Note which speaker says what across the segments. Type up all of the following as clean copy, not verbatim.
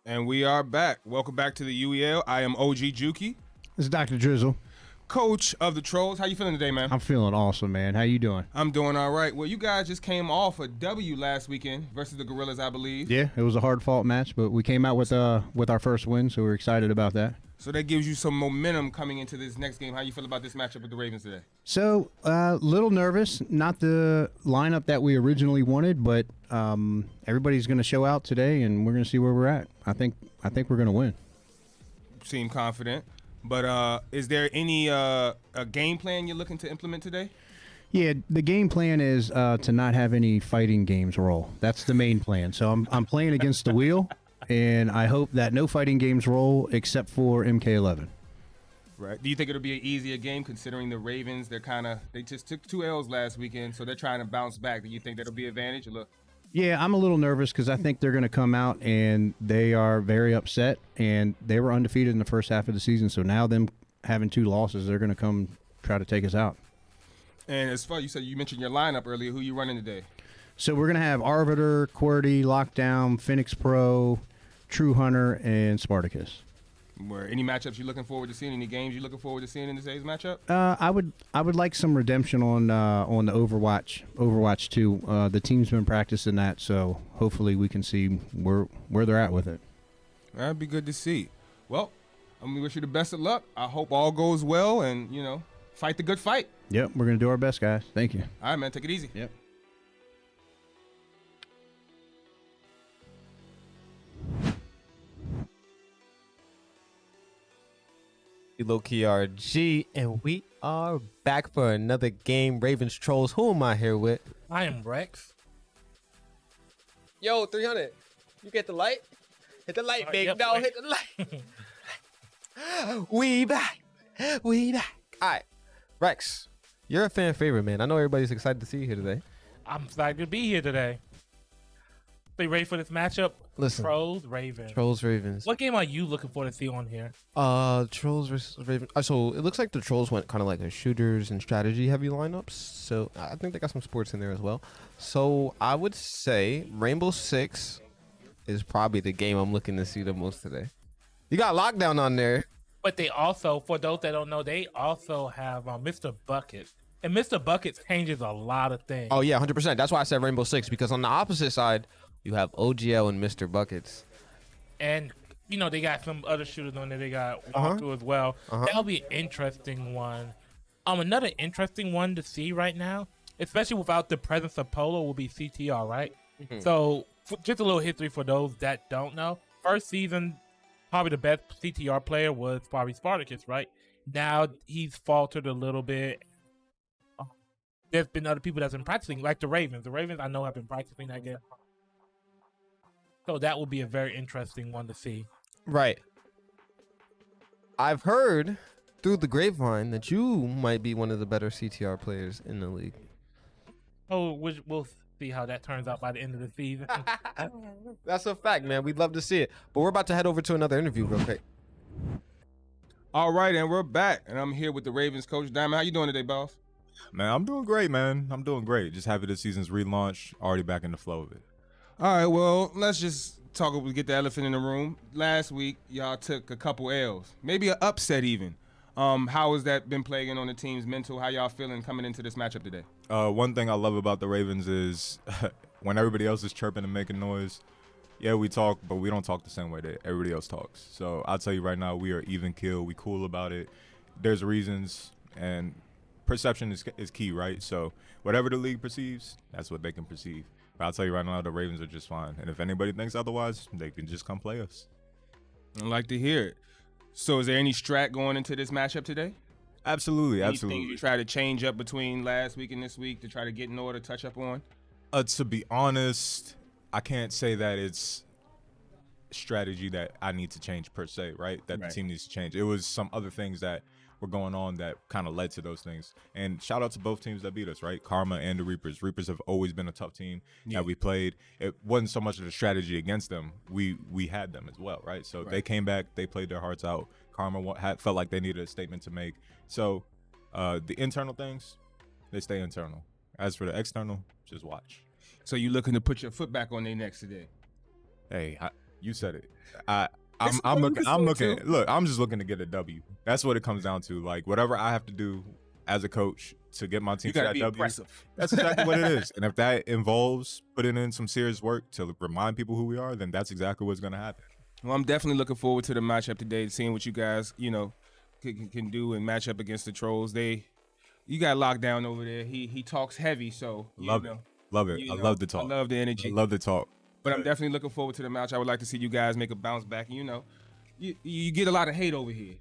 Speaker 1: And we are back. Welcome back to the UEL. I am OG Juki.
Speaker 2: This is Dr. Drizzle.
Speaker 1: Coach of the Trollz. How you feeling today, man?
Speaker 2: I'm feeling awesome, man. How you doing?
Speaker 1: I'm doing all right. Well, you guys just came off a W last weekend versus the Gorillas, I believe.
Speaker 2: Yeah, it was a hard-fought match, but we came out with our first win, so we're excited about that.
Speaker 1: So that gives you some momentum coming into this next game. How you feel about this matchup with the Ravens today?
Speaker 2: So, little nervous. Not the lineup that we originally wanted, but everybody's going to show out today, and we're going to see where we're at. I think we're going to win.
Speaker 1: Seem confident. But is there any a game plan you're looking to implement today?
Speaker 2: Yeah, the game plan is to not have any fighting games roll. That's the main plan. So I'm playing against the wheel, and I hope that no fighting games roll except for MK11.
Speaker 1: Right. Do you think it'll be an easier game considering the Ravens? They just took 2 L's last weekend, so they're trying to bounce back. Do you think that'll be an advantage? Or look?
Speaker 2: Yeah, I'm a little nervous because I think they're going to come out and they are very upset, and they were undefeated in the first half of the season. So now them having 2 losses, they're going to come try to take us out. And
Speaker 1: as far you mentioned your lineup earlier, who you running today?
Speaker 2: So we're going to have Arbiter, QWERTY, Lockdown, Phoenix Pro, True Hunter, and Spartacus.
Speaker 1: Any matchups you're looking forward to seeing? Any games you're looking forward to seeing in today's matchup?
Speaker 2: I would like some redemption on the Overwatch 2. The team's been practicing that, so hopefully we can see where they're at with it.
Speaker 1: That'd be good to see. Well, I'm gonna wish you the best of luck. I hope all goes well, and fight the good fight.
Speaker 2: Yep, we're gonna do our best, guys. Thank you.
Speaker 1: All right, man. Take it easy.
Speaker 2: Yep.
Speaker 3: Low-key RG, and we are back for another game. Ravens Trollz. Who am I here with?
Speaker 4: I am Rex.
Speaker 3: Yo, 300. You get the light? Hit the light, big dog. Hit the light. We back. We back. All right, Rex, you're a fan favorite, man. I know everybody's excited to see you here today.
Speaker 4: I'm excited to be here today. Are you ready for this matchup?
Speaker 3: Listen,
Speaker 4: Trollz, Ravens.
Speaker 3: Trollz, Ravens.
Speaker 4: What game are you looking for to see on here?
Speaker 3: Trollz versus Ravens. So it looks like the Trollz went kind of like a shooters and strategy heavy lineups. So I think they got some sports in there as well. So I would say Rainbow Six is probably the game I'm looking to see the most today. You got Lockdown on there.
Speaker 4: But they also, for those that don't know, they also have Mr. Buckets. And Mr. Buckets changes a lot of things.
Speaker 3: Oh, yeah, 100%. That's why I said Rainbow Six, because on the opposite side, you have OGL and Mr. Buckets.
Speaker 4: And, they got some other shooters on there. They got Walkthrough as well. That'll be an interesting one. Another interesting one to see right now, especially without the presence of Polo, will be CTR, right? So, just a little history for those that don't know. First season, probably the best CTR player was probably Spartacus, right? Now, he's faltered a little bit. There's been other people that's been practicing, like the Ravens. The Ravens, I know, have been practicing that game. So that will be a very interesting one to see.
Speaker 3: Right. I've heard through the grapevine that you might be one of the better CTR players in the league.
Speaker 4: Oh, we'll see how that turns out by the end of the season.
Speaker 3: That's a fact, man. We'd love to see it. But we're about to head over to another interview real quick.
Speaker 1: All right, and we're back. And I'm here with the Ravens coach, Diamond. How you doing today, boss?
Speaker 5: Man, I'm doing great, man. I'm doing great. Just happy this season's relaunch, already back in the flow of it.
Speaker 1: All right, well, let's just get the elephant in the room. Last week, y'all took a couple L's, maybe an upset even. How has that been plaguing on the team's mental? How y'all feeling coming into this matchup today?
Speaker 5: One thing I love about the Ravens is when everybody else is chirping and making noise, yeah, we talk, but we don't talk the same way that everybody else talks. So I'll tell you right now, we are even keel. We cool about it. There's reasons, and perception is key, right? So whatever the league perceives, that's what they can perceive. But I'll tell you right now, the Ravens are just fine. And if anybody thinks otherwise, they can just come play us.
Speaker 1: I'd like to hear it. So is there any strat going into this matchup today?
Speaker 5: Absolutely,
Speaker 1: Anything
Speaker 5: absolutely.
Speaker 1: you try to change up between last week and this week to try to get in order, touch up on?
Speaker 5: To be honest, I can't say that it's strategy that I need to change per se, right? That the team needs to change. It was some other things that were going on that kind of led to those things. And shout out to both teams that beat us, right? Karma and the Reapers. Reapers have always been a tough team that we played. It wasn't so much of a strategy against them. We had them as well, right? So they came back. They played their hearts out. Karma felt like they needed a statement to make. So the internal things, they stay internal. As for the external, just watch.
Speaker 1: So you looking to put your foot back on their necks today?
Speaker 5: Hey, you said it. I'm looking. Look, I'm just looking to get a W. That's what it comes down to. Like whatever I have to do as a coach to get my team to that W.
Speaker 1: Impressive.
Speaker 5: That's exactly what it is. And if that involves putting in some serious work to remind people who we are, then that's exactly what's going to happen.
Speaker 1: Well, I'm definitely looking forward to the matchup today, seeing what you guys, can do and match up against the Trollz. You got locked down over there. He talks heavy, so
Speaker 5: love it. I love the talk.
Speaker 1: I love the energy.
Speaker 5: I love the talk.
Speaker 1: But I'm definitely looking forward to the match. I would like to see you guys make a bounce back. You get a lot of hate over here.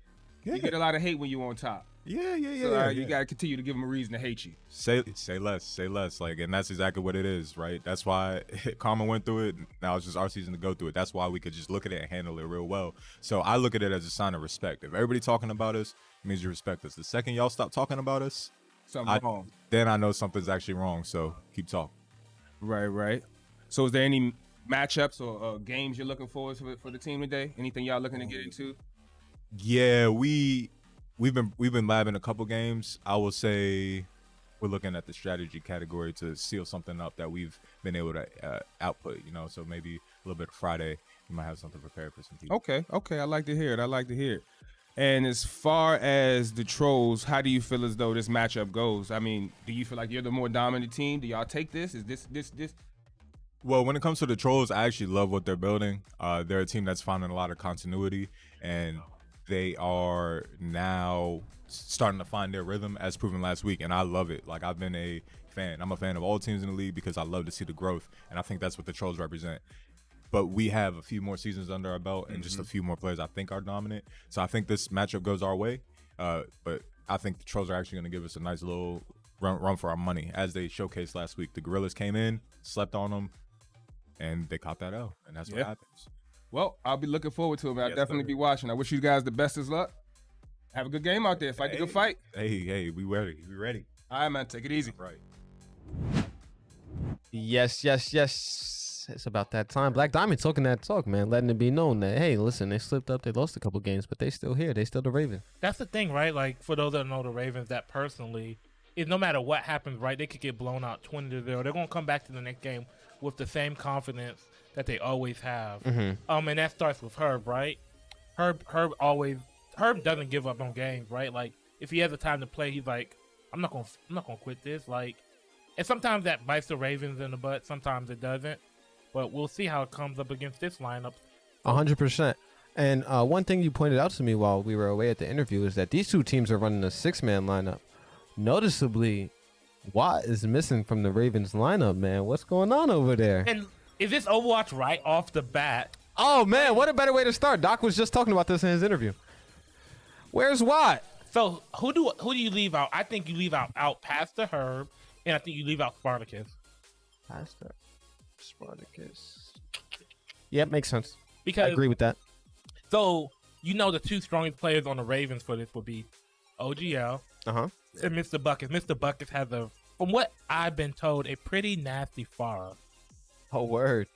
Speaker 1: Yeah. You get a lot of hate when you're on top.
Speaker 5: Yeah.
Speaker 1: So, you got to continue to give them a reason to hate you.
Speaker 5: Say less. Like, and that's exactly what it is, right? That's why Karma went through it. Now it's just our season to go through it. That's why we could just look at it and handle it real well. So I look at it as a sign of respect. If everybody talking about us, it means you respect us. The second y'all stop talking about us,
Speaker 1: something's wrong.
Speaker 5: Then I know something's actually wrong. So keep talking.
Speaker 1: Right. So is there any matchups or games you're looking forward to for the team today? Anything y'all looking to get into?
Speaker 5: Yeah, we've been labbing a couple games. I will say we're looking at the strategy category to seal something up that we've been able to output. So maybe a little bit of Friday, we might have something prepared for some people.
Speaker 1: Okay. I like to hear it. And as far as the Trollz, how do you feel as though this matchup goes? I mean, do you feel like you're the more dominant team? Do y'all take this? Is this?
Speaker 5: Well, when it comes to the Trollz, I actually love what they're building. They're a team that's finding a lot of continuity, and they are now starting to find their rhythm, as proven last week, and I love it. Like, I've been a fan. I'm a fan of all teams in the league because I love to see the growth, and I think that's what the Trollz represent. But we have a few more seasons under our belt and just a few more players I think are dominant. So I think this matchup goes our way, but I think the Trollz are actually going to give us a nice little run for our money, as they showcased last week. The Gorillas came in, slept on them, and they caught that L, and that's what happens.
Speaker 1: Well, I'll be looking forward to it. I'll definitely be watching. I wish you guys the best of luck. Have a good game out there. Fight the good fight.
Speaker 5: Hey, we ready. We ready.
Speaker 1: All right, man. Take it easy.
Speaker 5: Right.
Speaker 3: Yes. It's about that time. Black Diamond talking that talk, man, letting it be known that, hey, listen, they slipped up, they lost a couple games, but they still here. They still the Ravens.
Speaker 4: That's the thing, right? Like, for those that know the Ravens, that personally, is no matter what happens, right, they could get blown out 20-0. They're going to come back to the next game with the same confidence that they always have. And that starts with Herb, right? Herb doesn't give up on games, right? Like, if he has the time to play, he's like, I'm not gonna quit this. Like, and sometimes that bites the Ravens in the butt, sometimes it doesn't. But we'll see how it comes up against this lineup.
Speaker 3: 100%. And one thing you pointed out to me while we were away at the interview is that these two teams are running a 6-man lineup. Noticeably, Watt is missing from the Ravens lineup, man. What's going on over there?
Speaker 4: And is this Overwatch right off the bat?
Speaker 3: Oh, man, what a better way to start. Doc was just talking about this in his interview. Where's Watt?
Speaker 4: So who do you leave out? I think you leave out Pastor Herb, and I think you leave out Spartacus.
Speaker 3: Pastor Spartacus. Yep, makes sense.
Speaker 4: Because
Speaker 3: I agree with that.
Speaker 4: So, the two strongest players on the Ravens for this would be OGL and Mr. Bucket. Mr. Bucket has from what I've been told, a pretty nasty Farah.
Speaker 3: Oh, word.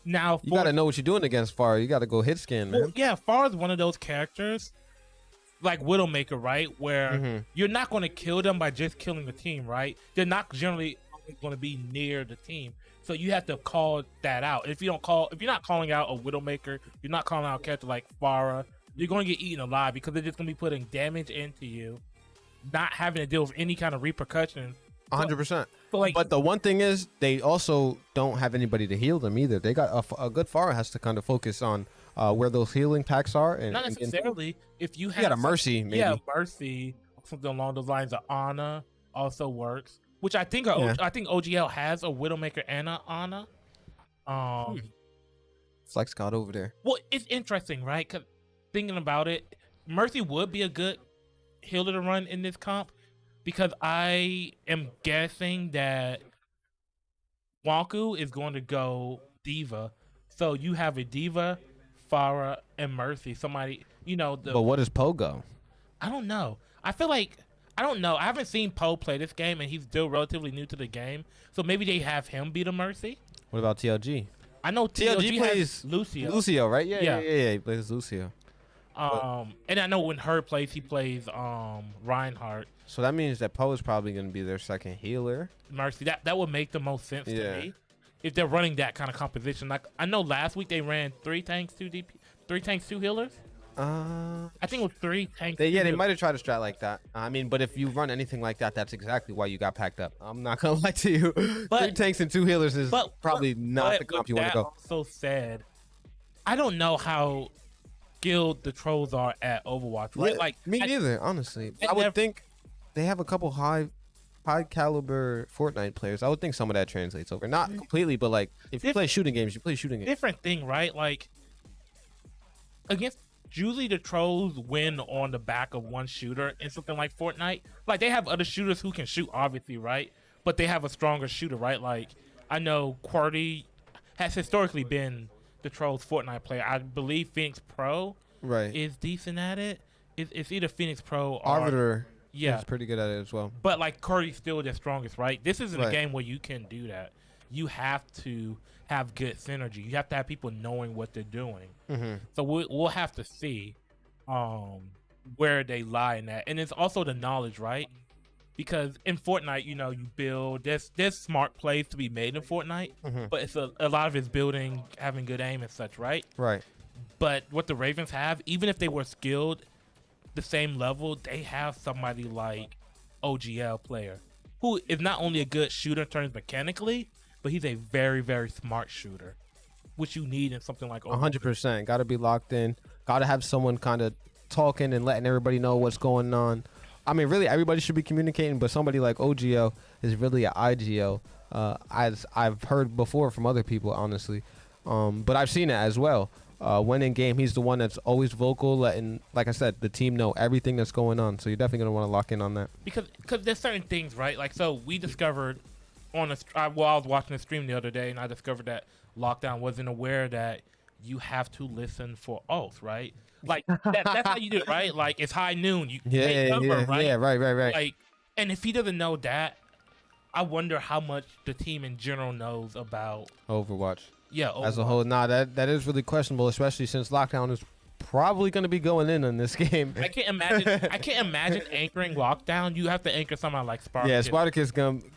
Speaker 4: Now,
Speaker 3: you got to know what you're doing against Farah. You got to go hit scan, man.
Speaker 4: Well, yeah, Farah's one of those characters, like Widowmaker, right? Where you're not going to kill them by just killing the team, right? They're not generally going to be near the team. So you have to call that out. If you're not calling out a Widowmaker, you're not calling out a character like Farah, you're going to get eaten alive because they're just going to be putting damage into you, not having to deal with any kind of repercussions.
Speaker 3: 100%.
Speaker 4: So
Speaker 3: but the one thing is, they also don't have anybody to heal them either. They got a good Farah has to kind of focus on where those healing packs are. And,
Speaker 4: not necessarily. If you
Speaker 3: got a Mercy, maybe.
Speaker 4: Yeah, Mercy, something along those lines. Of Ana also works. Which I think OGL has a Widowmaker and a Ana.
Speaker 3: Flex got over there.
Speaker 4: Well, it's interesting, right? Because thinking about it, Mercy would be a good healer to run in this comp, because I am guessing that Wonku is going to go Diva. So you have a Diva, Farah, and Mercy. Somebody,
Speaker 3: But what does Poe go?
Speaker 4: I don't know. I feel like I don't know. I haven't seen Poe play this game, and he's still relatively new to the game. So maybe they have him be the Mercy.
Speaker 3: What about TLG?
Speaker 4: I know TLG
Speaker 3: plays
Speaker 4: has Lucio.
Speaker 3: Lucio, right?
Speaker 4: Yeah.
Speaker 3: Yeah. He plays Lucio.
Speaker 4: And I know when Herb plays, he plays Reinhardt.
Speaker 3: So that means that Poe is probably going to be their second healer.
Speaker 4: Mercy. That would make the most sense to me if they're running that kind of composition. Like I know last week they ran 3 tanks, 2 DP, 3 tanks, 2 healers. I think it was 3 tanks.
Speaker 3: They might have tried a strat like that. I mean, but if you run anything like that, that's exactly why you got packed up. I'm not gonna lie to you. 3 tanks and 2 healers is probably not the comp you want to go.
Speaker 4: So sad. I don't know how skilled the Trollz are at Overwatch, right?
Speaker 3: Yeah,
Speaker 4: Like
Speaker 3: me neither, honestly. I would think they have a couple high caliber Fortnite players. I would think some of that translates over. Not completely, but like if you play shooting games, you play shooting games.
Speaker 4: Different thing, right? Like against usually the Trollz win on the back of one shooter in something like Fortnite. Like they have other shooters who can shoot, obviously, right? But they have a stronger shooter, right? Like I know QWERTY has historically been the Trollz Fortnite player. I believe Phoenix Pro is decent at it. It's either Phoenix Pro or
Speaker 3: Arbiter.
Speaker 4: Yeah,
Speaker 3: is pretty good at it as well.
Speaker 4: But like QWERTY's still the strongest, right? This isn't a game where you can do that. You have to have good synergy. You have to have people knowing what they're doing. So we'll have to see where they lie in that. And it's also the knowledge, right? Because in Fortnite, you build. There's smart plays to be made in Fortnite, but it's a lot of it's building, having good aim and such, right?
Speaker 3: Right.
Speaker 4: But what the Ravens have, even if they were skilled the same level, they have somebody like OGL player who is not only a good shooter in terms mechanically, but he's a very, very smart shooter, which you need in something like
Speaker 3: 100%. Got to be locked in. Got to have someone kind of talking and letting everybody know what's going on. I mean, really, everybody should be communicating, but somebody like OGL is really an IGL, as I've heard before from other people, honestly. But I've seen it as well. When in game, he's the one that's always vocal, letting, like I said, the team know everything that's going on. So you're definitely going to want to lock in on that.
Speaker 4: Because there's certain things, right? Like, so we discovered I was watching a stream the other day, and I discovered that Lockdown wasn't aware that you have to listen for ults, right? Like, that's how you do it, right? Like, it's high noon. Right?
Speaker 3: Yeah, right.
Speaker 4: Like, and if he doesn't know that, I wonder how much the team in general knows about
Speaker 3: Overwatch.
Speaker 4: Yeah,
Speaker 3: as a whole. Nah, that is really questionable, especially since Lockdown is probably going to be going in on this game.
Speaker 4: I can't imagine anchoring Lockdown. You have to anchor someone like Spartacus.
Speaker 3: Yeah, Spartacus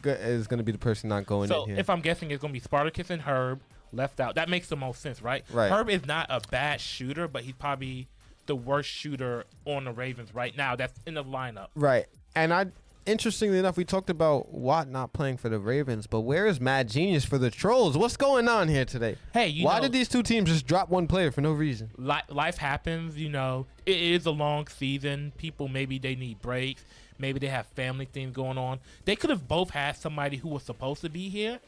Speaker 3: is going to be the person not going in here.
Speaker 4: So if I'm guessing, it's going to be Spartacus and Herb left out. That makes the most sense, right?
Speaker 3: Right.
Speaker 4: Herb is not a bad shooter, but he's probably the worst shooter on the Ravens right now. That's in the lineup.
Speaker 3: Right. And interestingly enough, we talked about Watt not playing for the Ravens, but where is Mad Genius for the Trollz? What's going on here today?
Speaker 4: Hey,
Speaker 3: why did these two teams just drop one player for no reason?
Speaker 4: Life happens, It is a long season. People, maybe they need breaks. Maybe they have family things going on. They could have both had somebody who was supposed to be here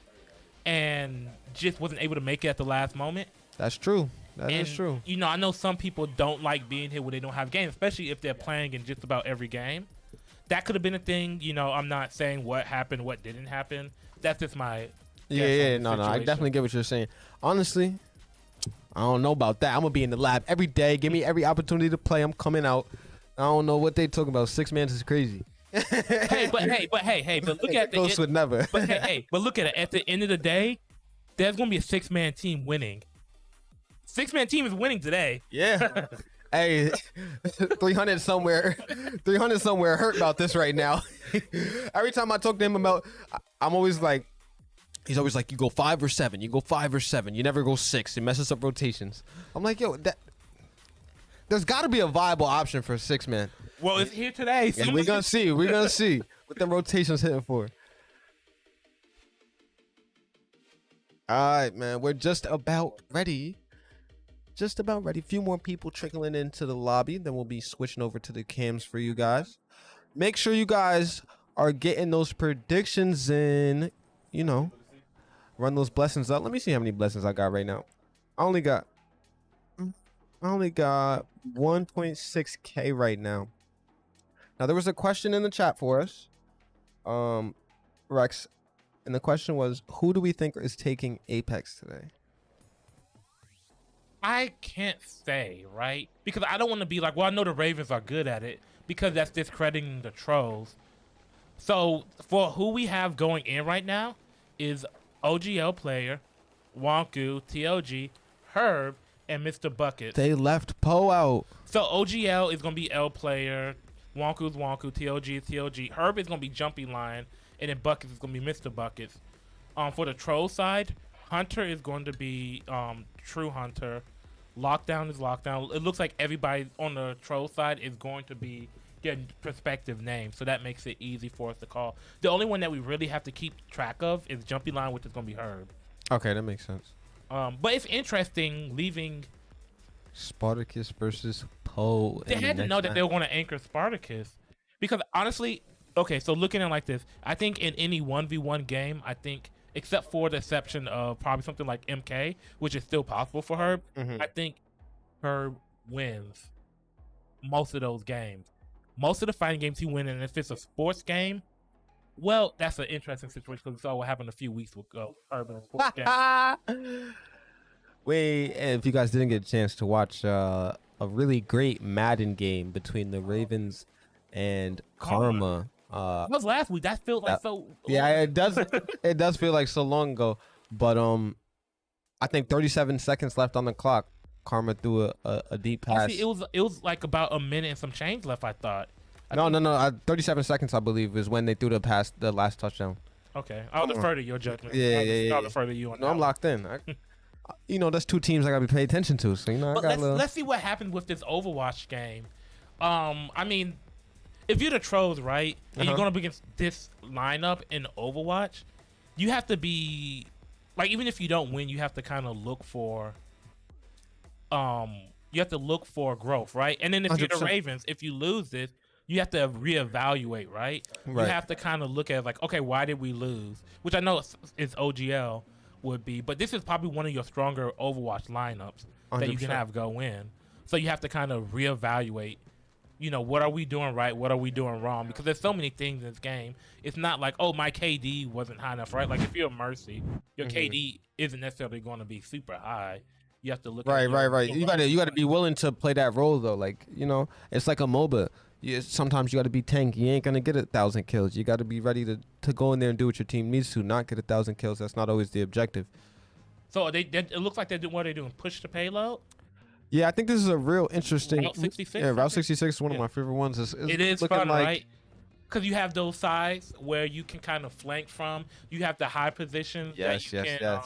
Speaker 4: and just wasn't able to make it at the last moment.
Speaker 3: That's true. That is true.
Speaker 4: I know some people don't like being here when they don't have games, especially if they're playing in just about every game. That could have been a thing. I'm not saying what happened, what didn't happen. That's just my
Speaker 3: no. I definitely get what you're saying. Honestly, I don't know about that. I'm gonna be in the lab every day. Give me every opportunity to play. I'm coming out. I don't know what they talking about. 6 man is crazy.
Speaker 4: But look at
Speaker 3: Ghost would never.
Speaker 4: But look at it. At the end of the day, there's gonna be a 6-man team winning. 6-man team is winning today.
Speaker 3: Yeah. Hey, 300 somewhere hurt about this right now. Every time I talk to him about, I'm always like, he's always like, you go 5 or 7, you go 5 or 7, you never go 6. It messes up rotations. I'm like, yo, there's got to be a viable option for a 6-man.
Speaker 4: Well, it's here today.
Speaker 3: Yeah, we're gonna see what the rotations hitting for. All right, man, we're just about ready. A few more people trickling into the lobby. Then we'll be switching over to the cams for you guys. Make sure you guys are getting those predictions in. Run those blessings up. Let me see how many blessings I got right now. I only got 1.6K right now. Now there was a question in the chat for us. Rex And the question was, who do we think is taking Apex today?
Speaker 4: I can't say, right? Because I don't want to be like, well, I know the Ravens are good at it, because that's discrediting the Trolls. So for who we have going in right now is OGL player, Wonku, TLG, Herb, and Mr. Bucket.
Speaker 3: They left Poe out.
Speaker 4: So OGL is gonna be L player, Wonku's Wonku, TLG is TLG, Herb is gonna be Jumpy Line, and then Buckets is gonna be Mr. Buckets. For the Troll side, Hunter is going to be True Hunter. Lockdown is Lockdown. It looks like everybody on the Troll side is going to be getting prospective names, so that makes it easy for us to call. The only one that we really have to keep track of is Jumpy Line, which is going to be Herb.
Speaker 3: Okay, that makes sense.
Speaker 4: But it's interesting leaving.
Speaker 3: Spartacus versus Poe.
Speaker 4: They had to know that they were going to anchor Spartacus, because honestly, okay, so looking at it like this, I think in any 1v1 game, I think, except for the exception of probably something like MK, which is still possible for Herb, I think Herb wins most of those games. Most of the fighting games he wins, and if it's a sports game, well, that's an interesting situation, because we saw what happened a few weeks ago. Herb in a sports game.
Speaker 3: Wait, and if you guys didn't get a chance to watch a really great Madden game between the Ravens and Karma.
Speaker 4: That was last week. That feels like so.
Speaker 3: Yeah, it does. It does feel like so long ago. But I think 37 seconds left on the clock. Karma threw a deep pass.
Speaker 4: Actually, it was like about a minute and some change left, I thought.
Speaker 3: No. 37 seconds, I believe, is when they threw the last touchdown.
Speaker 4: Okay, I'll defer to your judgment.
Speaker 3: Yeah.
Speaker 4: I'll defer to you on
Speaker 3: No,
Speaker 4: that
Speaker 3: I'm
Speaker 4: one.
Speaker 3: locked in. That's two teams I gotta be paying attention to. So
Speaker 4: But let's see what happens with this Overwatch game. I mean, if you're the Trolls, right, and you're going up against this lineup in Overwatch, you have to be like, even if you don't win, you have to kind of look for growth, right? And then if you're the
Speaker 3: 100%.
Speaker 4: Ravens, if you lose this, you have to reevaluate, right? You have to kind of look at like, okay, why did we lose? Which I know is OGL would be, but this is probably one of your stronger Overwatch lineups that you can
Speaker 3: 100%.
Speaker 4: have go in. So you have to kind of reevaluate, what are we doing right? What are we doing wrong? Because there's so many things in this game. It's not like, oh, my KD wasn't high enough, right? Like if you're a Mercy, your KD isn't necessarily going to be super high. You have to look
Speaker 3: Right.
Speaker 4: at
Speaker 3: You gotta be willing to play that role though. Like it's like a MOBA. Sometimes you gotta be tank. You ain't gonna get 1,000 kills. You gotta be ready to go in there and do what your team needs to. Not get 1,000 kills. That's not always the objective.
Speaker 4: So it looks like what are they doing? Push the payload?
Speaker 3: Yeah, I think this is a real interesting.
Speaker 4: Route 66?
Speaker 3: Yeah, Route 66 is one of my favorite ones.
Speaker 4: It is
Speaker 3: looking
Speaker 4: fun,
Speaker 3: like,
Speaker 4: right? Because you have those sides where you can kind of flank from. You have the high positions that you can.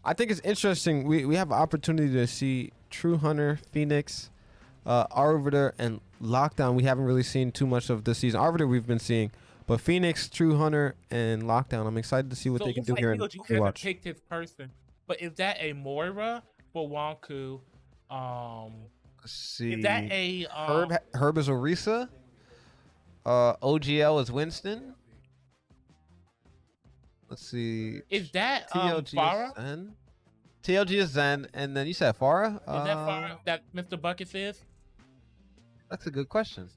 Speaker 3: I think it's interesting. We have an opportunity to see True Hunter, Phoenix, Arbiter, and Lockdown. We haven't really seen too much of this season. Arbiter we've been seeing, but Phoenix, True Hunter, and Lockdown. I'm excited to see what they can do here in Overwatch.
Speaker 4: Picked his person, but is that a Moira for Wonku?
Speaker 3: Let's see.
Speaker 4: Is that a
Speaker 3: Herb is Orisa. OGL is Winston. Let's see.
Speaker 4: Is that
Speaker 3: TLG
Speaker 4: Farah?
Speaker 3: is Zen. TLG is Zen, and then you said Farah.
Speaker 4: Is that Farah that Mr. Buckets is?
Speaker 3: That's a good question.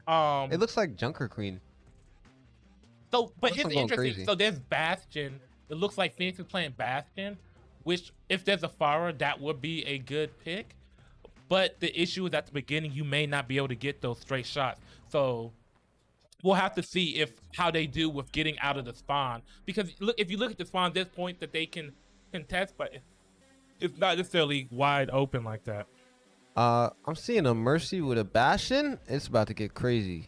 Speaker 4: It
Speaker 3: It looks like Junker Queen.
Speaker 4: so, but
Speaker 3: unless
Speaker 4: it's
Speaker 3: I'm going
Speaker 4: interesting.
Speaker 3: crazy.
Speaker 4: So there's Bastion. It looks like Phoenix is playing Bastion, which if there's a Farah, that would be a good pick. But the issue is at the beginning, you may not be able to get those straight shots. So we'll have to see how they do with getting out of the spawn. Because if you look at the spawn, there's points that they can contest, but it's not necessarily wide open like that.
Speaker 3: I'm seeing a Mercy with a Bastion. It's about to get crazy.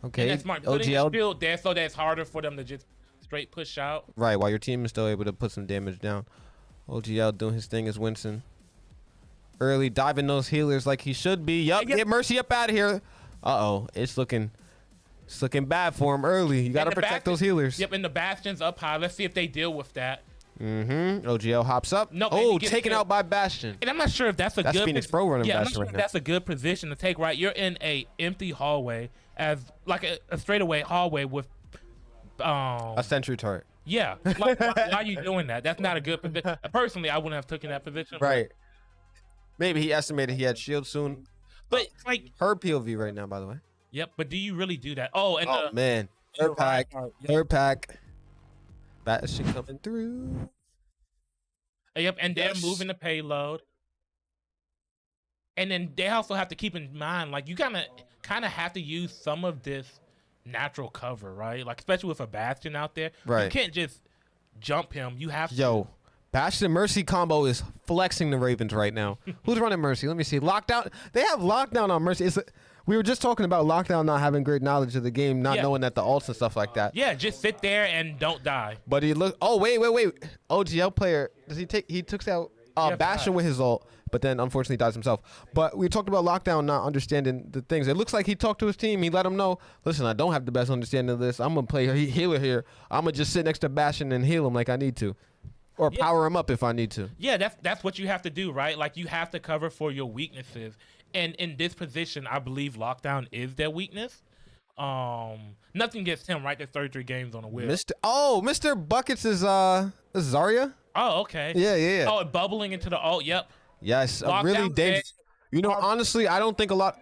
Speaker 3: Okay.
Speaker 4: And that's smart. Putting a
Speaker 3: OGL.
Speaker 4: shield there so that it's harder for them to just straight push out.
Speaker 3: Right, while your team is still able to put some damage down. OGL doing his thing as Winston. Early diving those healers like he should be. Yup, get Mercy up out of here. Uh-oh, it's looking bad for him early. You got to protect those healers.
Speaker 4: Yep, and the Bastion's up high. Let's see if they deal with that.
Speaker 3: OGL hops up.
Speaker 4: No,
Speaker 3: oh, taken out by Bastion.
Speaker 4: And I'm not sure if that's a good
Speaker 3: Phoenix Pro running
Speaker 4: I'm not
Speaker 3: Bastion
Speaker 4: sure
Speaker 3: right
Speaker 4: if
Speaker 3: now.
Speaker 4: that's a good position to take, right? You're in a empty hallway as like a straightaway hallway with
Speaker 3: A sentry turret.
Speaker 4: yeah. Like, why are you doing that? That's not a good position. Personally, I wouldn't have taken that position.
Speaker 3: Right. Maybe he estimated he had shield soon.
Speaker 4: But it's like
Speaker 3: Her POV right now, by the way.
Speaker 4: yep, but do you really do that? Oh, and
Speaker 3: Oh man. Third pack.
Speaker 4: Reinhardt, yep.
Speaker 3: Third pack. Bastion coming through.
Speaker 4: Yep, and they're
Speaker 3: Yes.
Speaker 4: moving the payload. And then they also have to keep in mind, like, you kind of have to use some of this natural cover, right? Like, especially with a Bastion out there. You
Speaker 3: Right.
Speaker 4: can't just jump him. You have to.
Speaker 3: Yo, Bastion Mercy combo is flexing the Ravens right now. Who's running Mercy? Let me see. Lockdown. They have Lockdown on Mercy. We were just talking about Lockdown not having great knowledge of the game, not
Speaker 4: Yeah.
Speaker 3: knowing that the ults and stuff like that.
Speaker 4: Yeah, just sit there and don't die.
Speaker 3: But he look. Oh wait. OGL player. Does he take? He took out
Speaker 4: Yeah,
Speaker 3: Bastion with his ult, but then unfortunately dies himself. But we talked about Lockdown not understanding the things. It looks like he talked to his team. He let them know, listen, I don't have the best understanding of this. I'm gonna play healer here. I'm gonna just sit next to Bastion and heal him like I need to, or
Speaker 4: Yeah.
Speaker 3: power him up if I need to.
Speaker 4: Yeah, that's what you have to do, right? Like, you have to cover for your weaknesses. And in this position, I believe Lockdown is their weakness. Nothing against him, right? There's 33 games on the wheel.
Speaker 3: Mr. Buckets is Zarya.
Speaker 4: Oh, okay.
Speaker 3: Yeah.
Speaker 4: Oh, bubbling into the ult. Yep.
Speaker 3: Yes, a
Speaker 4: Lockdown
Speaker 3: really dangerous. You know, honestly, I don't think a lot.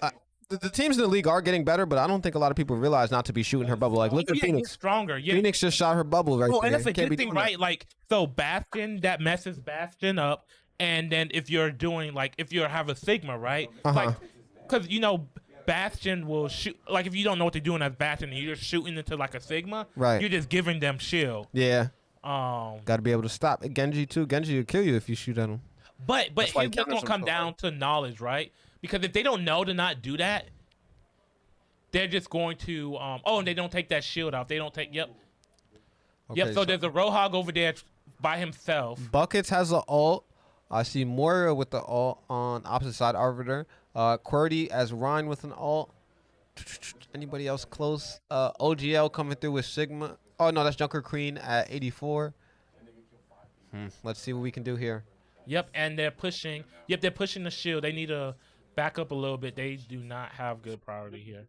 Speaker 3: The teams in the league are getting better, but I don't think a lot of people realize not to be shooting her bubble. Like, look at
Speaker 4: Yeah,
Speaker 3: Phoenix.
Speaker 4: he's stronger. Yeah.
Speaker 3: Phoenix just shot her bubble right
Speaker 4: Oh,
Speaker 3: there.
Speaker 4: and that's a
Speaker 3: Can't
Speaker 4: good
Speaker 3: be
Speaker 4: thing,
Speaker 3: doing that.
Speaker 4: right? Like, so Bastion, that messes Bastion up. And then if you're doing, like, if you have a Sigma, right? Like, because, you know, Bastion will shoot. Like, if you don't know what they're doing as Bastion and you're just shooting into, like, a Sigma,
Speaker 3: Right.
Speaker 4: you're just giving them shield.
Speaker 3: Yeah,
Speaker 4: Um,
Speaker 3: got to be able to stop. Genji too. Genji will kill you if you shoot at him.
Speaker 4: But
Speaker 3: why
Speaker 4: it's
Speaker 3: he
Speaker 4: not
Speaker 3: counters
Speaker 4: going to come
Speaker 3: himself.
Speaker 4: down to knowledge, right? Because if they don't know to not do that, they're just going to and they don't take that shield off. They don't take Yep, so there's a Roadhog over there by himself.
Speaker 3: Buckets has an ult. I see Moira with the ult on opposite side arbiter. QWERTY as Ryan with an ult. Anybody else close? OGL coming through with Sigma. Oh no, that's Junker Queen at 84. Let's see what we can do here.
Speaker 4: Yep, and they're pushing. Yep, they're pushing the shield. They need to back up a little bit. They do not have good priority here.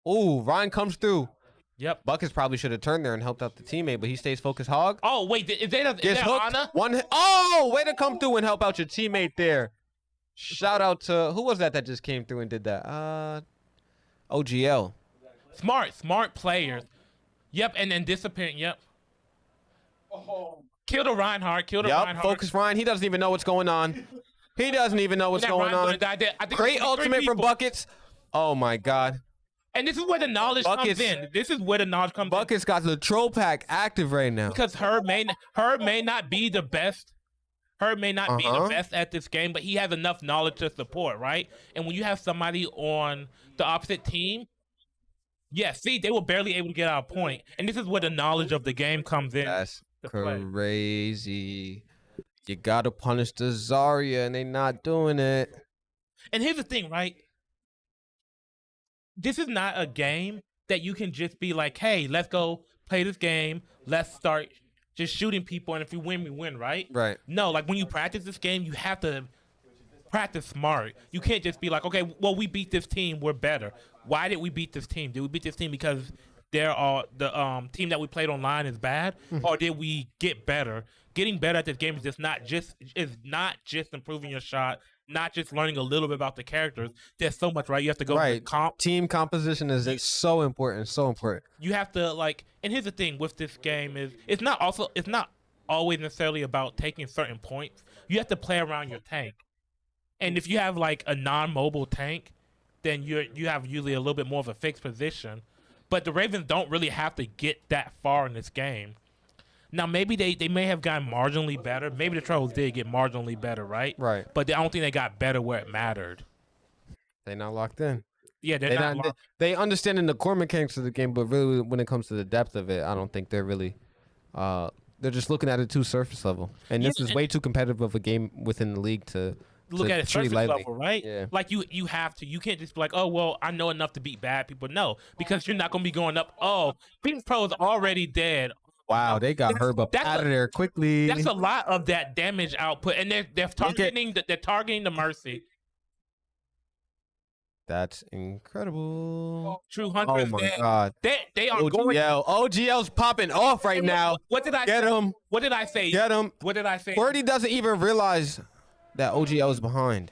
Speaker 3: Ooh, Ryan comes through.
Speaker 4: Yep.
Speaker 3: Buckets probably should have turned there and helped out the teammate, but he stays focused hog.
Speaker 4: Oh wait, is there
Speaker 3: Gets hooked.
Speaker 4: Ana?
Speaker 3: Oh, way to come through and help out your teammate there. Shout out to who was that just came through and did that? OGL.
Speaker 4: Smart players. Yep, and then disappearing. Yep. Kill the Reinhardt. Kill the
Speaker 3: Yep,
Speaker 4: Reinhardt.
Speaker 3: focus Ryan. He doesn't even know what's going on. He doesn't even know what's
Speaker 4: That
Speaker 3: going
Speaker 4: Reinhardt
Speaker 3: on.
Speaker 4: died there. I think
Speaker 3: Great
Speaker 4: it was three
Speaker 3: ultimate from
Speaker 4: people.
Speaker 3: Buckets. Oh my God.
Speaker 4: And this is where the knowledge
Speaker 3: Buckets-
Speaker 4: comes in. This is where the knowledge comes in.
Speaker 3: Buckets got the troll pack active right now.
Speaker 4: Because her may not be the best. Her may not be the best at this game, but he has enough knowledge to support, right? And when you have somebody on the opposite team, yeah, see, they were barely able to get out a point. And this is where the knowledge of the game comes in.
Speaker 3: That's
Speaker 4: to play.
Speaker 3: crazy. You gotta punish the Zarya, and they not doing it.
Speaker 4: And here's the thing, right? This is not a game that you can just be like, hey, let's go play this game. Let's start just shooting people, and if we win, we win, right?
Speaker 3: Right.
Speaker 4: No, like when you practice this game, you have to practice smart. You can't just be like, okay, well, we beat this team, we're better. Why did we beat this team? Did we beat this team because the team that we played online is bad, or did we get better? Getting better at this game is not just improving your shot, not just learning a little bit about the characters. There's so much, right? You have to go to
Speaker 3: Right.
Speaker 4: comp.
Speaker 3: Team composition is so important. So important.
Speaker 4: You have to and here's the thing with this game is it's not always necessarily about taking certain points. You have to play around your tank. And if you have like a non-mobile tank, then you have usually a little bit more of a fixed position. But the Ravens don't really have to get that far in this game. Now maybe they may have gotten marginally better. Maybe the Trollz did get marginally better, right?
Speaker 3: Right.
Speaker 4: But I don't think they got better where it mattered.
Speaker 3: They not locked in.
Speaker 4: Yeah, they're not locked.
Speaker 3: They understanding the core mechanics of the game, but really when it comes to the depth of it, I don't think they're really. They're just looking at it too surface level, and this is way too competitive of a game within the league to
Speaker 4: look at it
Speaker 3: treat
Speaker 4: surface
Speaker 3: lightly.
Speaker 4: level, right?
Speaker 3: Yeah.
Speaker 4: Like you can't just be like, oh well, I know enough to beat bad people. No, because you're not gonna be going up. Oh, Phoenix Pro is already dead.
Speaker 3: Wow, they got Herb up out of there quickly.
Speaker 4: That's a lot of that damage output, and they're targeting the Mercy.
Speaker 3: That's incredible.
Speaker 4: True
Speaker 3: Oh
Speaker 4: Hunters.
Speaker 3: my God.
Speaker 4: They are going.
Speaker 3: OGL's popping off right now.
Speaker 4: What did I
Speaker 3: Get
Speaker 4: say?
Speaker 3: him.
Speaker 4: What did I say?
Speaker 3: Get him.
Speaker 4: What did I say?
Speaker 3: QWERTY doesn't even realize that OGL is behind.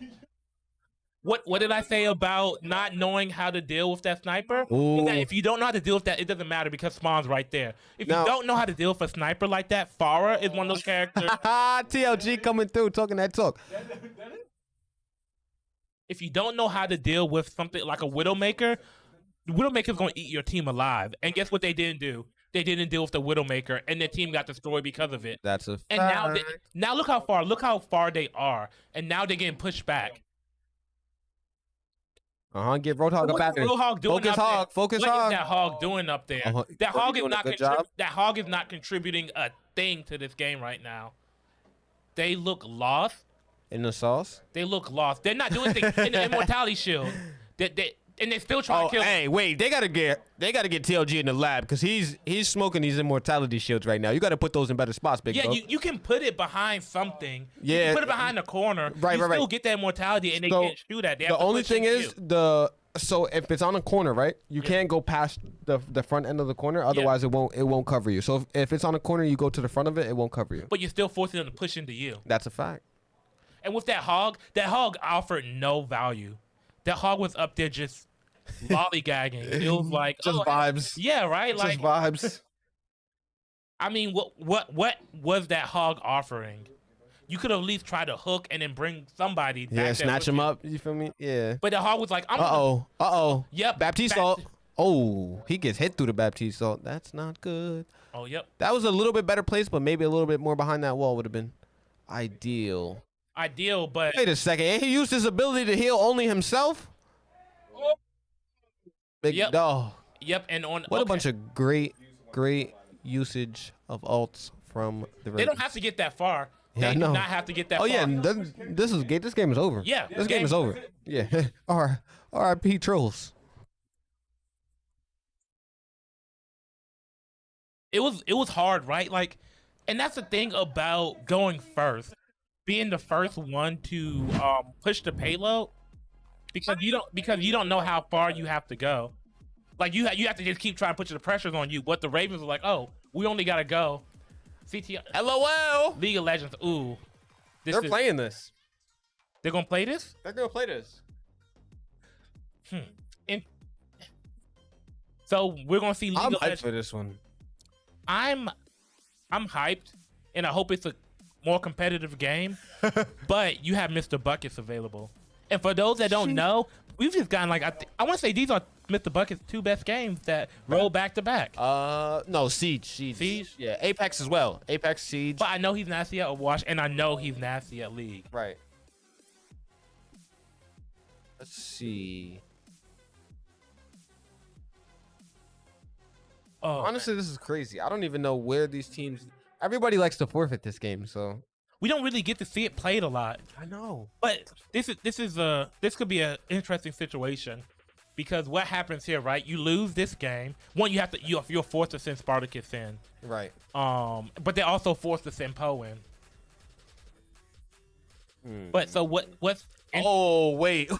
Speaker 4: What did I say about not knowing how to deal with that sniper? Is that if you don't know how to deal with that, it doesn't matter because Spawn's right there. If you don't know how to deal with a sniper like that, Farah is one of those characters.
Speaker 3: TLG coming through, talking that talk.
Speaker 4: If you don't know how to deal with something like a Widowmaker, the Widowmaker's going to eat your team alive. And guess what they didn't do? They didn't deal with the Widowmaker, and their team got destroyed because of it.
Speaker 3: That's a fact.
Speaker 4: And now look how far they are, and now they're getting pushed back.
Speaker 3: Give Roadhog a back. Focus
Speaker 4: What
Speaker 3: Hog.
Speaker 4: is that Hog doing up there? That Hog is not contributing a thing to this game right now. They look lost.
Speaker 3: In the sauce?
Speaker 4: They look lost. They're not doing things in the Immortality Shield. And they still trying to kill.
Speaker 3: Hey, wait! They gotta get TLG in the lab because he's smoking these Immortality Shields right now. You gotta put those in better spots, big bro.
Speaker 4: You can put it behind something.
Speaker 3: Yeah,
Speaker 4: you can put it behind the corner. Right. Still get that Immortality, and they can't shoot at.
Speaker 3: The only thing is so if it's on a corner, right? You can't go past the front end of the corner, otherwise it won't cover you. So if it's on a corner, you go to the front of it, it won't cover you.
Speaker 4: But you're still forcing them to push into you.
Speaker 3: That's a fact.
Speaker 4: And with that Hog offered no value. That Hog was up there just lollygagging. It was like
Speaker 3: just vibes.
Speaker 4: Yeah, right.
Speaker 3: Just vibes.
Speaker 4: I mean, what was that Hog offering? You could have at least tried to hook and then bring somebody back.
Speaker 3: Yeah, snatch him up. You feel me? Yeah.
Speaker 4: But the Hog was like,
Speaker 3: Yep. Baptiste salt. Oh, he gets hit through the Baptiste salt. That's not good.
Speaker 4: Oh, yep.
Speaker 3: That was a little bit better place, but maybe a little bit more behind that wall would have been ideal.
Speaker 4: But
Speaker 3: wait a second. And he used his ability to heal only himself? Big dog.
Speaker 4: Yep, and on
Speaker 3: what a bunch of great usage of alts from the Ravens.
Speaker 4: They don't have to get that far.
Speaker 3: Yeah,
Speaker 4: they do not have to get that far.
Speaker 3: Yeah, this game is over.
Speaker 4: Yeah.
Speaker 3: This game is over. Yeah. R.I.P. Trollz.
Speaker 4: It was hard, right? Like, and that's the thing about going first. Being the first one to push the payload, because you don't know how far you have to go. Like you have to just keep trying to put the pressures on you. But the Ravens are like, oh, we only gotta go. CT.
Speaker 3: LOL.
Speaker 4: League of Legends. Ooh,
Speaker 3: they're playing this.
Speaker 4: They're gonna play this.
Speaker 3: They're gonna play this.
Speaker 4: So we're gonna see League of Legends
Speaker 3: for this one.
Speaker 4: I'm hyped, and I hope it's a more competitive game. But you have Mr. Buckets available, and for those that don't know, we've just gotten like I want to say these are Mr. Bucket's 2 best games that roll back to back.
Speaker 3: No, Siege. Yeah, Apex as well. Apex, Siege.
Speaker 4: But I know he's nasty at Overwatch, and I know he's nasty at League.
Speaker 3: Right. Let's see.
Speaker 4: Oh,
Speaker 3: honestly, this is crazy. I don't even know where these teams. Everybody likes to forfeit this game, so
Speaker 4: we don't really get to see it played a lot.
Speaker 3: I know,
Speaker 4: but this could be an interesting situation because what happens here, right? You lose this game. One, you're forced to send Spartacus in,
Speaker 3: right?
Speaker 4: But they're also forced to send Poe in. But so what's
Speaker 3: oh, wait.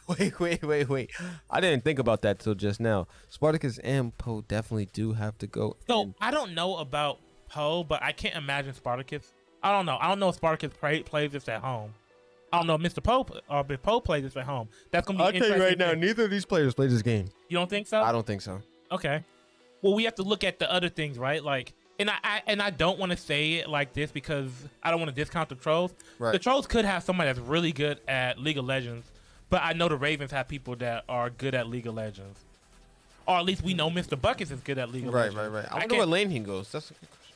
Speaker 3: I didn't think about that till just now. Spartacus and Poe definitely do have to go.
Speaker 4: So I don't know about Poe, but I can't imagine Spartacus. I don't know if Spartacus plays this at home. I don't know if Mr. Poe or if Poe plays this at home. That's going to be interesting.
Speaker 3: I'll tell you right now, neither of these players play this game.
Speaker 4: You don't think so?
Speaker 3: I don't think so.
Speaker 4: Okay. Well, we have to look at the other things, right? Like, and I don't want to say it like this because I don't want to discount the Trollz.
Speaker 3: Right.
Speaker 4: The Trollz could have somebody that's really good at League of Legends, but I know the Ravens have people that are good at League of Legends. Or at least we know Mr. Buckets is good at League of Legends.
Speaker 3: Right. I wonder what lane he goes. That's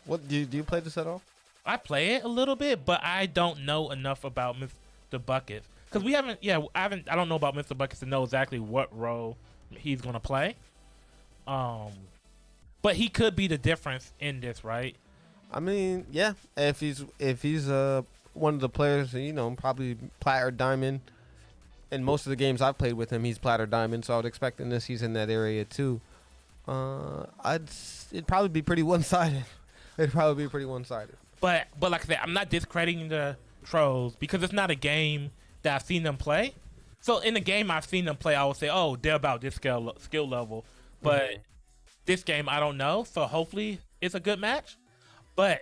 Speaker 3: what do you play this at all?
Speaker 4: I play it a little bit, but I don't know enough about Mr. Buckets. Because I don't know about Mr. Buckets to know exactly what role he's gonna play. But he could be the difference in this, right?
Speaker 3: I mean, yeah. If he's one of the players, probably plat or diamond. In most of the games I've played with him, he's plat or diamond. So I would expect in this he's in that area too. It'd probably be pretty one-sided.
Speaker 4: But like I said, I'm not discrediting the Trollz because it's not a game that I've seen them play. So in the game I've seen them play, I would say, oh, they're about this skill level. But this game, I don't know. So hopefully it's a good match. But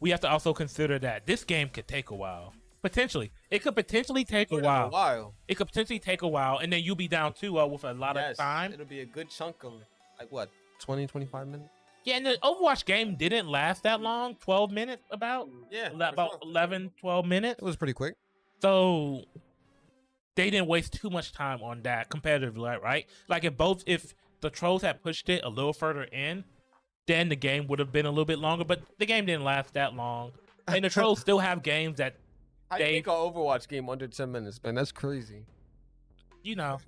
Speaker 4: we have to also consider that this game could take a while. Potentially. It could potentially take a
Speaker 3: A
Speaker 4: while.
Speaker 3: while.
Speaker 4: It could potentially take a while, and then you'll be down 2-0 with a lot of time.
Speaker 3: It'll be a good chunk of like what, 20, 25 minutes.
Speaker 4: Yeah, and the Overwatch game didn't last that long, 12 minutes about.
Speaker 3: Yeah,
Speaker 4: About 11, 12 minutes.
Speaker 3: It was pretty quick.
Speaker 4: So they didn't waste too much time on that competitively, right? Like if the Trolls had pushed it a little further in, then the game would have been a little bit longer, but the game didn't last that long. And the Trolls still have games that
Speaker 3: I think an Overwatch game under 10 minutes, man. That's crazy.
Speaker 4: you know.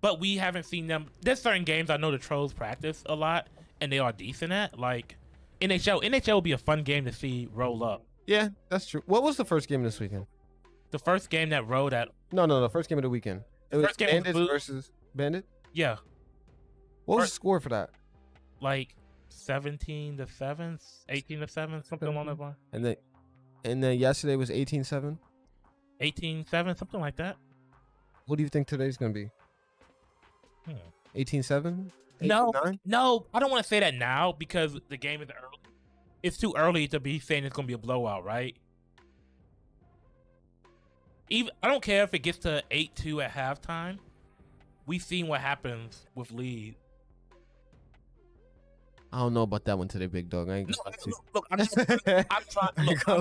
Speaker 4: But we haven't seen them. There's certain games I know the Trolls practice a lot, and they are decent at. Like NHL. NHL would be a fun game to see roll up.
Speaker 3: Yeah, that's true. What was the first game this weekend?
Speaker 4: The first game that rolled at,
Speaker 3: No, the first game of the weekend. It was
Speaker 4: First game was
Speaker 3: Bandits
Speaker 4: Blue-
Speaker 3: versus Bandit.
Speaker 4: yeah,
Speaker 3: What was
Speaker 4: First-
Speaker 3: the score for that?
Speaker 4: like 17-7, 18-7, something along that line.
Speaker 3: And then yesterday was 18-7.
Speaker 4: 18-7, something like that.
Speaker 3: What do you think today's gonna be? 18-7?
Speaker 4: No,
Speaker 3: 18-9?
Speaker 4: no, I don't want to say that now because the game is early. It's too early to be saying it's gonna be a blowout, right? Even I don't care if it gets to 8-2 at halftime. We've seen what happens with lead.
Speaker 3: I don't know about that one today, big dog. I ain't
Speaker 4: No,
Speaker 3: gonna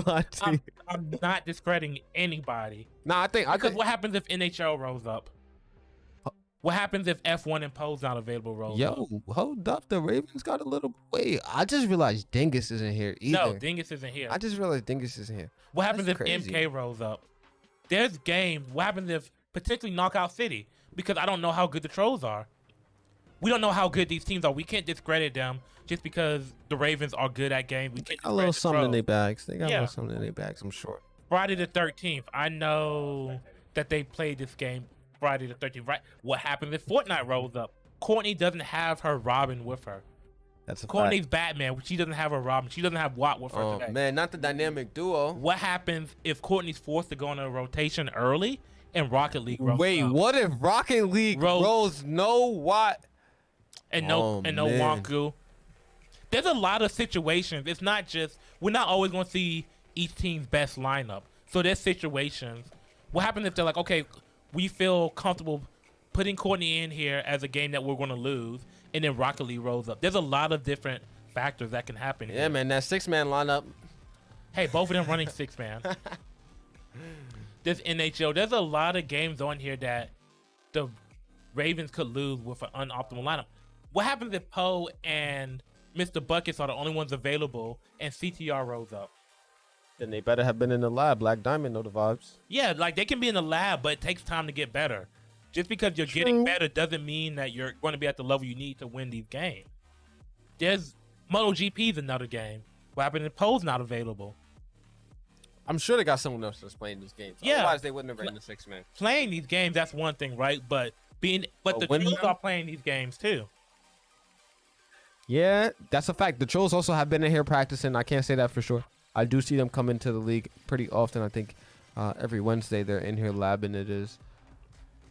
Speaker 3: lie to you.
Speaker 4: look, I'm not discrediting anybody.
Speaker 3: Nah, I think
Speaker 4: Because what happens if NHL rolls up? What happens if F1 and Poe's not available rolls up?
Speaker 3: Yo, hold up. The Ravens got a little. Wait, I just realized Dingus isn't here either.
Speaker 4: No, Dingus isn't here.
Speaker 3: I just realized Dingus isn't here.
Speaker 4: What happens
Speaker 3: That's
Speaker 4: if
Speaker 3: crazy.
Speaker 4: MK rolls up? There's games. What happens if potentially Knockout City? Because I don't know how good the Trolls are. We don't know how good these teams are. We can't discredit them just because the Ravens are good at games. We
Speaker 3: They
Speaker 4: can't
Speaker 3: got a little
Speaker 4: discredit the
Speaker 3: something in their
Speaker 4: Trolls.
Speaker 3: bags. They got a
Speaker 4: Yeah.
Speaker 3: little something in their bags, I'm sure.
Speaker 4: Friday the 13th. I know that they played this game Friday the 13th. Right? What happens if Fortnite rolls up? Courtney doesn't have her Robin with her.
Speaker 3: That's a
Speaker 4: Courtney's
Speaker 3: fact.
Speaker 4: Batman. She doesn't have her Robin. She doesn't have Watt with her
Speaker 3: Oh,
Speaker 4: today.
Speaker 3: man, not the dynamic duo.
Speaker 4: What happens if Courtney's forced to go on a rotation early and Rocket League rolls
Speaker 3: Wait,
Speaker 4: up?
Speaker 3: what if Rocket League rolls no what?
Speaker 4: And
Speaker 3: Oh,
Speaker 4: no
Speaker 3: man.
Speaker 4: Wonku. There's a lot of situations. It's not just we're not always going to see each team's best lineup. So there's situations. What happens if they're like, okay, we feel comfortable putting Courtney in here as a game that we're going to lose, and then Rocket League rolls up. There's a lot of different factors that can happen.
Speaker 3: Yeah,
Speaker 4: here.
Speaker 3: man, that 6-man lineup.
Speaker 4: Hey, both of them running 6-man. There's NHL. There's a lot of games on here that the Ravens could lose with an unoptimal lineup. What happens if Poe and Mr. Buckets are the only ones available and CTR rolls up?
Speaker 3: Then they better have been in the lab. Black Diamond know the vibes.
Speaker 4: Yeah, like they can be in the lab, but it takes time to get better. Just because you're getting better doesn't mean that you're going to be at the level you need to win these games. There's MotoGP is another game. What happened if Poe's not available?
Speaker 3: I'm sure they got someone else that's playing these games.
Speaker 4: Yeah.
Speaker 3: Otherwise, they wouldn't have ran the 6-man.
Speaker 4: Playing these games, that's one thing, right? But the
Speaker 3: winning
Speaker 4: Trolls
Speaker 3: them?
Speaker 4: are playing these games too.
Speaker 3: Yeah, that's a fact. The Trolls also have been in here practicing. I can't say that for sure. I do see them come into the league pretty often. I think every Wednesday they're in here labbing. It is.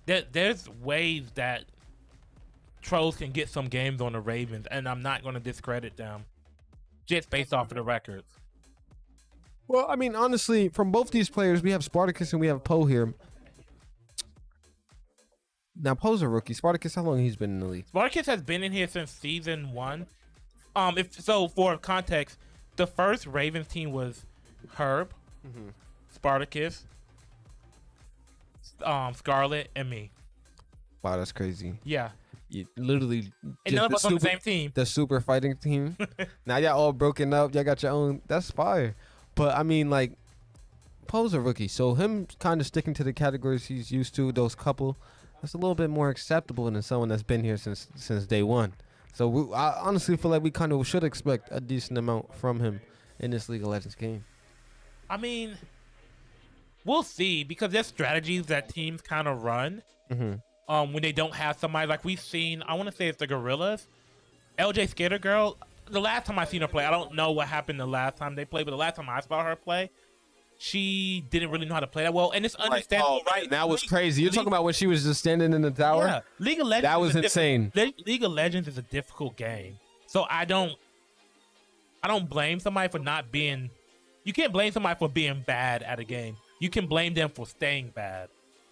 Speaker 4: There's ways that Trolls can get some games on the Ravens, and I'm not going to discredit them just based off of the records.
Speaker 3: Well, I mean, honestly, from both these players, we have Spartacus and we have Poe here. Now, Poe's a rookie. Spartacus, how long he's been in the league?
Speaker 4: Spartacus has been in here since season 1. For context, the first Ravens team was Herb, Spartacus, Scarlet, and me.
Speaker 3: Wow, that's crazy.
Speaker 4: Yeah,
Speaker 3: You literally.
Speaker 4: and none of us on the same team.
Speaker 3: The super fighting team. Now y'all all broken up. Y'all got your own. That's fire. But I mean, like, Poe's a rookie, so him kind of sticking to the categories he's used to, those couple, that's a little bit more acceptable than someone that's been here since day one. So I honestly feel like we kind of should expect a decent amount from him in this League of Legends game.
Speaker 4: I mean, we'll see because there's strategies that teams kind of run when they don't have somebody like we've seen. I want to say it's the Gorillas, LJ Skater Girl. The last time I seen her play, I don't know what happened the last time they played, but the last time I saw her play, she didn't really know how to play that well, and it's understandable. Right?
Speaker 3: That was crazy. You're talking about when she was just standing in the tower?
Speaker 4: Yeah, League of Legends.
Speaker 3: That was
Speaker 4: is
Speaker 3: insane.
Speaker 4: League of Legends is a difficult game, so I don't blame somebody for not being, you can't blame somebody for being bad at a game. You can blame them for staying bad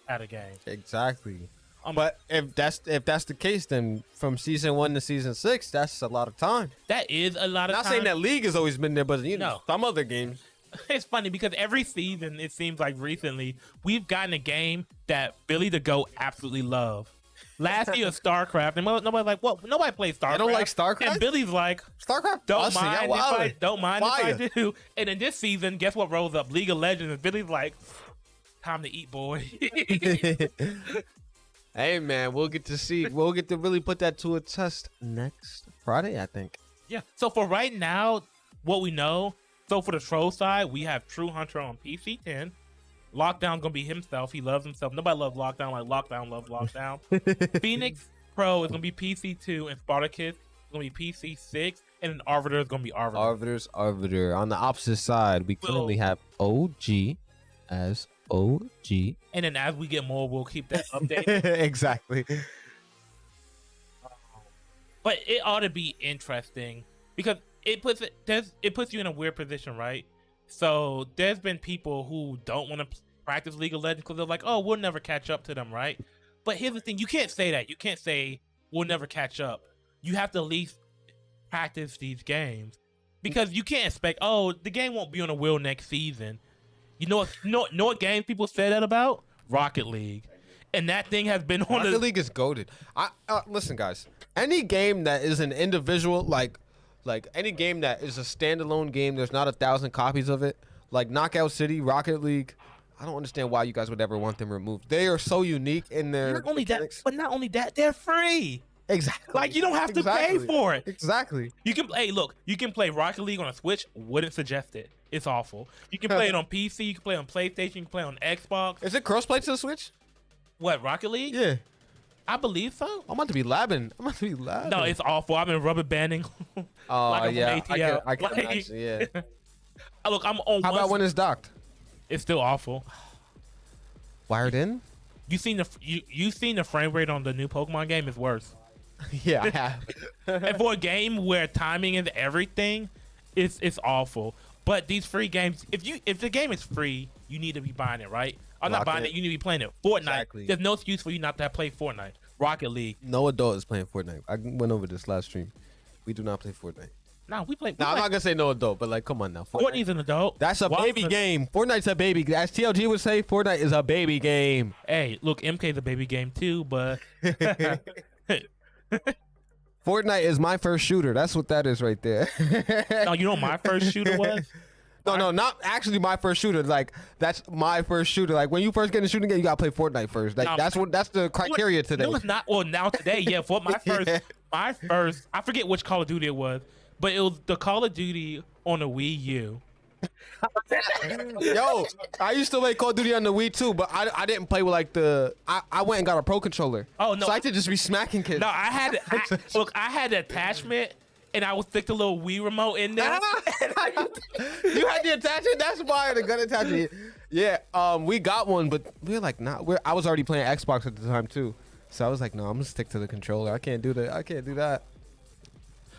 Speaker 4: at a game.
Speaker 3: Exactly. But if that's the case, then from season 1 to season 6, that's a lot of time.
Speaker 4: That is a lot of
Speaker 3: Not
Speaker 4: time.
Speaker 3: saying that league has always been there, but some other games.
Speaker 4: It's funny because every season, it seems like recently, we've gotten a game that Billy the Goat absolutely loved. Last year, StarCraft, and nobody's like, "What? Nobody plays StarCraft."
Speaker 3: I don't like StarCraft.
Speaker 4: And Billy's like,
Speaker 3: StarCraft.
Speaker 4: Don't mind if I do. And in this season, guess what rolls up? League of Legends. And Billy's like, time to eat, boy.
Speaker 3: Hey man, we'll get to really put that to a test next Friday, I think.
Speaker 4: Yeah. So for right now, what we know, so for the troll side, we have True Hunter on PC 10. Lockdown gonna be himself. He loves himself. Nobody loves Lockdown like Lockdown loves Lockdown. Phoenix Pro is gonna be PC 2, and Spartacus is gonna be PC 6, and then Arbiter is gonna be Arbiter.
Speaker 3: Arbiter. On the opposite side, we currently have OG as OG.
Speaker 4: And then as we get more, we'll keep that updated.
Speaker 3: Exactly.
Speaker 4: But it ought to be interesting because it puts you in a weird position, right? So there's been people who don't want to practice League of Legends because they're like, oh, we'll never catch up to them, right? But here's the thing. You can't say that. You can't say we'll never catch up. You have to at least practice these games because you can't expect, oh, the game won't be on the wheel next season. You know what games people say that about? Rocket League. And that thing has been on
Speaker 3: Rocket League is goated. Listen, guys. Any game that is an individual, like any game that is a standalone game, there's not 1,000 copies of it. Like Knockout City, Rocket League. I don't understand why you guys would ever want them removed. They are so unique in their
Speaker 4: not only
Speaker 3: mechanics.
Speaker 4: not only that, they're free.
Speaker 3: Exactly.
Speaker 4: Like you don't have to pay for it.
Speaker 3: Exactly.
Speaker 4: You can you can play Rocket League on a Switch. Wouldn't suggest it. It's awful. You can play it on PC. You can play it on PlayStation. You can play it on Xbox.
Speaker 3: Is it crossplay to the Switch?
Speaker 4: What, Rocket League?
Speaker 3: Yeah.
Speaker 4: I believe so.
Speaker 3: I'm about to be labbing.
Speaker 4: No, it's awful. I've been rubber banding.
Speaker 3: Oh,
Speaker 4: like I'm
Speaker 3: yeah.
Speaker 4: from ATL.
Speaker 3: I can imagine, yeah.
Speaker 4: Look, I'm on.
Speaker 3: How about when it's docked?
Speaker 4: It's still awful.
Speaker 3: Wired in?
Speaker 4: You seen the frame rate on the new Pokemon game? It's worse.
Speaker 3: Yeah, I have.
Speaker 4: And for a game where timing is everything, it's awful. But these free games, if the game is free, you need to be buying it, right? I'm not buying it. You need to be playing it. Fortnite.
Speaker 3: Exactly.
Speaker 4: There's no excuse for you not to play Fortnite. Rocket League.
Speaker 3: No adult is playing Fortnite. I went over this last stream. We do not play Fortnite.
Speaker 4: No, we play.
Speaker 3: I'm not gonna say no adult, but like, come on now.
Speaker 4: Fortnite's an adult.
Speaker 3: That's a baby game. Fortnite's a baby. As TLG would say, Fortnite is a baby game.
Speaker 4: Hey, look, MK's a baby game too, but
Speaker 3: Fortnite is my first shooter. That's what that is right there.
Speaker 4: no, you know what my first shooter was?
Speaker 3: No, not actually my first shooter. Like that's my first shooter. Like when you first get in a shooting game, you gotta play Fortnite first. Like that's the criteria today.
Speaker 4: No, it's not. Well, now today, yeah. For my first, I forget which Call of Duty it was, but it was the Call of Duty on the Wii U.
Speaker 3: Yo, I used to play Call of Duty on the Wii too, but I didn't play with like I went and got a pro controller.
Speaker 4: Oh no,
Speaker 3: so I could just be smacking kids.
Speaker 4: No, I had the attachment. And I would stick the little Wii remote in there.
Speaker 3: You had the attachment? That's why the gun attachment. Yeah, we got one, but we were like, nah. I was already playing Xbox at the time too, so I was like, no, I'm gonna stick to the controller. I can't do that.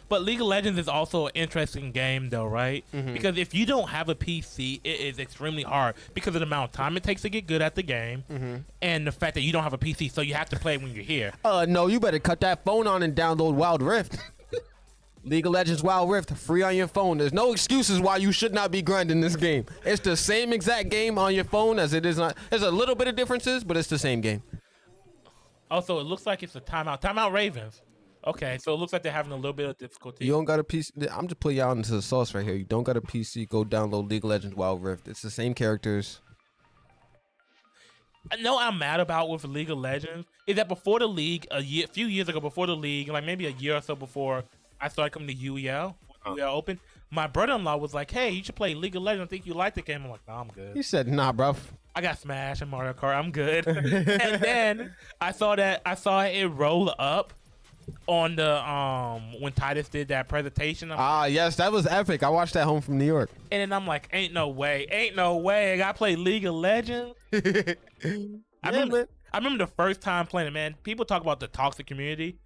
Speaker 4: But League of Legends is also an interesting game, though, right? Mm-hmm. Because if you don't have a PC, it is extremely hard because of the amount of time it takes to get good at the game, and the fact that you don't have a PC, so you have to play when you're here.
Speaker 3: No, you better cut that phone on and download Wild Rift. League of Legends Wild Rift, free on your phone. There's no excuses why you should not be grinding this game. It's the same exact game on your phone as it is on. There's a little bit of differences, but it's the same game.
Speaker 4: Also, it looks like it's a timeout. Timeout Ravens. Okay, so it looks like they're having a little bit of difficulty.
Speaker 3: You don't got a PC. I'm just putting you out into the sauce right here. You don't got a PC. Go download League of Legends Wild Rift. It's the same characters.
Speaker 4: I know I'm mad about with League of Legends is that before the league, a few years ago, before the league, like maybe a year or so before I started coming to UEL Open, my brother-in-law was like, hey, you should play League of Legends. I think you like the game. I'm like, no, I'm good.
Speaker 3: He said, nah, bro.
Speaker 4: I got Smash and Mario Kart. I'm good. And then I saw it roll up on the when Titus did that presentation.
Speaker 3: Yes, that was epic. I watched that home from New York.
Speaker 4: And then I'm like, ain't no way. I gotta play League of Legends. I remember the first time playing it, man. People talk about the toxic community.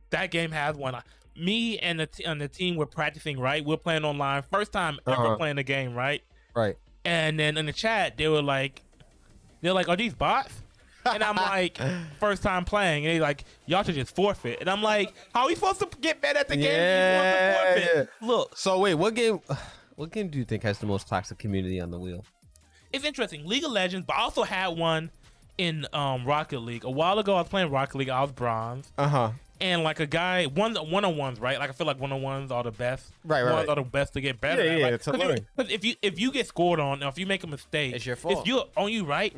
Speaker 4: That game has one. Me and the team were practicing, right? We're playing online. First time ever playing the game, right?
Speaker 3: Right.
Speaker 4: And then in the chat, they're like, are these bots? And I'm like, first time playing. And they're like, y'all should just forfeit. And I'm like, how are we supposed to get better at the game?
Speaker 3: Yeah.
Speaker 4: If you forfeit? Look,
Speaker 3: So wait, what game do you think has the most toxic community on the wheel?
Speaker 4: it's interesting. League of Legends, but I also had one in Rocket League. A while ago, I was playing Rocket League. I was bronze. And like a guy, one-on-ones, right? Like I feel like one-on-ones are the best.
Speaker 3: Right.
Speaker 4: Ones are the best to get better.
Speaker 3: Yeah,
Speaker 4: at.
Speaker 3: it's a learning.
Speaker 4: Because if you get scored on, or if you make a mistake,
Speaker 3: It's your fault.
Speaker 4: It's on you, right?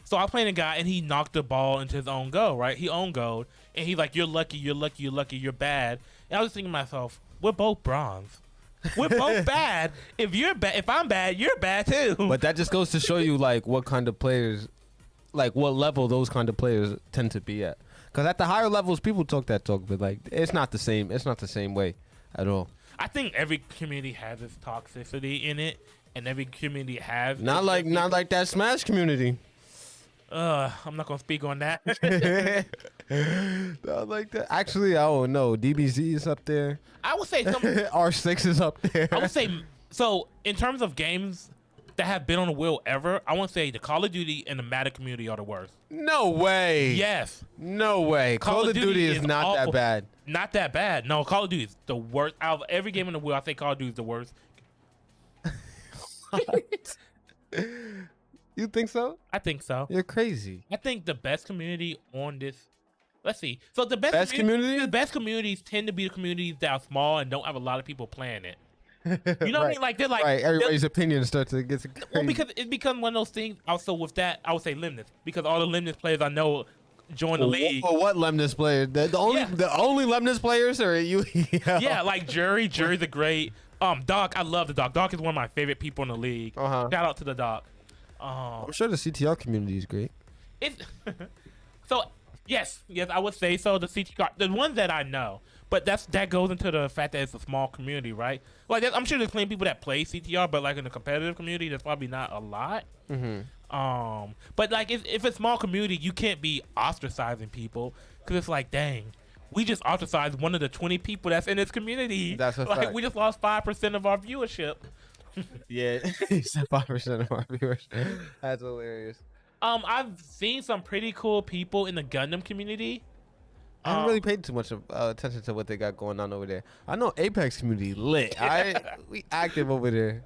Speaker 4: So I was playing a guy and he knocked the ball into his own goal, right? He own goal, and he's like, "You're lucky, you're lucky, you're lucky, you're bad." And I was thinking to myself, we're both bronze. We're both bad. If you're bad, if I'm bad, you're bad too.
Speaker 3: But that just goes to show you like what kind of players, like what level those kind of players tend to be at. Because at the higher levels, people talk that talk, but like it's not the same. It's not the same way at all.
Speaker 4: I think every community has its toxicity in it, and every community has
Speaker 3: Not like that Smash community.
Speaker 4: I'm not gonna speak on that.
Speaker 3: Not like that. Actually, I don't know. DBZ is up there.
Speaker 4: I would say
Speaker 3: R6 is up there.
Speaker 4: I would say so. In terms of games that have been on the wheel ever, I want to say the Call of Duty and the Madden community are the worst.
Speaker 3: No way.
Speaker 4: Yes,
Speaker 3: No way. Call of Duty is not
Speaker 4: awful.
Speaker 3: that bad.
Speaker 4: Not that bad. No, Call of Duty is the worst. Out of every game on the wheel, I think Call of Duty is the worst.
Speaker 3: You think so?
Speaker 4: I think so.
Speaker 3: You're crazy.
Speaker 4: I think the best community on this. Let's see. So the best,
Speaker 3: Best community?
Speaker 4: The best communities tend to be the communities that are small and don't have a lot of people playing it. You know what I mean? Like they're like
Speaker 3: Right. Everybody's opinion starts to get crazy.
Speaker 4: well, because it becomes one of those things. Also, with that, I would say Lemnis, because all the Lemnis players I know join the league.
Speaker 3: For what Lemnis player? The only
Speaker 4: Yeah.
Speaker 3: the only Lemnis players are you?
Speaker 4: Yeah, like Jury's a great. Doc, I love the Doc. Doc is one of my favorite people in the league. Shout out to the Doc.
Speaker 3: I'm sure the CTR community is great.
Speaker 4: It's so yes, I would say so. The CT card, the ones that I know, but that goes into the fact that it's a small community, right? Like I'm sure there's plenty of people that play CTR, but like in the competitive community, there's probably not a lot. But like if it's a small community, you can't be ostracizing people because it's like, dang, we just ostracized one of the 20 people that's in this community.
Speaker 3: That's a
Speaker 4: like
Speaker 3: fact.
Speaker 4: we just lost 5% of our viewership.
Speaker 3: Yeah, he said 5% of our viewers. That's hilarious.
Speaker 4: I've seen some pretty cool people in the Gundam community.
Speaker 3: I haven't really paid too much attention to what they got going on over there. I know Apex community lit. We active over there.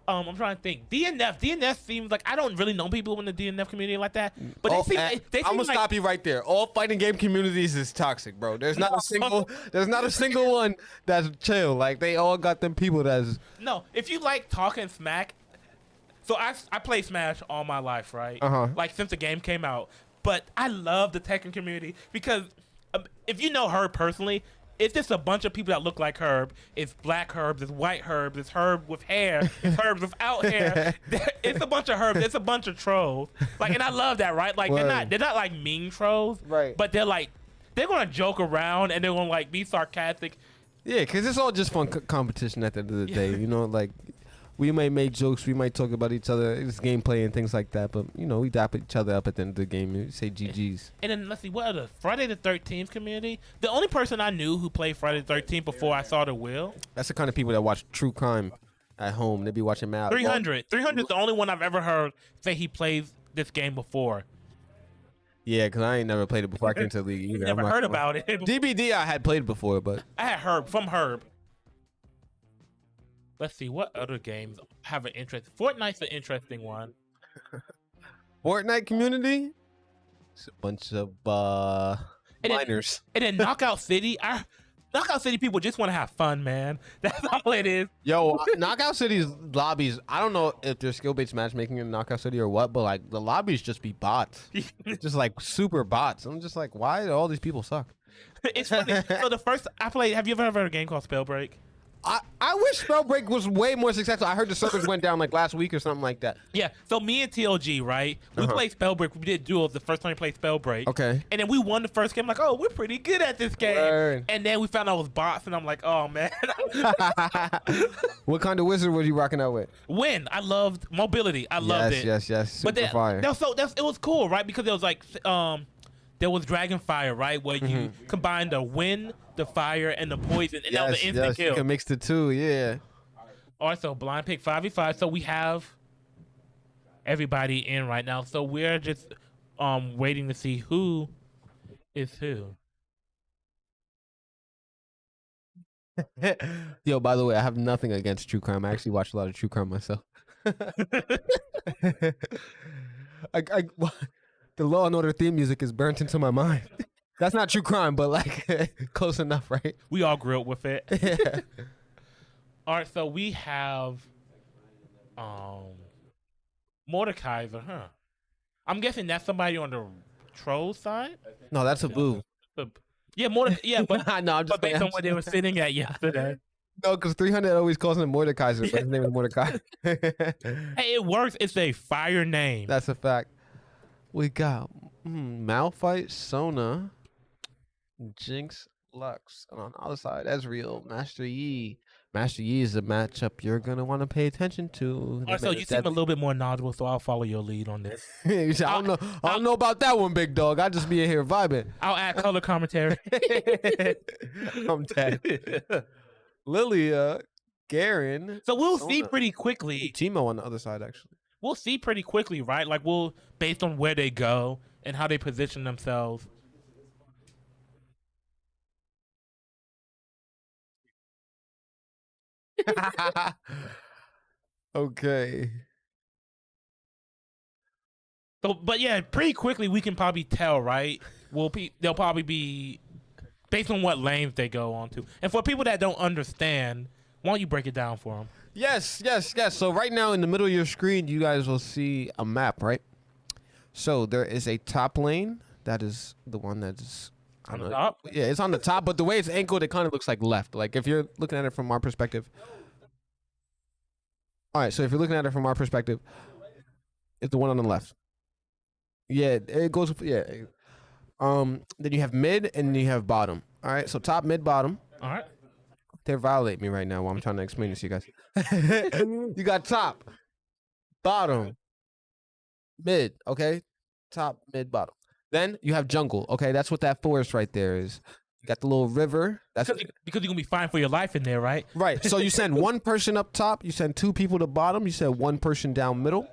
Speaker 4: I'm trying to think. DNF seems like I don't really know people in the DNF community like that. But they seem
Speaker 3: I'm gonna
Speaker 4: like,
Speaker 3: stop you right there. All fighting game communities is toxic, bro. There's not a single one that's chill. Like they all got them people that's
Speaker 4: no. If you like talking smack, so I play Smash all my life, right? Like since the game came out. But I love the Tekken community because if you know Herb personally, it's just a bunch of people that look like Herb. It's black Herbs, it's white Herbs, it's Herb with hair, it's Herbs without hair. It's a bunch of Herbs, it's a bunch of trolls. Like, and I love that, right? Like they're not like mean trolls,
Speaker 3: Right.
Speaker 4: But they're gonna joke around and they're gonna like be sarcastic.
Speaker 3: yeah, because it's all just fun competition at the end of the day. You know, like we might make jokes, we might talk about each other, it's gameplay and things like that. But you know, we dap each other up at the end of the game and say GGs.
Speaker 4: And then let's see, what other Friday the 13th community? The only person I knew who played Friday the 13th before I saw the will.
Speaker 3: That's the kind of people that watch true crime at home. They be watching Mad.
Speaker 4: 300 is the only one I've ever heard say he plays this game before.
Speaker 3: Yeah, because I ain't never played it before I came into the league either.
Speaker 4: Never heard about it.
Speaker 3: DBD I had played before, but
Speaker 4: I had Herb. Let's see, what other games have an interest? Fortnite's an interesting one.
Speaker 3: Fortnite community? It's a bunch of minors.
Speaker 4: And then Knockout City, Knockout City people just want to have fun, man. That's all it is.
Speaker 3: Yo, Knockout City's lobbies, I don't know if there's skill-based matchmaking in Knockout City or what, but like the lobbies just be bots. Just like super bots. I'm just like, why do all these people suck?
Speaker 4: It's funny. So the first I played, have you ever heard of a game called Spellbreak?
Speaker 3: I wish Spellbreak was way more successful. I heard the servers went down like last week or something like that.
Speaker 4: Yeah, so me and TLG, right? We played Spellbreak. We did duels the first time we played Spellbreak.
Speaker 3: Okay.
Speaker 4: And then we won the first game. Like, oh, we're pretty good at this game.
Speaker 3: Word.
Speaker 4: And then we found out it was bots, and I'm like, oh, man.
Speaker 3: What kind of wizard was you rocking out with?
Speaker 4: Win. I loved mobility. I loved it.
Speaker 3: Yes. Super
Speaker 4: But then,
Speaker 3: fire.
Speaker 4: it was cool, right? Because it was like, there was Dragonfire, right? Where you combine the wind, the fire, and the poison, and that was an instant
Speaker 3: You
Speaker 4: kill.
Speaker 3: can mix the two, yeah.
Speaker 4: All right, so blind pick 5v5. So we have everybody in right now. So we're just waiting to see who is who.
Speaker 3: Yo, by the way, I have nothing against true crime. I actually watch a lot of true crime myself. The Law and Order theme music is burnt into my mind. That's not true crime, but like close enough, right?
Speaker 4: We all grew up with it.
Speaker 3: Yeah.
Speaker 4: All right, so we have Mordekaiser, huh? I'm guessing that's somebody on the troll side.
Speaker 3: No, that's a boo.
Speaker 4: Yeah, yeah, but
Speaker 3: No, I'm just
Speaker 4: but based on what they were sitting at yesterday.
Speaker 3: No, because 300 always calls him Mordekaiser, but his name is Mordecai.
Speaker 4: Hey, it works. It's a fire name.
Speaker 3: That's a fact. We got Malphite, Sona, Jinx, Lux, and on the other side, Ezreal, Master Yi. Master Yi is a matchup you're gonna want to pay attention to.
Speaker 4: All right, so you seem a little bit more knowledgeable, so I'll follow your lead on this.
Speaker 3: I don't know about that one, big dog. I just be in here vibing.
Speaker 4: I'll add color commentary.
Speaker 3: I'm dead. Lilia, Garen.
Speaker 4: So we'll see pretty quickly.
Speaker 3: Timo on the other side, actually.
Speaker 4: We'll see pretty quickly, right? Like based on where they go and how they position themselves.
Speaker 3: Okay.
Speaker 4: So, but yeah, pretty quickly we can probably tell, right? They'll probably be based on what lanes they go on to. And for people that don't understand, why don't you break it down for them?
Speaker 3: Yes. So right now in the middle of your screen, you guys will see a map, right? So there is a top lane. That is the one that's
Speaker 4: on the top?
Speaker 3: Yeah, it's on the top, but the way it's angled, it kind of looks like left. Like if you're looking at it from our perspective. All right, so if you're looking at it from our perspective, it's the one on the left. Yeah, it goes. Yeah. Then you have mid and you have bottom. All right, so top, mid, bottom.
Speaker 4: All right.
Speaker 3: They violate me right now while I'm trying to explain this to you guys. You got top, bottom, mid. Okay, top, mid, bottom. Then you have jungle. Okay, that's what that forest right there is. You got the little river. That's
Speaker 4: because you're gonna be fine for your life in there, right?
Speaker 3: Right. So you send one person up top. You send two people to bottom. You send one person down middle.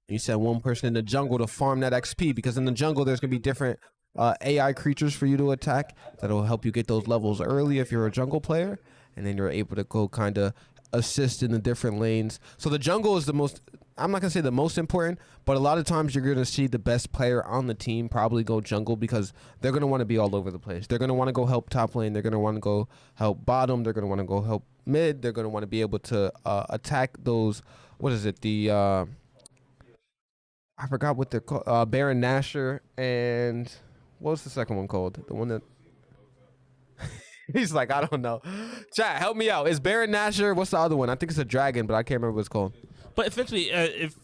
Speaker 3: You send one person in the jungle to farm that XP, because in the jungle there's gonna be different AI creatures for you to attack that'll help you get those levels early if you're a jungle player, and then you're able to go kind of assist in the different lanes. So the jungle is the most, I'm not gonna say the most important, but a lot of times you're gonna see the best player on the team probably go jungle, because they're gonna want to be all over the place. They're gonna want to go help top lane. They're gonna want to go help bottom. They're gonna want to go help mid. They're gonna want to be able to attack those. What is it? The I forgot what they're called. Baron Nashor, and what was the second one called? The one that he's like, I don't know. Chat, help me out. Is Baron Nashor? What's the other one? I think it's a dragon, but I can't remember what it's called.
Speaker 4: But essentially, if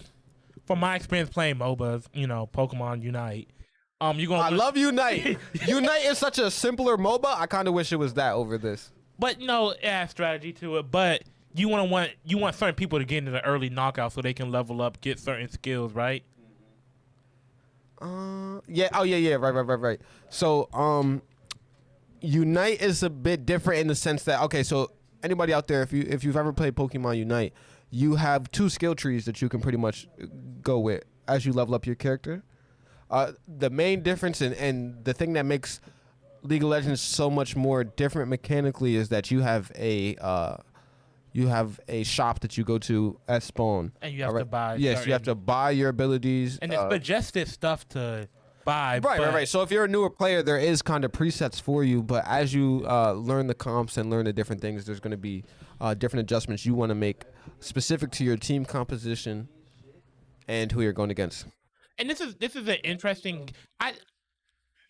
Speaker 4: from my experience playing MOBAs, Pokemon Unite, you're gonna.
Speaker 3: I love Unite. Unite is such a simpler MOBA. I kind of wish it was that over this.
Speaker 4: But it has strategy to it. But you want certain people to get into the early knockout so they can level up, get certain skills, right?
Speaker 3: Yeah. Oh, yeah. Right. So, Unite is a bit different in the sense that, okay, so anybody out there, if you've ever played Pokemon Unite, you have two skill trees that you can pretty much go with as you level up your character. The main difference and the thing that makes League of Legends so much more different mechanically is that you have a shop that you go to at spawn.
Speaker 4: And you have to buy.
Speaker 3: Yes, you have to buy your abilities.
Speaker 4: And it's suggested stuff to buy.
Speaker 3: Right. So if you're a newer player, there is kind of presets for you. But as you learn the comps and learn the different things, there's going to be different adjustments you want to make specific to your team composition and who you're going against.
Speaker 4: And this is an interesting.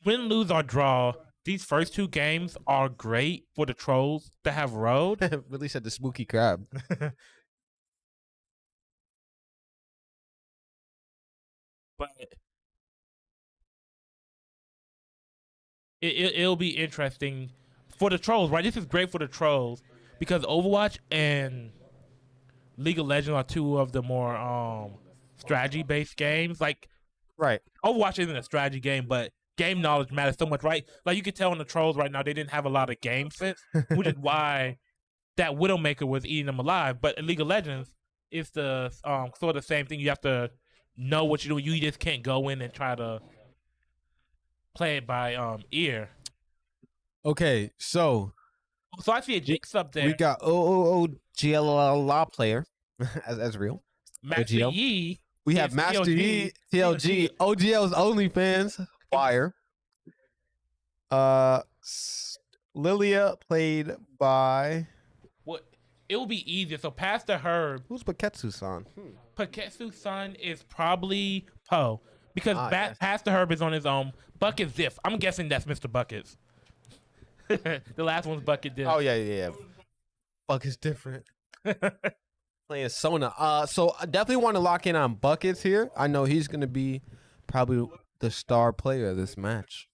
Speaker 4: Win, lose, or draw. These first two games are great for the trolls that have road.
Speaker 3: Really said the spooky crab.
Speaker 4: But it'll be interesting for the trolls, right? This is great for the trolls because Overwatch and League of Legends are two of the more strategy-based games. Like,
Speaker 3: right,
Speaker 4: Overwatch isn't a strategy game, but game knowledge matters so much, right? Like you can tell in the trolls right now, they didn't have a lot of game sense, which is why that Widowmaker was eating them alive. But in League of Legends, it's the sort of the same thing. You have to know what you're doing. You just can't go in and try to play it by ear.
Speaker 3: Okay, so
Speaker 4: So I see a Jinx up there.
Speaker 3: we got OOOGLLA player as real.
Speaker 4: Master
Speaker 3: OGL.
Speaker 4: Yi.
Speaker 3: We have
Speaker 4: Yes,
Speaker 3: Master
Speaker 4: TLG.
Speaker 3: Yi, TLG, OGL's OnlyFans, fire. Lilia played by
Speaker 4: What? It will be easier. So Pastor Herb,
Speaker 3: who's Baketsu-san?
Speaker 4: Paketsu's son is probably Poe because
Speaker 3: yes.
Speaker 4: Pastor Herb is on his own. Bucket Ziff. I'm guessing that's Mr. Buckets. The last one's Bucket Diff.
Speaker 3: Oh yeah. Bucket's different. Playing Sona. So I definitely want to lock in on Buckets here. I know he's gonna be probably the star player of this match.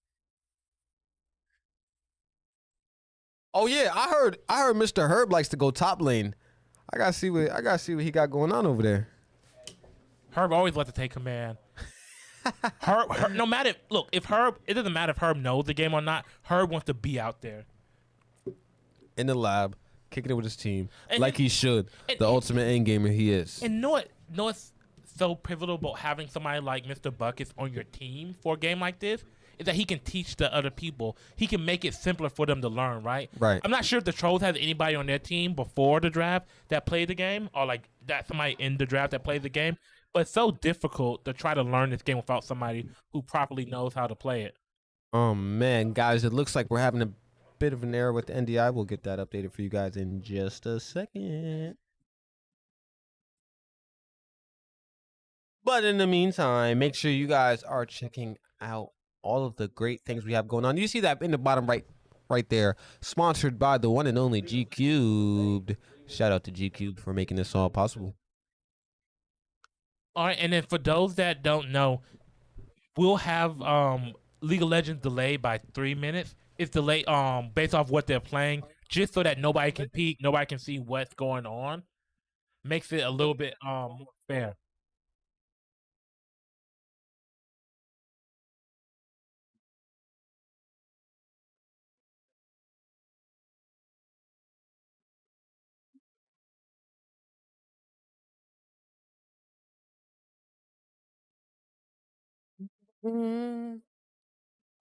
Speaker 3: Oh yeah, I heard Mr. Herb likes to go top lane. I gotta see what he got going on over there.
Speaker 4: Herb always lets to take command. Herb, no matter if Herb, it doesn't matter if Herb knows the game or not. Herb wants to be out there
Speaker 3: In the lab, kicking it with his team,
Speaker 4: And-
Speaker 3: like he should.
Speaker 4: and-
Speaker 3: The ultimate endgamer he is.
Speaker 4: and know it's so pivotal about having somebody like Mr. Buckets on your team for a game like this is that he can teach the other people. He can make it simpler for them to learn, right?
Speaker 3: Right.
Speaker 4: I'm not sure if the Trollz has anybody on their team before the draft that played the game or like that somebody in the draft that played the game. But it's so difficult to try to learn this game without somebody who properly knows how to play it.
Speaker 3: Oh man, guys, it looks like we're having a bit of an error with the NDI. We'll get that updated for you guys in just a second. But in the meantime, make sure you guys are checking out all of the great things we have going on. You see that in the bottom right there, sponsored by the one and only G Cubed. Shout out to G Cubed for making this all possible.
Speaker 4: All right, and then for those that don't know, we'll have League of Legends delayed by 3 minutes. It's delayed based off what they're playing, just so that nobody can peek, nobody can see what's going on. Makes it a little bit more fair.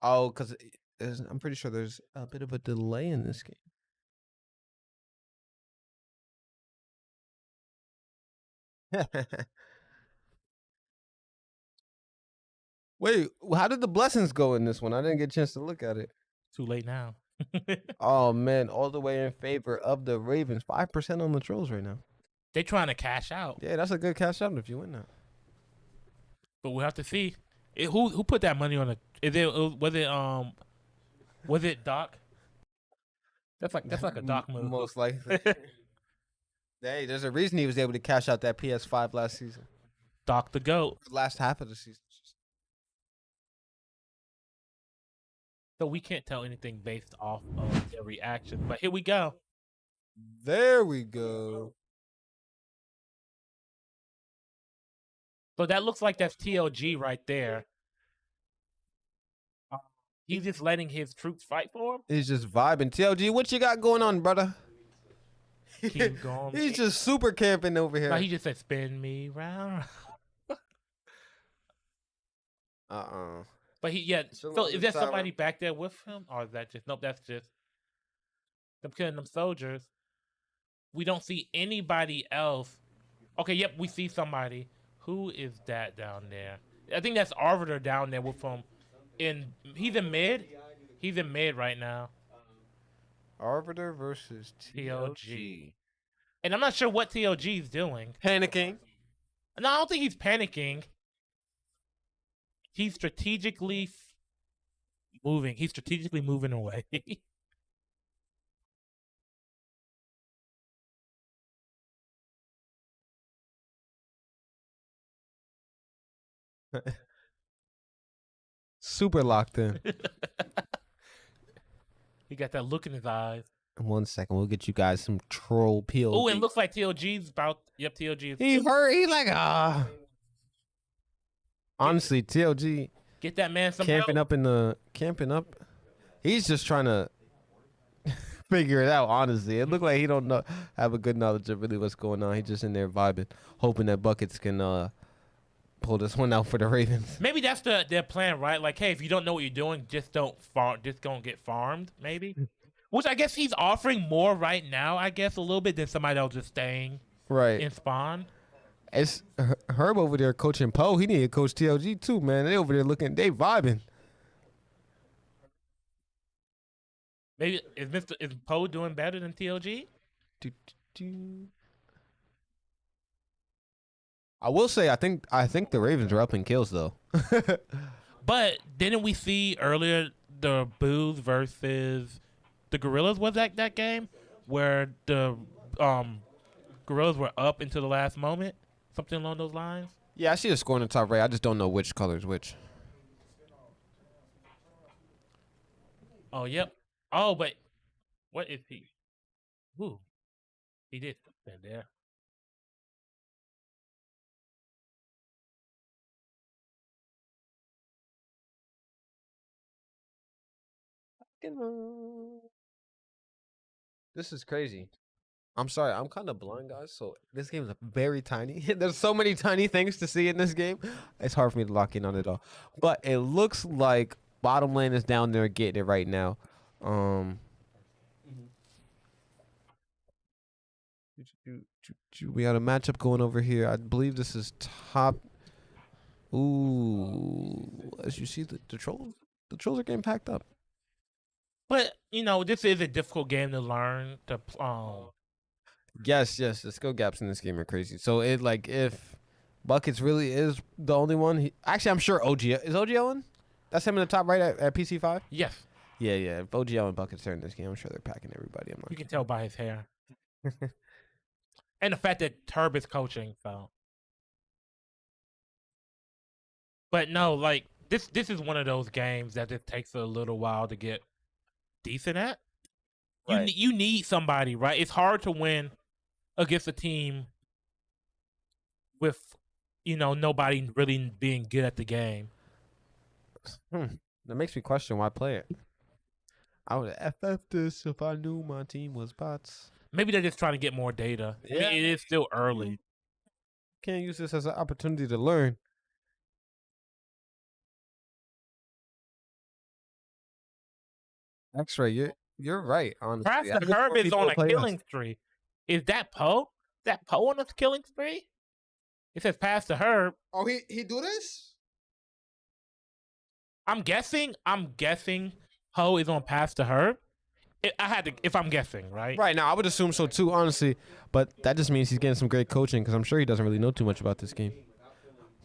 Speaker 3: Oh, because I'm pretty sure there's a bit of a delay in this game. Wait, how did the blessings go in this one? I didn't get a chance to look at it.
Speaker 4: Too late now.
Speaker 3: Oh man, all the way in favor of the Ravens. 5% on the Trolls right now.
Speaker 4: They're trying to cash out,
Speaker 3: Yeah, that's a good cash out if you win that.
Speaker 4: but we'll have to see. Who put that money on the? Was it Doc? That's like a Doc move.
Speaker 3: Most likely. Hey, there's a reason he was able to cash out that PS5 last season.
Speaker 4: Doc the GOAT.
Speaker 3: Last half of the season.
Speaker 4: So we can't tell anything based off of their reaction. But here we go.
Speaker 3: There we go.
Speaker 4: So that looks like that's TLG right there. He's just letting his troops fight for him.
Speaker 3: He's just vibing. TLG, what you got going on, brother?
Speaker 4: Keep going.
Speaker 3: He's just super camping over here.
Speaker 4: No, he just said, "Spin me round." But So is there somebody back there with him, or is that just nope? That's just them killing them soldiers. We don't see anybody else. Okay, yep, we see somebody. Who is that down there? I think that's Arbiter down there with him. He's in mid. He's in mid right now.
Speaker 3: Arbiter versus
Speaker 4: TLG. And I'm not sure what TLG is doing.
Speaker 3: Panicking.
Speaker 4: No, I don't think he's panicking. He's strategically moving. He's strategically moving away.
Speaker 3: Super locked in.
Speaker 4: He got that look in his eyes.
Speaker 3: In 1 second, we'll get you guys some troll PLG.
Speaker 4: Oh, and it looks like TLG's about. Yep, TLG is.
Speaker 3: He hurt. He like Honestly, TLG
Speaker 4: Get that man some
Speaker 3: camping
Speaker 4: help.
Speaker 3: up. He's just trying to figure it out. Honestly, it looked like he don't have a good knowledge of really what's going on. He's just in there vibing, hoping that buckets can pull this one out for the Ravens.
Speaker 4: Maybe that's their plan, right? Like, hey, if you don't know what you're doing, just don't get farmed, maybe. Which I guess he's offering more right now, I guess, a little bit than somebody else just staying
Speaker 3: Right.
Speaker 4: in spawn.
Speaker 3: It's Herb over there coaching Poe. He need to coach TLG too, man. They over there they vibing.
Speaker 4: Maybe is Poe doing better than TLG?
Speaker 3: I will say I think the Ravens are up in kills though.
Speaker 4: But didn't we see earlier the Boos versus the Gorillas? Was that game where the Gorillas were up into the last moment? Something along those lines?
Speaker 3: Yeah, I see the score in the top right. I just don't know which color is which.
Speaker 4: Oh, yep. Oh, but what is he? Ooh, he did something there.
Speaker 3: This is crazy. I'm sorry, I'm kind of blind, guys. So this game is very tiny. There's so many tiny things to see in this game. It's hard for me to lock in on it all. But it looks like bottom lane is down there getting it right now. We got a matchup going over here. I believe this is top. Ooh, as you see, the trolls are getting packed up.
Speaker 4: But this is a difficult game to learn.
Speaker 3: Yes, the skill gaps in this game are crazy. So if Buckets really is the only one, actually I'm sure OG is OG Owen. That's him in the top right at PC5.
Speaker 4: Yes,
Speaker 3: Yeah. If OG Owen Buckets are in this game, I'm sure they're packing everybody. I'm not.
Speaker 4: you can tell by his hair, and the fact that Herb is coaching. So, but no, like this is one of those games that it takes a little while to get decent at.
Speaker 3: Right.
Speaker 4: You need somebody, right? It's hard to win against a team with nobody really being good at the game.
Speaker 3: That makes me question why play it. I would FF this if I knew my team was bots.
Speaker 4: Maybe they're just trying to get more data. I mean, it is still early.
Speaker 3: Can't use this as an opportunity to learn. X-Ray, you're right, honestly.
Speaker 4: Perhaps the Herb is on a killing spree. Is that Poe? Is that Poe on a killing spree? It says pass the Herb.
Speaker 3: Oh, he do this?
Speaker 4: I'm guessing Poe is on pass the Herb. If I'm guessing, right?
Speaker 3: Right, now I would assume so too, honestly. But that just means he's getting some great coaching because I'm sure he doesn't really know too much about this game.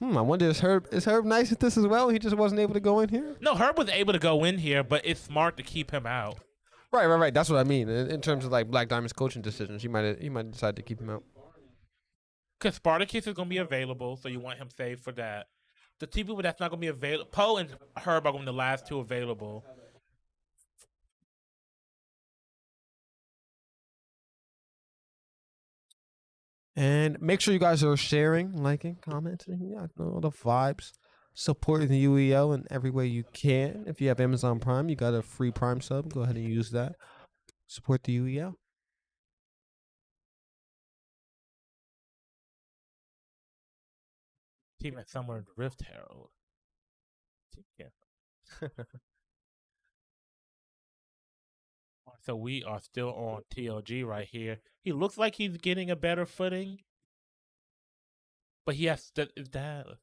Speaker 3: I wonder is Herb nice at this as well? He just wasn't able to go in here?
Speaker 4: No, Herb was able to go in here, but it's smart to keep him out.
Speaker 3: Right. That's what I mean. In terms of like Black Diamond's coaching decisions, he might decide to keep him out.
Speaker 4: Because Spartacus is going to be available, so you want him saved for that. The two people that's not going to be available, Poe and Herb are going to be the last two available.
Speaker 3: And make sure you guys are sharing, liking, commenting. Yeah, all the vibes. Supporting the UEL in every way you can. If you have Amazon Prime, you got a free Prime sub. Go ahead and use that. Support the UEL.
Speaker 4: Team at Summer Rift Herald. Yeah. So we are still on TLG right here. He looks like he's getting a better footing. But he has to. Let's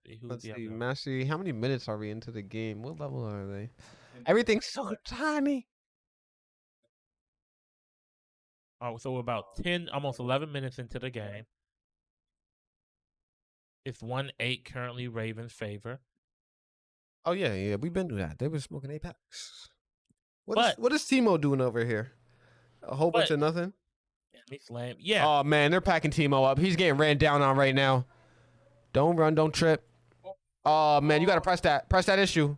Speaker 4: see.
Speaker 3: Let's see. Mastery. How many minutes are we into the game? What level are they? Everything's so tiny.
Speaker 4: Oh, so we're about 10, almost 11 minutes into the game. It's 1-8 currently Ravens' favor.
Speaker 3: Oh, yeah. We've been through that. They were smoking Apex. What is Timo doing over here? A whole bunch of nothing?
Speaker 4: Yeah.
Speaker 3: Oh, man. They're packing Timo up. He's getting ran down on right now. Don't run. Don't trip. Oh, man. You got to press that. Press that issue.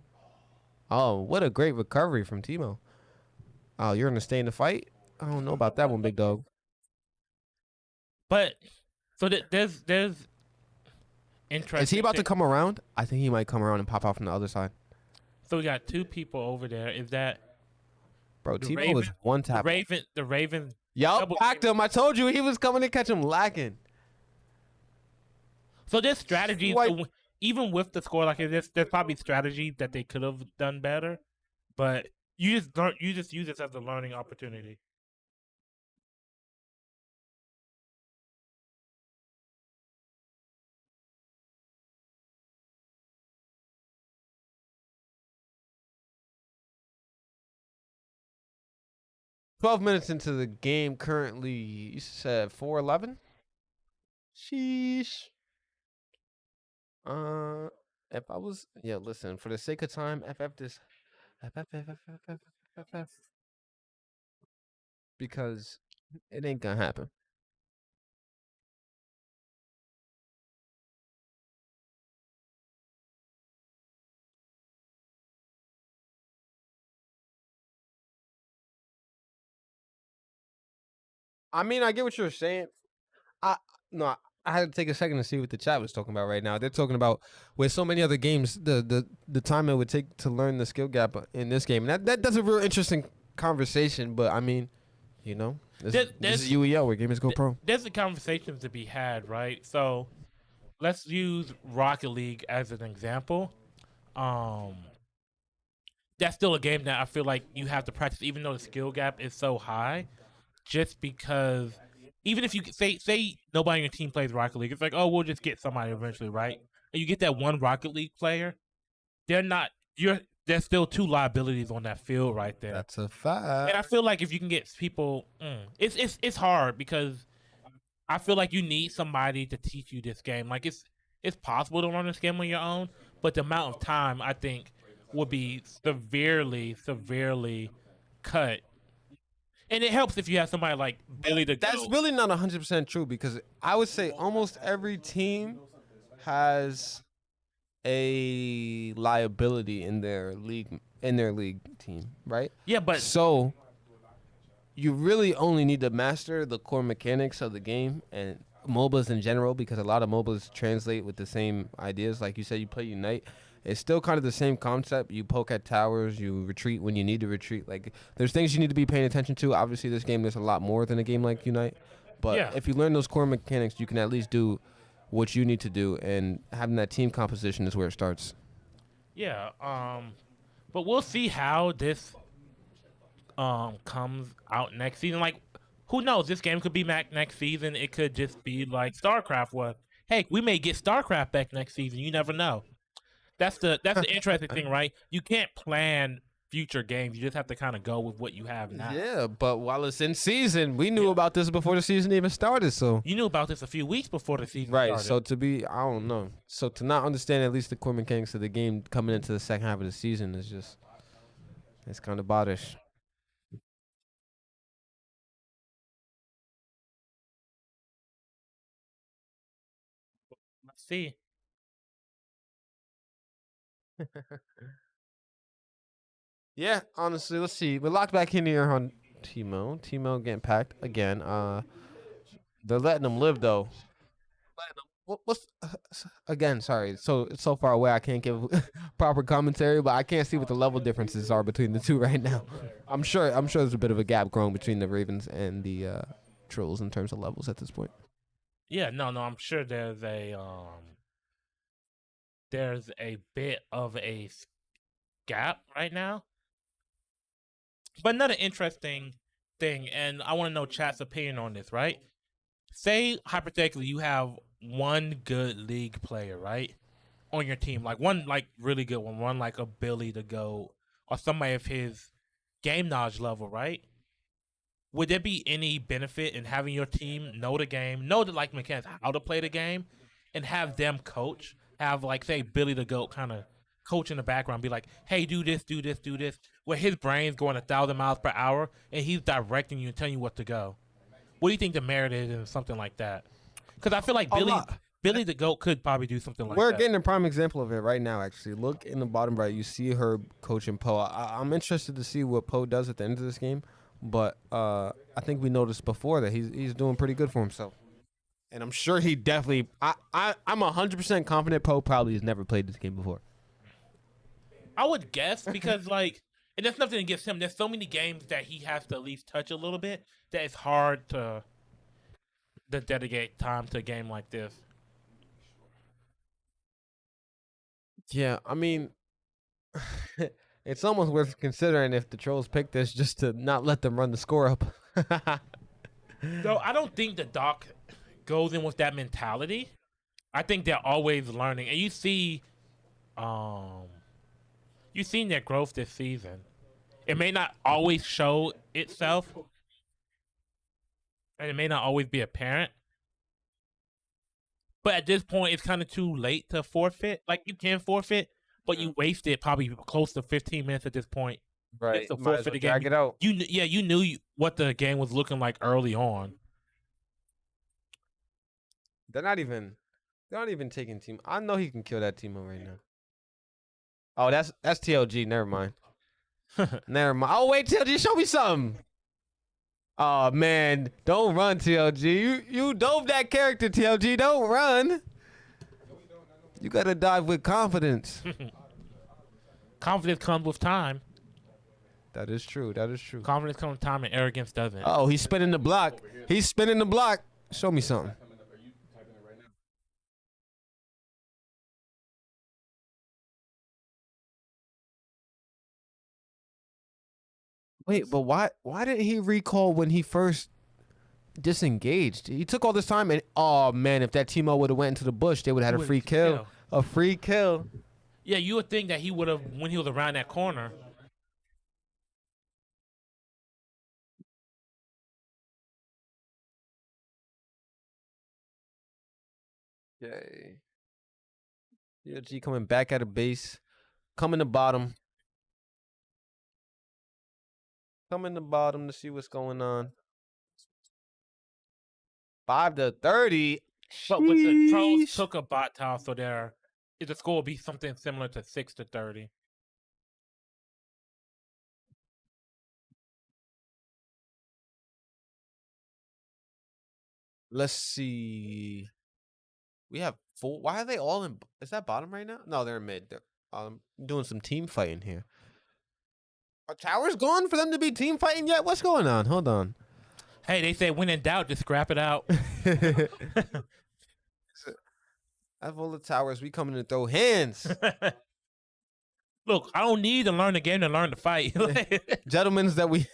Speaker 3: Oh, what a great recovery from Timo. Oh, you're going to stay in the fight? I don't know about that one, big dog.
Speaker 4: But, so there's interesting.
Speaker 3: Is he about to come around? I think he might come around and pop out from the other side.
Speaker 4: So we got two people over there. Is that
Speaker 3: Bro,
Speaker 4: The
Speaker 3: Tebow was
Speaker 4: Raven-
Speaker 3: one
Speaker 4: The
Speaker 3: tap.
Speaker 4: Raven.
Speaker 3: Yup,
Speaker 4: double
Speaker 3: packed him. I told you he was coming to catch him lacking.
Speaker 4: So there's strategies,
Speaker 3: Swipe.
Speaker 4: even with the score like this, there's probably strategies that they could have done better, but you just use this as a learning opportunity.
Speaker 3: "12 minutes into the game currently, you said 4-11? Sheesh. If I was, yeah, listen, for the sake of time, FF this, FF, because it ain't gonna happen. I mean, I get what you're saying. I no, I had to take a second to see what the chat was talking about right now. They're talking about with so many other games, the time it would take to learn the skill gap in this game. And that's a real interesting conversation. But I mean, you know, this is UEL where gamers go pro.
Speaker 4: There's a conversation to be had, right? So let's use Rocket League as an example. That's still a game that I feel like you have to practice, even though the skill gap is so high. Just because, even if you say nobody on your team plays Rocket League, it's like, oh, we'll just get somebody eventually, right? And you get that one Rocket League player, there's still two liabilities on that field right there.
Speaker 3: That's a fact.
Speaker 4: And I feel like if you can get people, it's hard because I feel like you need somebody to teach you this game. Like it's possible to learn this game on your own, but the amount of time I think would be severely cut. And it helps if you have somebody like Billy the Goat.
Speaker 3: That's really not 100% true because I would say almost every team has a liability in their league team, right?
Speaker 4: Yeah, but
Speaker 3: So you really only need to master the core mechanics of the game and MOBAs in general, because a lot of MOBAs translate with the same ideas. Like you said, you play Unite. It's still kind of the same concept. You poke at towers, you retreat when you need to retreat. Like, there's things you need to be paying attention to. Obviously, this game, there's a lot more than a game like Unite. But
Speaker 4: Yeah.
Speaker 3: if you learn those core mechanics, you can at least do what you need to do. And having that team composition is where it starts.
Speaker 4: yeah, but we'll see how this comes out next season. Like, who knows? This game could be back next season. It could just be like StarCraft was. Hey, we may get StarCraft back next season. You never know. That's the interesting thing, right? You can't plan future games. You just have to kind of go with what you have now.
Speaker 3: Yeah, but while it's in season, we knew about this before the season even started. So
Speaker 4: You knew about this a few weeks before the season
Speaker 3: right.
Speaker 4: started.
Speaker 3: So I don't know. So to not understand at least the core mechanics of the game coming into the second half of the season is just, it's kind of boddish.
Speaker 4: Let's see.
Speaker 3: Yeah, honestly, let's see. We're locked back in here on Timo. Timo getting packed again. They're letting him live though. What's again? Sorry, so it's so far away I can't give proper commentary, but I can't see what the level differences are between the two right now. I'm sure there's a bit of a gap growing between the Ravens and the Trollz in terms of levels at this point.
Speaker 4: Yeah, no, I'm sure there's a bit of a gap right now. But another interesting thing, and I want to know chat's opinion on this, right? Say hypothetically you have one good league player, right, on your team, like one like really good one like a Billy the Goat or somebody of his game knowledge level, right? Would there be any benefit in having your team know the game, know the like mechanics, how to play the game, and have them coach? Have like say Billy the Goat kind of coach in the background, be like, "Hey, do this, do this, do this," where his brain's going 1,000 miles per hour and he's directing you and telling you what to go. What do you think the merit is in something like that? Because I feel like Billy the Goat could probably do something like that.
Speaker 3: We're getting a prime example of it right now, actually. Look in the bottom right. You see her coaching Poe. I'm interested to see what Poe does at the end of this game. But I think we noticed before that he's doing pretty good for himself. And I'm sure he definitely... I'm 100% confident Poe probably has never played this game before.
Speaker 4: I would guess because, like, And that's nothing against him. There's so many games that he has to at least touch a little bit that it's hard to dedicate time to a game like this.
Speaker 3: Yeah, I mean, it's almost worth considering if the Trolls picked this just to not let them run the score up.
Speaker 4: So I don't think the Doc goes in with that mentality. I think they're always learning, and you've seen their growth this season. It may not always show itself, and it may not always be apparent. But at this point, it's kind of too late to forfeit. Like, you can forfeit, but you wasted probably close to 15 minutes at this point.
Speaker 3: Right.
Speaker 4: To
Speaker 3: Might as
Speaker 4: forfeit
Speaker 3: well
Speaker 4: the game.
Speaker 3: drag it out.
Speaker 4: You knew what the game was looking like early on.
Speaker 3: They're not even taking team. I know he can kill that Teemo right now. Oh, that's TLG. Never mind. Never mind. Oh wait, TLG, show me something. Oh man, don't run, TLG. You dove that character, TLG. Don't run. You gotta dive with confidence.
Speaker 4: Confidence comes with time.
Speaker 3: That is true. That is true.
Speaker 4: Confidence comes with time, and arrogance doesn't.
Speaker 3: Oh, he's spinning the block. He's spinning the block. Show me something. Wait, but why didn't he recall when he first disengaged? He took all this time, and oh man, if that Teemo would have went into the bush, they would have had a free kill. A free kill.
Speaker 4: Yeah, you would think that he would have when he was around that corner.
Speaker 3: Yay. TLG coming back at a base. Coming to bottom. Coming to bottom to see what's going on. 5-30.
Speaker 4: But with the Trollz took a bot tower, so the score will be something similar to 6-30.
Speaker 3: Let's see. We have 4. Why are they all in? Is that bottom right now? No, they're in mid. They're doing some team fighting here. Are towers gone for them to be team fighting yet? What's going on? Hold on.
Speaker 4: Hey, they say when in doubt, just scrap it out.
Speaker 3: Have all the towers. We coming to throw hands.
Speaker 4: Look, I don't need to learn the game to learn to fight.
Speaker 3: Gentlemen's that we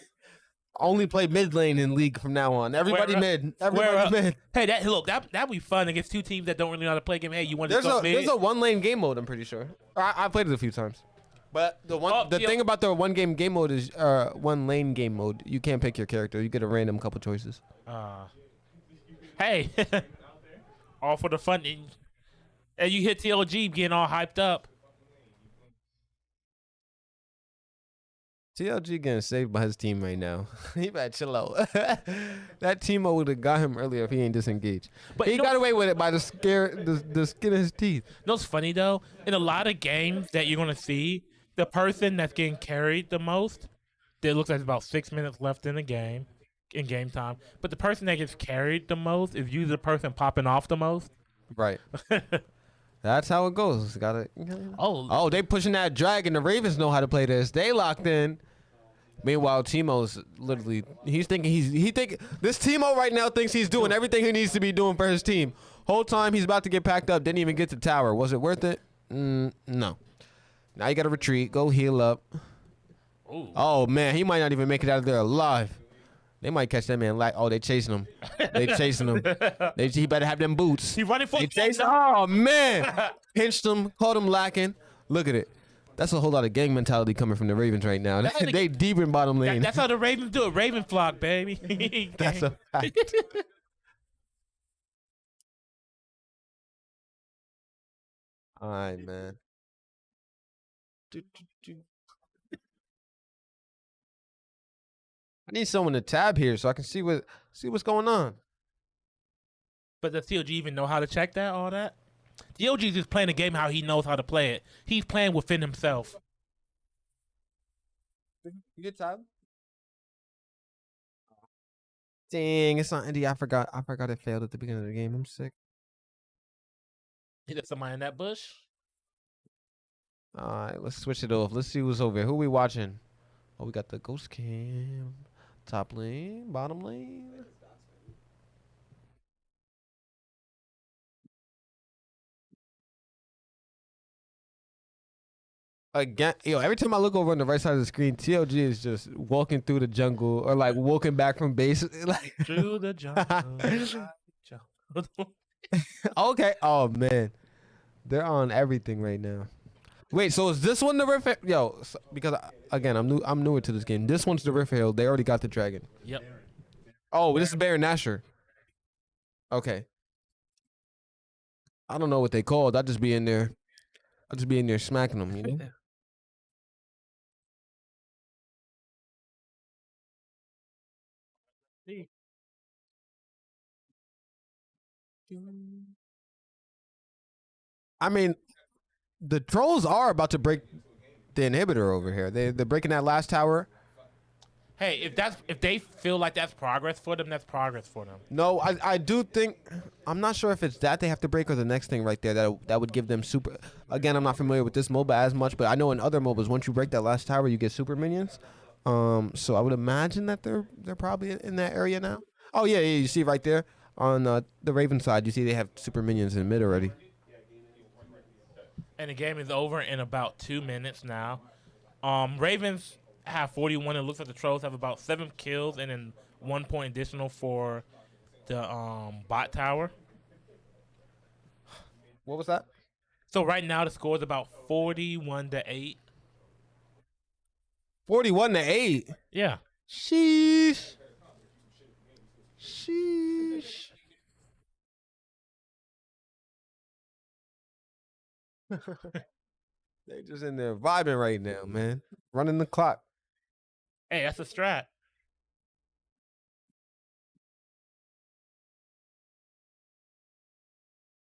Speaker 3: only play mid lane in League from now on. Everybody mid. Everybody mid.
Speaker 4: Hey, that'd be fun against two teams that don't really know how to play game. Hey, you want to go mid?
Speaker 3: There's a 1 lane game mode, I'm pretty sure. I played it a few times. But the thing about the 1 game mode is 1 lane game mode. You can't pick your character. You get a random couple choices.
Speaker 4: Hey, all for the fun. And you hit TLG getting all hyped up.
Speaker 3: TLG getting saved by his team right now. He better chill out. That Teemo would have got him earlier if he ain't disengaged. But he got away with it by the skin of his teeth.
Speaker 4: You know what's funny though? In a lot of games that you're gonna see, the person that's getting carried the most, there looks like there's about 6 minutes left in the game, in game time. But the person that gets carried the most is usually the person popping off the most.
Speaker 3: Right. That's how it goes. Oh, they pushing that dragon. The Ravens know how to play this. They locked in. Meanwhile, Teemo's literally he think this Teemo right now thinks he's doing everything he needs to be doing for his team. Whole time he's about to get packed up. Didn't even get to tower. Was it worth it? No. Now you gotta retreat. Go heal up.
Speaker 4: Ooh.
Speaker 3: Oh man, he might not even make it out of there alive. They might catch that man they chasing him. They chasing him. He better have them boots.
Speaker 4: He's running for
Speaker 3: Oh man. Pinched him, caught him lacking. Look at it. That's a whole lot of gang mentality coming from the Ravens right now. They deep in bottom lane.
Speaker 4: That's how the Ravens do it. Raven flock, baby.
Speaker 3: That's a fact. All right, man. I need someone to tab here so I can see what's going on.
Speaker 4: But does TLG even know how to check that, all that? TLG is just playing the game how he knows how to play it. He's playing within himself.
Speaker 3: You get tab? Dang, it's not Indy. I forgot it failed at the beginning of the game. I'm sick.
Speaker 4: Hit somebody in that bush.
Speaker 3: All right, let's switch it off. Let's see who's over here. Who we watching? Oh, we got the ghost cam. Top lane, bottom lane. Again, every time I look over on the right side of the screen, TLG is just walking through the jungle or like walking back from base. Like,
Speaker 4: Through the jungle.
Speaker 3: okay. Oh man, they're on everything right now. Wait, so is this one the Rift? Because again, I'm newer to this game. This one's the Rift Hill. They already got the dragon.
Speaker 4: Yep.
Speaker 3: Oh, this is Baron Nashor. Okay. I don't know what they called. I'll just be in there smacking them, you know?
Speaker 4: See.
Speaker 3: I mean, the trolls are about to break the inhibitor over here. They're breaking that last tower.
Speaker 4: Hey, if they feel like that's progress for them, that's progress for them.
Speaker 3: No, I do think, I'm not sure if it's that they have to break or the next thing right there that would give them super. Again, I'm not familiar with this MOBA as much, but I know in other MOBAs, once you break that last tower, you get super minions. So I would imagine that they're probably in that area now. Oh yeah, you see right there on the Raven side, you see they have super minions in mid already.
Speaker 4: And the game is over in about 2 minutes now. Ravens have 41. It looks like the Trolls have about 7 kills and then 1 point additional for the bot tower.
Speaker 3: What was that?
Speaker 4: So right now the score is about 41-8.
Speaker 3: 41-8.
Speaker 4: Yeah.
Speaker 3: Sheesh. They just in there vibing right now, man. Running the clock.
Speaker 4: Hey, that's a strat.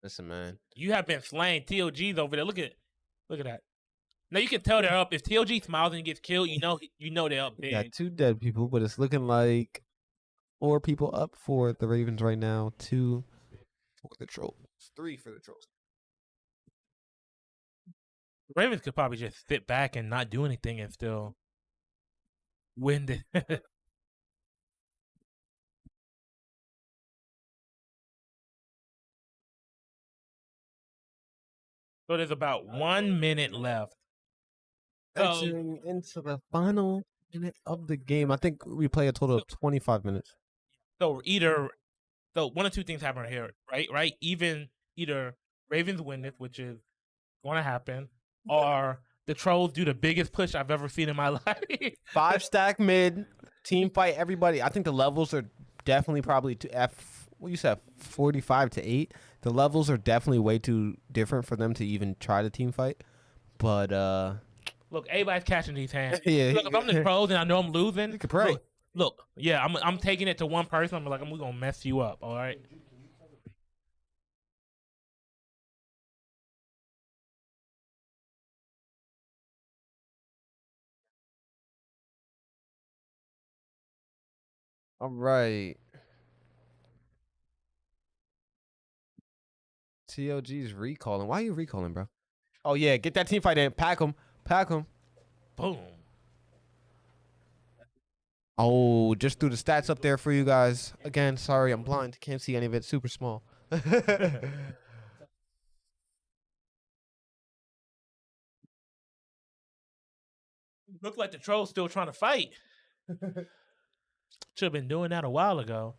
Speaker 3: Listen, man.
Speaker 4: You have been slaying TOGs over there. Look at that. Now you can tell they're up. If TOG smiles and gets killed, you know they're up big.
Speaker 3: Got 2 dead people, but it's looking like 4 people up for the Ravens right now. 2 for the Trolls. 3 for the Trolls.
Speaker 4: Ravens could probably just sit back and not do anything and still win it. So there's about 1 minute left.
Speaker 3: Entering into the final minute of the game. I think we play a total of 25 minutes.
Speaker 4: So one or two things happen here, right? Either Ravens win this, which is going to happen, or the Trolls do the biggest push I've ever seen in my life.
Speaker 3: 5 stack mid, team fight, everybody. I think the levels are definitely probably what you said, 45-8. The levels are definitely way too different for them to even try the team fight. But
Speaker 4: look, everybody's catching these hands.
Speaker 3: Yeah.
Speaker 4: Look, if I'm the Trolls and I know I'm losing,
Speaker 3: you can pray.
Speaker 4: Look, yeah, I'm taking it to one person. I'm like, we're gonna mess you up, all right?
Speaker 3: All right. TLG's recalling. Why are you recalling, bro? Oh, yeah. Get that team fight in. Pack them.
Speaker 4: Boom.
Speaker 3: Oh, just threw the stats up there for you guys. Again, sorry, I'm blind. Can't see any of it. Super small.
Speaker 4: Looks like the Trolls still trying to fight. Should have been doing that a while ago.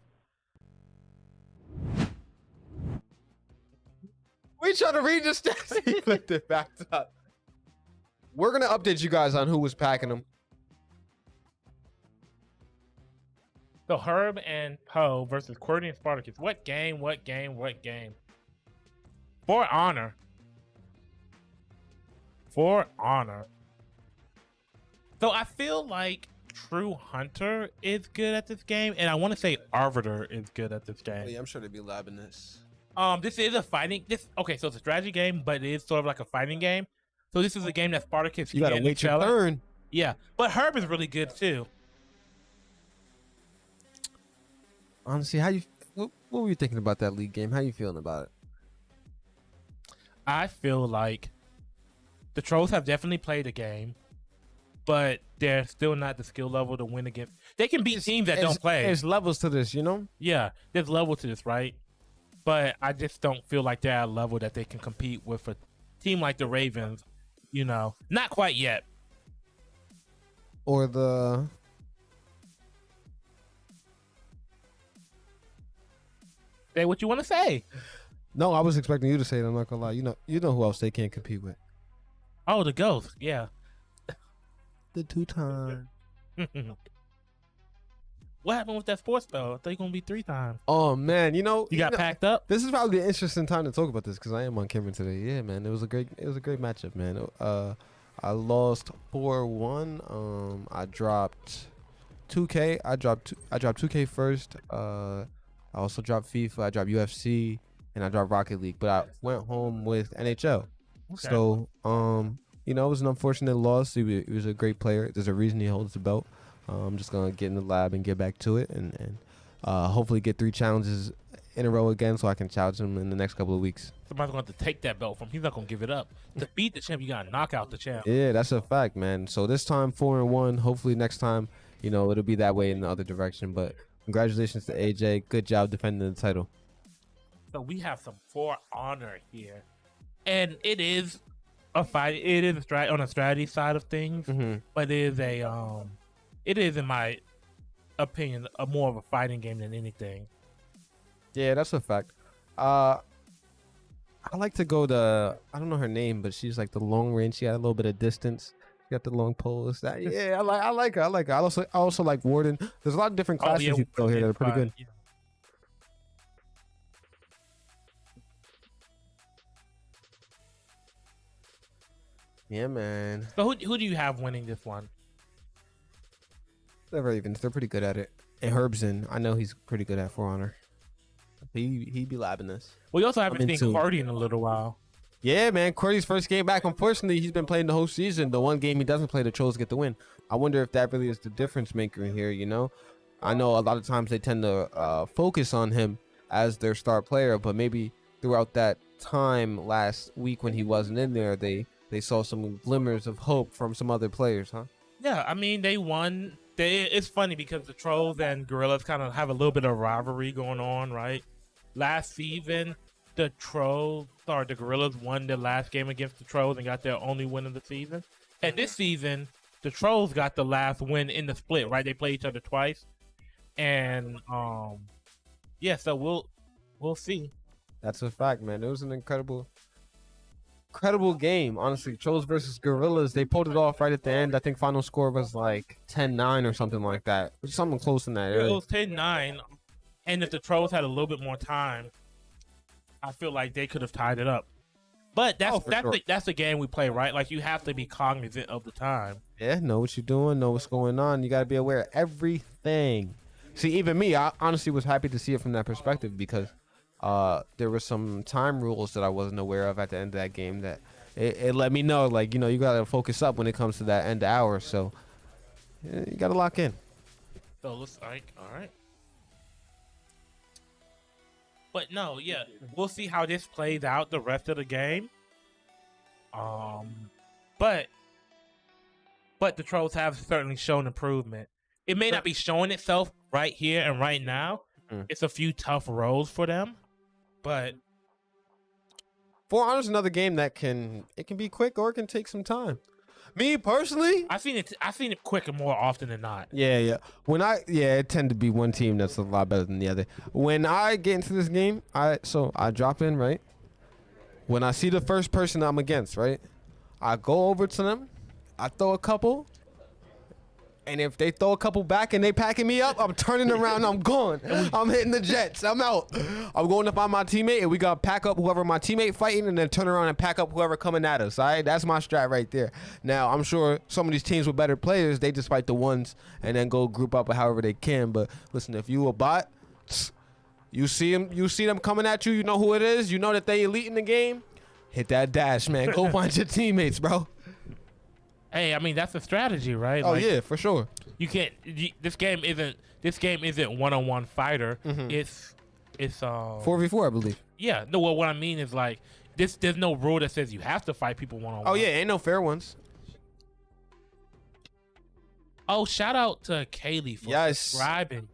Speaker 3: We trying to read the stats. He flipped it back up. We're going to update you guys on who was packing them.
Speaker 4: So Herb and Poe versus Courtney and Spartacus. What game? For honor. So I feel like True Hunter is good at this game, and I want to say Arbiter is good at this game.
Speaker 3: Yeah, I'm sure they'd be labbing this.
Speaker 4: This is a fighting. Okay, so it's a strategy game, but it is sort of like a fighting game. So this is a game that Spartacus.
Speaker 3: You gotta wait your turn.
Speaker 4: Yeah, but Herb is really good too.
Speaker 3: Honestly, what were you thinking about that league game? How you feeling about it?
Speaker 4: I feel like the Trolls have definitely played a game. but they're still not the skill level to win against. They can beat teams that don't play.
Speaker 3: There's levels to this, you know?
Speaker 4: Yeah, there's level to this, right? But I just don't feel like they're at a level that they can compete with a team like the Ravens. You know, not quite yet.
Speaker 3: Or the...
Speaker 4: Say what you want to say.
Speaker 3: No, I was expecting you to say it. I'm not gonna lie. You know who else they can't compete with?
Speaker 4: Oh, the Ghost. Yeah.
Speaker 3: The 2-time.
Speaker 4: What happened with that sports belt? I thought you were gonna be 3 times.
Speaker 3: Oh man, you
Speaker 4: got packed up.
Speaker 3: This is probably an interesting time to talk about this because I am on camera today. Yeah, man, it was a great matchup, man. I lost 4-1. I dropped 2K. I dropped 2K first. I also dropped FIFA. I dropped UFC, and I dropped Rocket League. But I went home with NHL.
Speaker 4: Okay.
Speaker 3: So, it was an unfortunate loss. He was a great player. There's a reason he holds the belt. I'm just gonna get in the lab and get back to it, and hopefully get 3 challenges in a row again, so I can challenge him in the next couple of weeks.
Speaker 4: Somebody's going to take that belt from him. He's not going to give it up. To beat the champ, you got to knock out the champ.
Speaker 3: Yeah, that's a fact, man. So this time 4-1. Hopefully next time, it'll be that way in the other direction. But congratulations to AJ. Good job defending the title.
Speaker 4: So we have some For Honor here, and it is a fight. It is on a strategy side of things, but it is in my opinion more of a fighting game than anything.
Speaker 3: Yeah, that's a fact. I like to go to, I don't know her name, but she's like the long range. She got a little bit of distance. She got the long poles. Yeah, I like her. I also like Warden. There's a lot of different classes you can go here that are pretty good. Yeah, man.
Speaker 4: So who do you have winning this one?
Speaker 3: The Ravens. They're pretty good at it. And Herbson, I know he's pretty good at For Honor. He be labbing this.
Speaker 4: We also haven't seen Cardi in a little while.
Speaker 3: Yeah, man. Cordy's first game back. Unfortunately, he's been playing the whole season. The one game he doesn't play, the Trolls get the win. I wonder if that really is the difference maker here, I know a lot of times they tend to focus on him as their star player, but maybe throughout that time last week when he wasn't in there, they saw some glimmers of hope from some other players, huh?
Speaker 4: Yeah, I mean, they won. It's funny because the Trolls and Gorillas kind of have a little bit of rivalry going on, right? Last season, the Gorillas won their last game against the Trolls and got their only win of the season. And this season, the Trolls got the last win in the split, right? They play each other twice. And, so we'll see.
Speaker 3: That's a fact, man. It was an incredible game, honestly. Trolls versus Gorillas, they pulled it off right at the end. I think final score was like 10-9 or something like that. Something close in that area.
Speaker 4: It was 10-9. And if the Trolls had a little bit more time, I feel like they could have tied it up. But that's the game we play, right? Like, you have to be cognizant of the time.
Speaker 3: Yeah, know what you're doing, know what's going on. You got to be aware of everything. See, even me, I honestly was happy to see it from that perspective because there were some time rules that I wasn't aware of at the end of that game that it let me know, like, you got to focus up when it comes to that end hour. So you got to lock in.
Speaker 4: So it looks like, all right. But no, yeah, we'll see how this plays out the rest of the game. But the Trolls have certainly shown improvement. It may not be showing itself right here and right now. It's a few tough roles for them, but
Speaker 3: For Honor's another game that can be quick or it can take some time. Me personally,
Speaker 4: I've seen it quicker more often than not.
Speaker 3: Yeah. It tend to be one team that's a lot better than the other. When I get into this game, I drop in, right? When I see the first person I'm against, right? I go over to them, I throw a couple, and if they throw a couple back and they packing me up, I'm turning around, I'm gone. I'm hitting the jets, I'm out. I'm going to find my teammate, and we got to pack up whoever my teammate fighting and then turn around and pack up whoever coming at us, all right? That's my strat right there. Now, I'm sure some of these teams with better players, they just fight the ones and then go group up however they can. But listen, if you a bot, you see them coming at you, you know who it is, you know that they elite in the game, hit that dash, man. Go find your teammates, bro.
Speaker 4: Hey, I mean, that's a strategy, right?
Speaker 3: Oh, yeah, for sure.
Speaker 4: You can't. This game isn't one-on-one fighter. It's
Speaker 3: 4v4, I believe.
Speaker 4: Yeah. No. Well, what I mean is like this. There's no rule that says you have to fight people one-on-one.
Speaker 3: Oh yeah, ain't no fair ones.
Speaker 4: Oh, shout out to Kaylee for subscribing.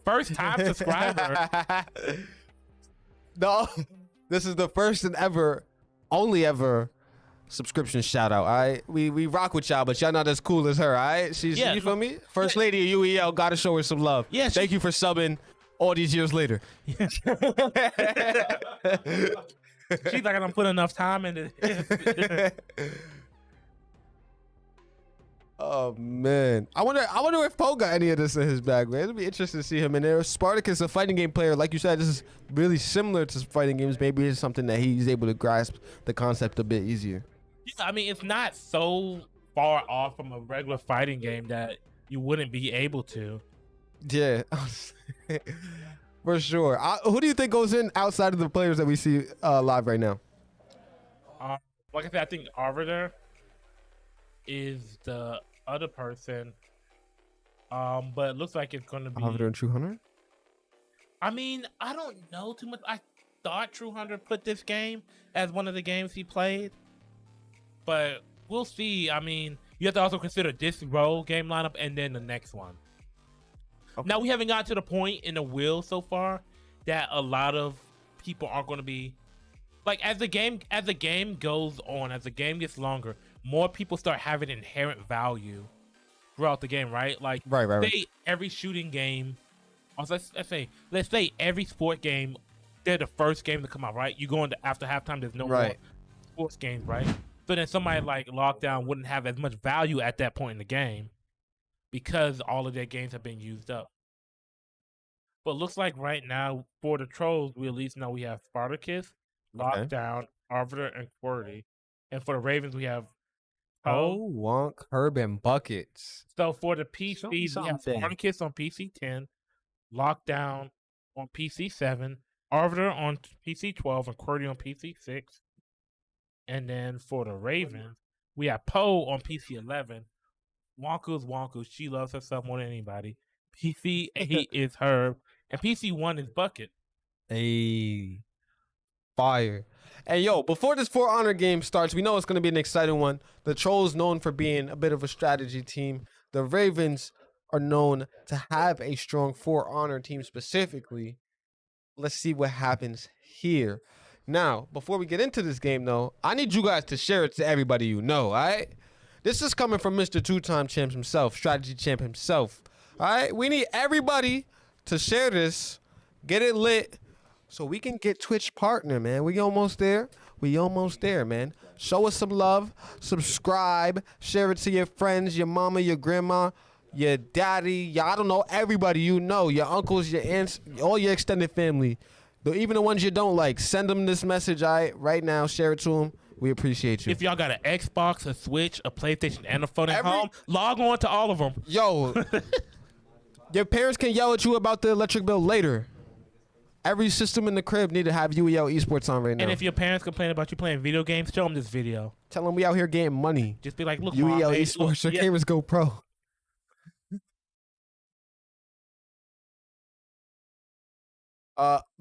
Speaker 4: First time subscriber.
Speaker 3: No, this is the first and only ever subscription shout out. All right, we rock with y'all, but y'all not as cool as her. All right, you feel me? First lady of UEL, gotta show her some love.
Speaker 4: Yeah,
Speaker 3: thank you for subbing all these years later.
Speaker 4: She's like, I don't put enough time into it.
Speaker 3: Oh man, I wonder if Poe got any of this in his bag, man. It'll be interesting to see him in there. Spartacus, a fighting game player, like you said, this is really similar to fighting games. Maybe it's something that he's able to grasp the concept a bit easier.
Speaker 4: Yeah, I mean, it's not so far off from a regular fighting game that you wouldn't be able to.
Speaker 3: Yeah, for sure. Who do you think goes in outside of the players that we see live right now?
Speaker 4: Like I said, I think Arbiter is the other person, but it looks like it's going to be
Speaker 3: Arbiter and True Hunter.
Speaker 4: I mean, I don't know too much. I thought True Hunter put this game as one of the games he played, but we'll see. I mean, you have to also consider this row game lineup and then the next one. Okay. Now, we haven't got to the point in the wheel so far that a lot of people are going to be like, as the game goes on, as the game gets longer, more people start having inherent value throughout the game, right? Like, say every shooting game, or let's say every sport game, they're the first game to come out, right? You go into after halftime, there's no more sports games, right? So then somebody like Lockdown wouldn't have as much value at that point in the game because all of their games have been used up. But it looks like right now for the Trollz, we at least know we have Spartacus, Lockdown, Arbiter, and QWERTY. And for the Ravens, we have
Speaker 3: Poe, Wonk, Herb, and Buckets.
Speaker 4: So for the PCs, we have Spartacus on PC 10, Lockdown on PC 7, Arbiter on PC 12, and QWERTY on PC 6. And then for the Ravens, we have Poe on PC 11. Wonka's Wonka. She loves herself more than anybody. PC 8 is Herb. And PC 1 is Bucket.
Speaker 3: Hey, fire. And yo, before this For Honor game starts, we know it's going to be an exciting one. The Trollz known for being a bit of a strategy team. The Ravens are known to have a strong For Honor team specifically. Let's see what happens here. Now, before we get into this game, though, I need you guys to share it to everybody you know, all right? This is coming from Mr. Two-Time Champ himself, Strategy Champ himself, all right? We need everybody to share this, get it lit, so we can get Twitch partner, man. We almost there. We almost there, man. Show us some love, subscribe, share it to your friends, your mama, your grandma, your daddy, I don't know, everybody you know, your uncles, your aunts, all your extended family. Even the ones you don't like, send them this message right now. Share it to them. We appreciate you.
Speaker 4: If y'all got an Xbox, a Switch, a PlayStation, and a phone at home, log on to all of them.
Speaker 3: Yo, your parents can yell at you about the electric bill later. Every system in the crib need to have UEL Esports on right now.
Speaker 4: And if your parents complain about you playing video games, show them this video.
Speaker 3: Tell them we out here getting money.
Speaker 4: Just be like, look,
Speaker 3: UEL
Speaker 4: Mom,
Speaker 3: Esports, your gamers go pro.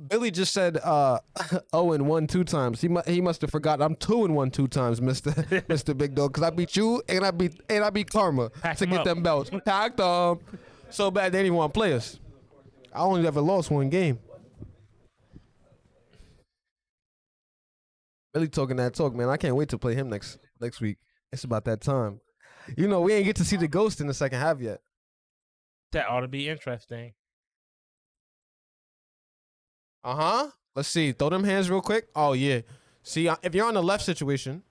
Speaker 3: Billy just said 0-1 2 times. He must have forgot I'm 2-1 2 times, Mr. Big Dog, because I beat you and I beat Karma to get them belts. Packed them so bad they didn't even want to play us. I only ever lost one game. Billy talking that talk, man. I can't wait to play him next week. It's about that time. You know, we ain't get to see the ghost in the second half yet.
Speaker 4: That ought to be interesting.
Speaker 3: Let's see. Throw them hands real quick. Oh, yeah. See, if you're on the left situation,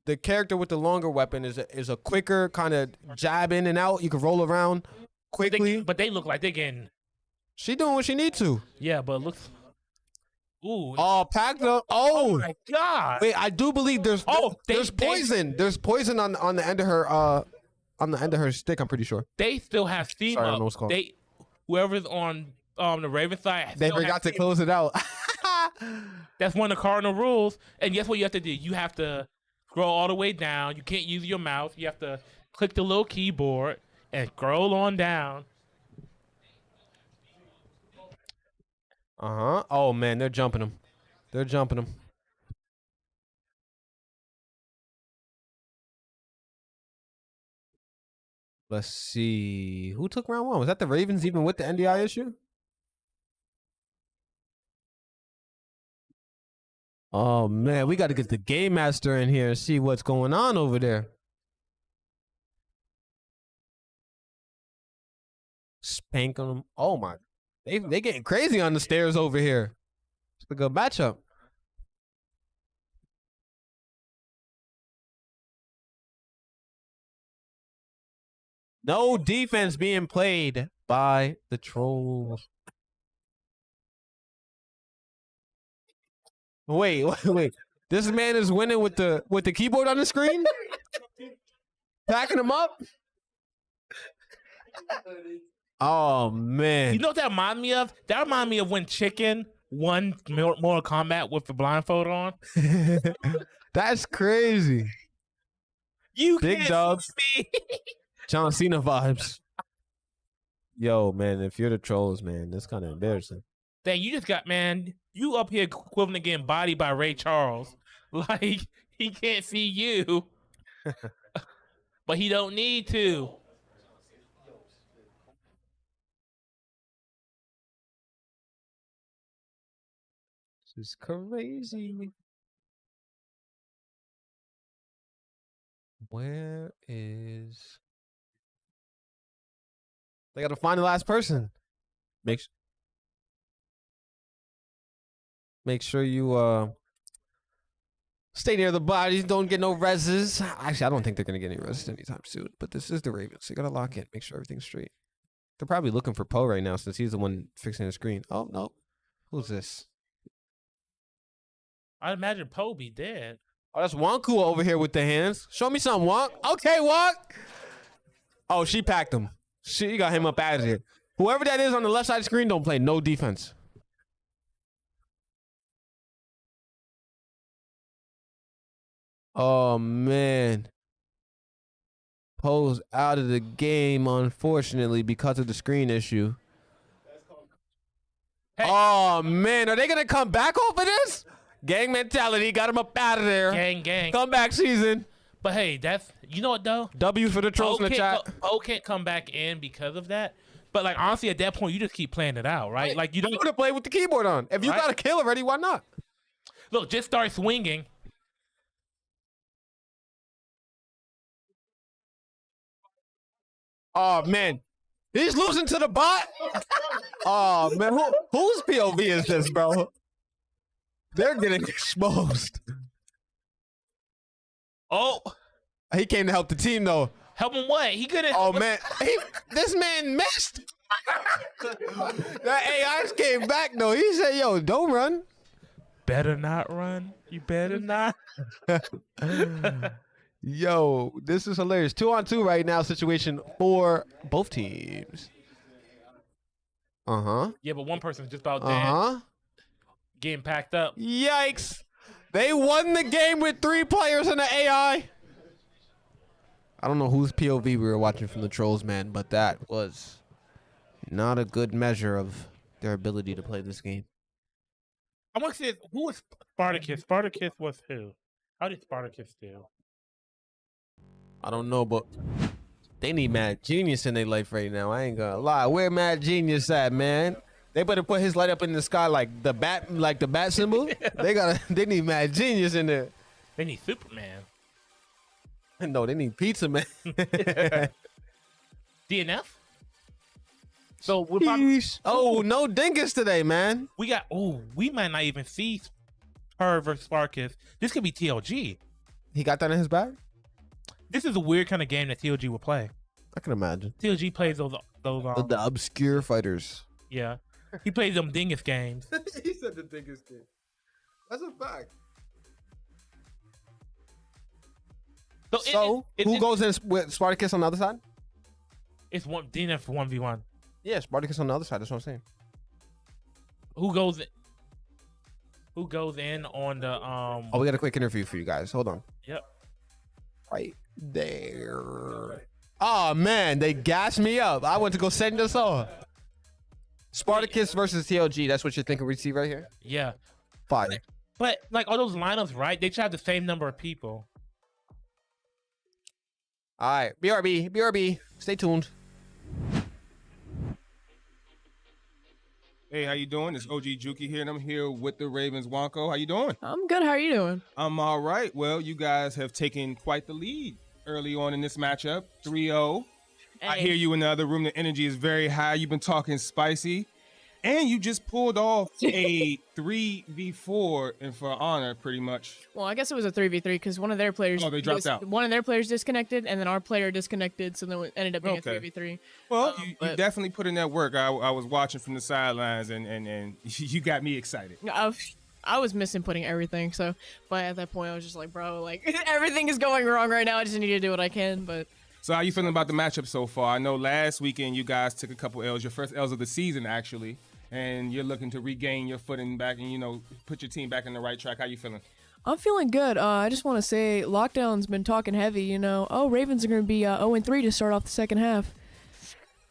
Speaker 3: the character with the longer weapon is a quicker kind of jab in and out. You can roll around quickly.
Speaker 4: But they look like they're getting...
Speaker 3: She doing what she need to.
Speaker 4: Yeah, but it looks... Ooh.
Speaker 3: Oh, packed up. Oh
Speaker 4: my God.
Speaker 3: Wait, I do believe there's poison. There's poison on the end of her stick, I'm pretty sure.
Speaker 4: They still have steam
Speaker 3: Sorry, I
Speaker 4: up.
Speaker 3: don't know what's called.
Speaker 4: Whoever's on the Raven side,
Speaker 3: they forgot to close it out.
Speaker 4: That's one of the cardinal rules. And guess what you have to do? You have to scroll all the way down. You can't use your mouse. You have to click the little keyboard and scroll on down.
Speaker 3: Oh man, they're jumping him. They're jumping him. Let's see. Who took round 1? Was that the Ravens even with the NDI issue? Oh, man. We got to get the Game Master in here and see what's going on over there. Spank on them. Oh, my. They getting crazy on the stairs over here. It's a good matchup. No defense being played by the Trolls. Wait. This man is winning with the keyboard on the screen? Packing him up? Oh, man.
Speaker 4: You know what that reminded me of? That reminded me of when Chicken won Mortal Kombat with the blindfold on.
Speaker 3: That's crazy.
Speaker 4: You
Speaker 3: Big
Speaker 4: can't
Speaker 3: dubs.
Speaker 4: see me.
Speaker 3: John Cena vibes. Yo, man, if you're the Trolls, man, that's kind of embarrassing.
Speaker 4: Dang, you just got, man, you up here equivalent to getting bodied by Ray Charles. Like, he can't see you. But he don't need to.
Speaker 3: This is crazy. Where is... They got to find the last person. Make sure you stay near the bodies. Don't get no reses. Actually, I don't think they're going to get any reses anytime soon. But this is the Ravens. You got to lock in. Make sure everything's straight. They're probably looking for Poe right now since he's the one fixing the screen. Oh, no. Who's this?
Speaker 4: I imagine Poe be dead.
Speaker 3: Oh, that's Wonku over here with the hands. Show me something, Wonk. Okay, Wonk. Oh, she packed him. She got him up out of here. Whoever that is on the left side of the screen, don't play no defense. Oh, man. Poe's out of the game, unfortunately, because of the screen issue.
Speaker 4: Hey.
Speaker 3: Oh, man. Are they going to come back off of this? Gang mentality. Got him up out of there.
Speaker 4: Gang.
Speaker 3: Comeback season.
Speaker 4: But hey, that's, you know what though?
Speaker 3: W for the Trolls in the chat.
Speaker 4: Poe can't come back in because of that. But like honestly, at that point, you just keep playing it out, right? Like you don't
Speaker 3: want to play with the keyboard on. If you got a kill already, why not?
Speaker 4: Look, just start swinging.
Speaker 3: Oh man, he's losing to the bot. Oh man, whose POV is this, bro? They're getting exposed.
Speaker 4: Oh,
Speaker 3: he came to help the team though.
Speaker 4: Help him what? He couldn't.
Speaker 3: Oh man, this man missed. That AI came back though. He said, "Yo, don't run."
Speaker 4: Better not run. You better not.
Speaker 3: Yo, this is hilarious. 2-on-2 right now situation for both teams.
Speaker 4: Yeah, but one person's just about dead. Getting packed up.
Speaker 3: Yikes. They won the game with 3 players in the AI. I don't know whose POV we were watching from the Trolls, man, but that was not a good measure of their ability to play this game.
Speaker 4: I want to say, who was Spartacus? Spartacus was who? How did Spartacus do?
Speaker 3: I don't know, but they need Mad Genius in their life right now. I ain't gonna lie. Where Mad Genius at, man? They better put his light up in the sky like the bat symbol. They need Mad Genius in there.
Speaker 4: They need Superman.
Speaker 3: No, they need Pizza Man.
Speaker 4: DNF? So we're
Speaker 3: no Dingus today, man.
Speaker 4: We might not even see her versus Spartacus. This could be TLG.
Speaker 3: He got that in his bag?
Speaker 4: This is a weird kind of game that TLG will play.
Speaker 3: I can imagine.
Speaker 4: TLG plays those
Speaker 3: the obscure fighters.
Speaker 4: Yeah. He plays them dingus games.
Speaker 3: He said the dingus game. That's a fact. So who goes in with Spartacus on the other side?
Speaker 4: It's DNF for 1v1.
Speaker 3: Yeah, Spartacus on the other side. That's what I'm saying.
Speaker 4: Who goes in on the
Speaker 3: Oh, we got a quick interview for you guys. Hold on.
Speaker 4: Yep.
Speaker 3: Right there. Oh man, they gassed me up. I went to go send this off. Spartacus versus TLG. That's what you're thinking we see right here?
Speaker 4: Yeah.
Speaker 3: Fire.
Speaker 4: But like all those lineups, right? They should have the same number of people.
Speaker 3: All right, BRB. Stay tuned.
Speaker 1: Hey, how you doing? It's OG Juki here, and I'm here with the Ravens. Wonko, how you doing?
Speaker 6: I'm good. How are you doing?
Speaker 1: I'm all right. Well, you guys have taken quite the lead early on in this matchup, 3-0. I hear you in the other room. The energy is very high. You've been talking spicy. And you just pulled off a 3v4 and for honor, pretty much.
Speaker 6: Well, I guess it was a 3v3 because one of their players.
Speaker 1: Oh, they dropped out.
Speaker 6: One of their players disconnected, and then our player disconnected, so then it ended up being a 3v3.
Speaker 1: Well, you definitely put in that work. I was watching from the sidelines, and you got me excited.
Speaker 6: I was missing putting everything, so. But at that point, I was just like, bro, like everything is going wrong right now. I just need to do what I can, but.
Speaker 1: So how you feeling about the matchup so far? I know last weekend you guys took a couple L's, your first L's of the season, actually. And you're looking to regain your footing back and, you know, put your team back in the right track. How you feeling?
Speaker 6: I'm feeling good. I just want to say Lockdown's been talking heavy, you know. Oh, Ravens are going to be 0-3 to start off the second half.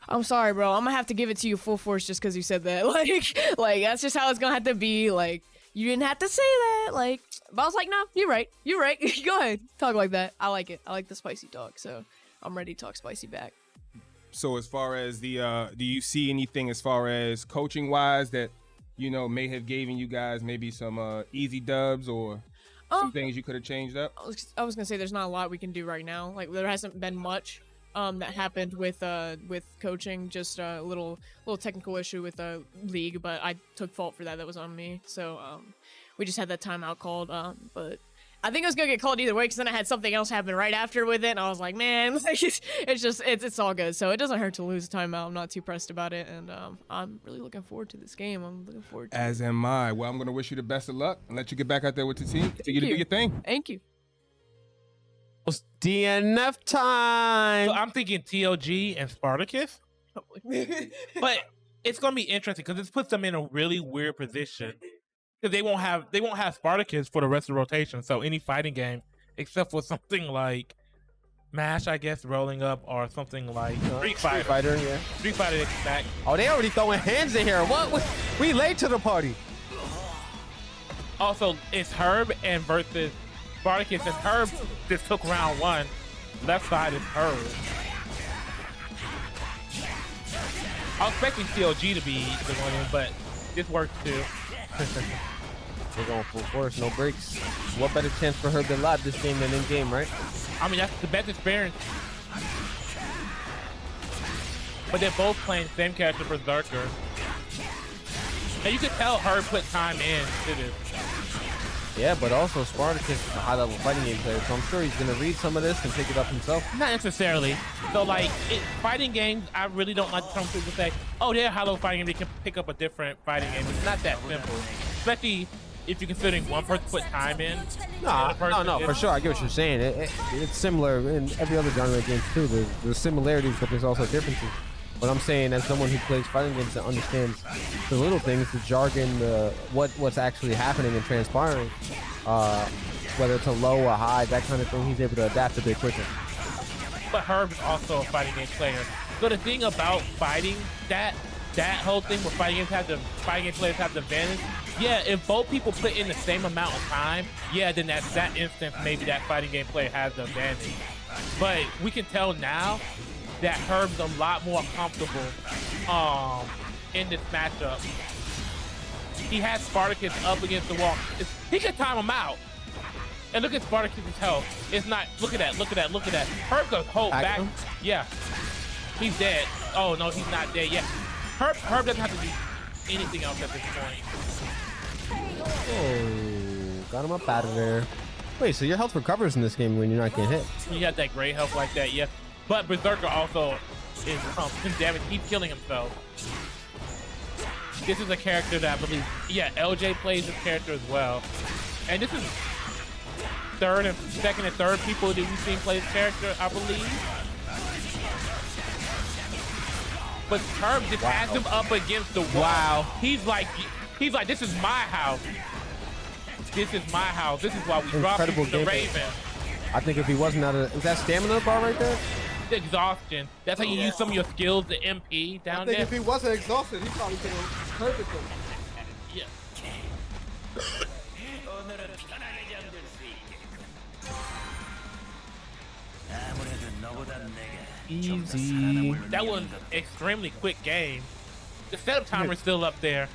Speaker 6: I'm sorry, bro. I'm going to have to give it to you full force just because you said that. Like, that's just how it's going to have to be. Like, you didn't have to say that. Like, but I was like, no, you're right. You're right. Go ahead. Talk like that. I like it. I like the spicy talk, so I'm ready to talk spicy back.
Speaker 1: So as far as the, do you see anything as far as coaching wise that, you know, may have given you guys maybe some easy dubs or some things you could have changed up?
Speaker 6: I was gonna say there's not a lot we can do right now. Like there hasn't been much that happened with coaching. Just a little technical issue with the league, but I took fault for that. That was on me. So we just had that timeout called. But I think it was gonna get called either way because then I had something else happen right after with it, and I was like, man, it's all good. So it doesn't hurt to lose a timeout. I'm not too pressed about it, and I'm really looking forward to this game. I'm looking forward to it.
Speaker 1: As am I. Well, I'm gonna wish you the best of luck and let you get back out there with the team. Continue to do your thing.
Speaker 6: Thank you.
Speaker 3: It's DNF time.
Speaker 4: So I'm thinking TLG and Spartacus, but it's gonna be interesting because this puts them in a really weird position. Because they won't have Spartacus for the rest of the rotation. So any fighting game, except for something like MASH, I guess, rolling up, or something like Street Fighter.
Speaker 3: Yeah.
Speaker 4: Street Fighter is back.
Speaker 3: Oh, they already throwing hands in here. What? We late to the party.
Speaker 4: Also, it's Herb and versus Spartacus. And Herb just took round one. Left side is Herb. I was expecting TLG to be the winner, but this works too.
Speaker 3: We're going full force, no breaks. What better chance for her to live this game than in game, right?
Speaker 4: I mean, that's the best experience. But they're both playing the same character, Berserker. And you could tell her put time in to this.
Speaker 3: Yeah, but also Spartacus is a high-level fighting game player, so I'm sure he's going to read some of this and pick it up himself.
Speaker 4: Not necessarily. So, like, fighting games, I really don't like to come people say, oh, they're a high-level fighting game, they can pick up a different fighting game. It's not that simple. Especially if you're considering one person put time in.
Speaker 3: No, for sure. I get what you're saying. It's similar in every other genre of games, too. There's similarities, but there's also differences. But I'm saying, as someone who plays fighting games that understands the little things, the jargon, what's actually happening and transpiring, whether it's a low or high, that kind of thing, he's able to adapt a bit quicker.
Speaker 4: But Herb is also a fighting game player. So the thing about fighting, that whole thing where fighting game players have the advantage, yeah, if both people put in the same amount of time, yeah, then at that instance, maybe that fighting game player has the advantage. But we can tell now that Herb's a lot more comfortable in this matchup. He has Spartacus up against the wall. He can time him out. And look at Spartacus' health. It's not, look at that. Herb goes hold back. Yeah. He's dead. Oh, no, he's not dead yet. Herb doesn't have to do anything else at this point.
Speaker 3: Oh, got him up out of there. Wait, so your health recovers in this game when you're not getting hit?
Speaker 4: When you have that great health like that, yeah. But Berserker also is damage. He's killing himself. This is a character that I believe, yeah, LJ plays this character as well. And this is second and third people that we've seen play this character, I believe. But Herb just has him up against the wall.
Speaker 3: Wow.
Speaker 4: He's like, this is my house. This is my house. This is why we dropped him to the Raven.
Speaker 3: I think if he wasn't out of, is that stamina bar right there?
Speaker 4: Exhaustion. That's how you use some of your skills, the MP down there.
Speaker 3: I think if he wasn't exhausted, he probably could have perfectly.
Speaker 4: Yeah.
Speaker 3: Easy.
Speaker 4: That was an extremely quick game. The setup timer is still up there.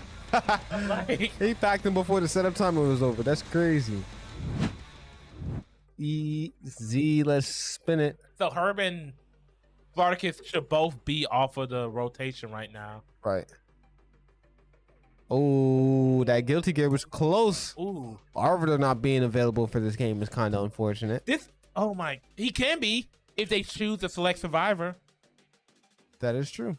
Speaker 4: Like,
Speaker 3: He packed them before the setup timer was over. That's crazy. Easy. Let's spin it.
Speaker 4: so Herb and Spartacus should both be off of the rotation right now.
Speaker 3: Right. Oh, that guilty gear was close.
Speaker 4: Ooh,
Speaker 3: Arbiter not being available for this game is kind of unfortunate.
Speaker 4: he can be if they choose to select Survivor.
Speaker 3: That is true.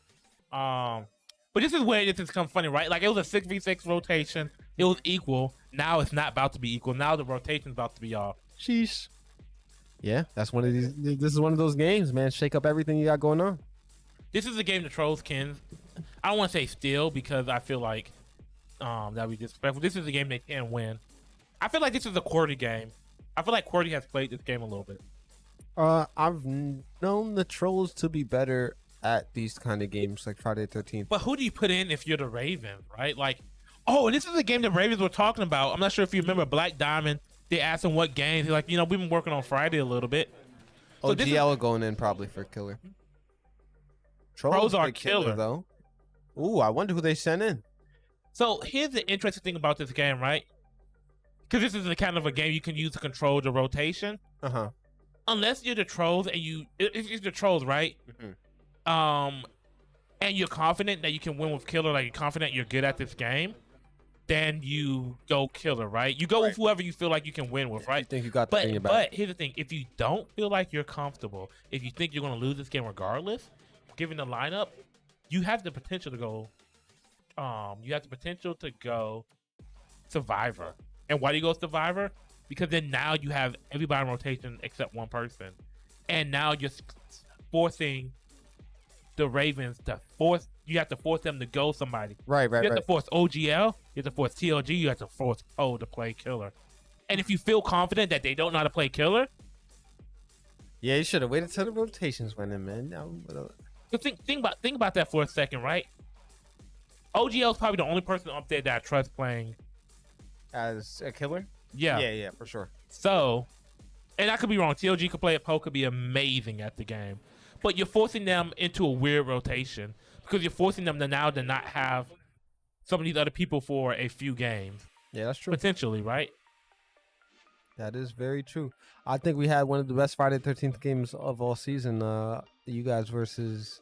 Speaker 4: But this is where this has become funny, right? Like, it was a 6v6 rotation. It was equal. Now it's not about to be equal. Now the rotation's about to be off.
Speaker 3: Sheesh. Yeah, that's one of these. This is one of those games, man. Shake up everything you got going on.
Speaker 4: This is a game the Trolls can. I don't want to say steal because I feel like that'd be disrespectful. This is a game they can win. I feel like this is a QWERTY game. I feel like QWERTY has played this game a little bit.
Speaker 3: I've known the Trolls to be better at these kind of games, like Friday the 13th.
Speaker 4: But who do you put in if you're the Ravens, right? Like, oh, and this is a game the Ravens were talking about. I'm not sure if you remember Black Diamond. They asked him what games. He's like, we've been working on Friday a little bit. So
Speaker 3: OGL going in probably for killer.
Speaker 4: Trolls are
Speaker 3: big
Speaker 4: killer
Speaker 3: though. Ooh, I wonder who they sent in.
Speaker 4: So here's the interesting thing about this game, right? Because this is the kind of a game you can use to control the rotation.
Speaker 3: Uh-huh.
Speaker 4: Unless you're the Trolls and if you're the Trolls, right?
Speaker 3: Mm-hmm.
Speaker 4: And you're confident that you can win with killer, like you're confident you're good at this game, then you go killer, right? You go with whoever you feel like you can win with, right?
Speaker 3: You think you got the thing about
Speaker 4: But here's the thing: if you don't feel like you're comfortable, if you think you're going to lose this game regardless, given the lineup, you have the potential to go. You have the potential to go Survivor. And why do you go Survivor? Because then now you have everybody in rotation except one person, and now you're forcing the Ravens to force. You have to force them to go somebody.
Speaker 3: Right.
Speaker 4: You have to force OGL. You have to force TLG. You have to force O to play killer. And if you feel confident that they don't know how to play killer,
Speaker 3: Yeah, you should have waited till the rotations went in, man.
Speaker 4: think about that for a second, right? OGL is probably the only person up there that I trust playing.
Speaker 3: As a killer?
Speaker 4: Yeah.
Speaker 3: Yeah, for sure.
Speaker 4: So, and I could be wrong. TLG could play it. Poe could be amazing at the game. But you're forcing them into a weird rotation because you're forcing them to now to not have some of these other people for a few games.
Speaker 3: Yeah, that's true.
Speaker 4: Potentially, right?
Speaker 3: That is very true. I think we had one of the best Friday the 13th games of all season. You guys versus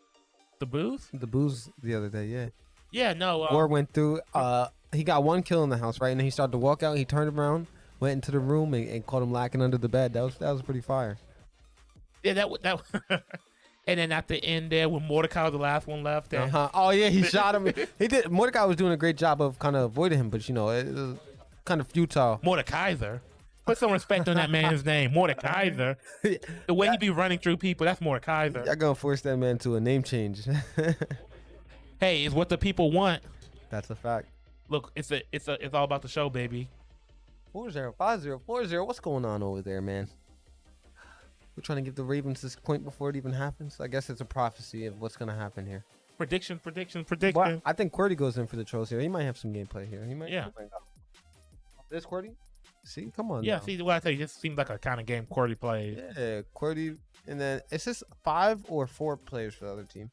Speaker 4: The Booth?
Speaker 3: the Booze the other day, yeah.
Speaker 4: Yeah, no.
Speaker 3: War went through. He got one kill in the house, right? And then he started to walk out. He turned around, went into the room, and caught him lacking under the bed. That was pretty fire.
Speaker 4: Yeah, that and then at the end there, when Mordecai was the last one left, and
Speaker 3: Oh yeah, he shot him. He did. Mordecai was doing a great job of kind of avoiding him, but it was kind of futile.
Speaker 4: Mordekaiser. Put some respect on that man's name, Mordekaiser. The way he be running through people, that's Mordekaiser.
Speaker 3: Y'all gonna force that man to a name change.
Speaker 4: Hey, it's what the people want.
Speaker 3: That's a fact.
Speaker 4: Look, it's all about the show, baby.
Speaker 3: 4-0, 5-0, 4-0. What's going on over there, man? We're trying to give the Ravens this point before it even happens. I guess it's a prophecy of what's gonna happen here.
Speaker 4: Prediction.
Speaker 3: Well, I think QWERTY goes in for the Trolls here. He might have some gameplay here. He might.
Speaker 4: Yeah.
Speaker 3: This QWERTY? See, come on.
Speaker 4: Yeah,
Speaker 3: now.
Speaker 4: see what I tell you, this seems like a kind of game QWERTY plays.
Speaker 3: Yeah, QWERTY, and then is this 5 or 4 players for the other team?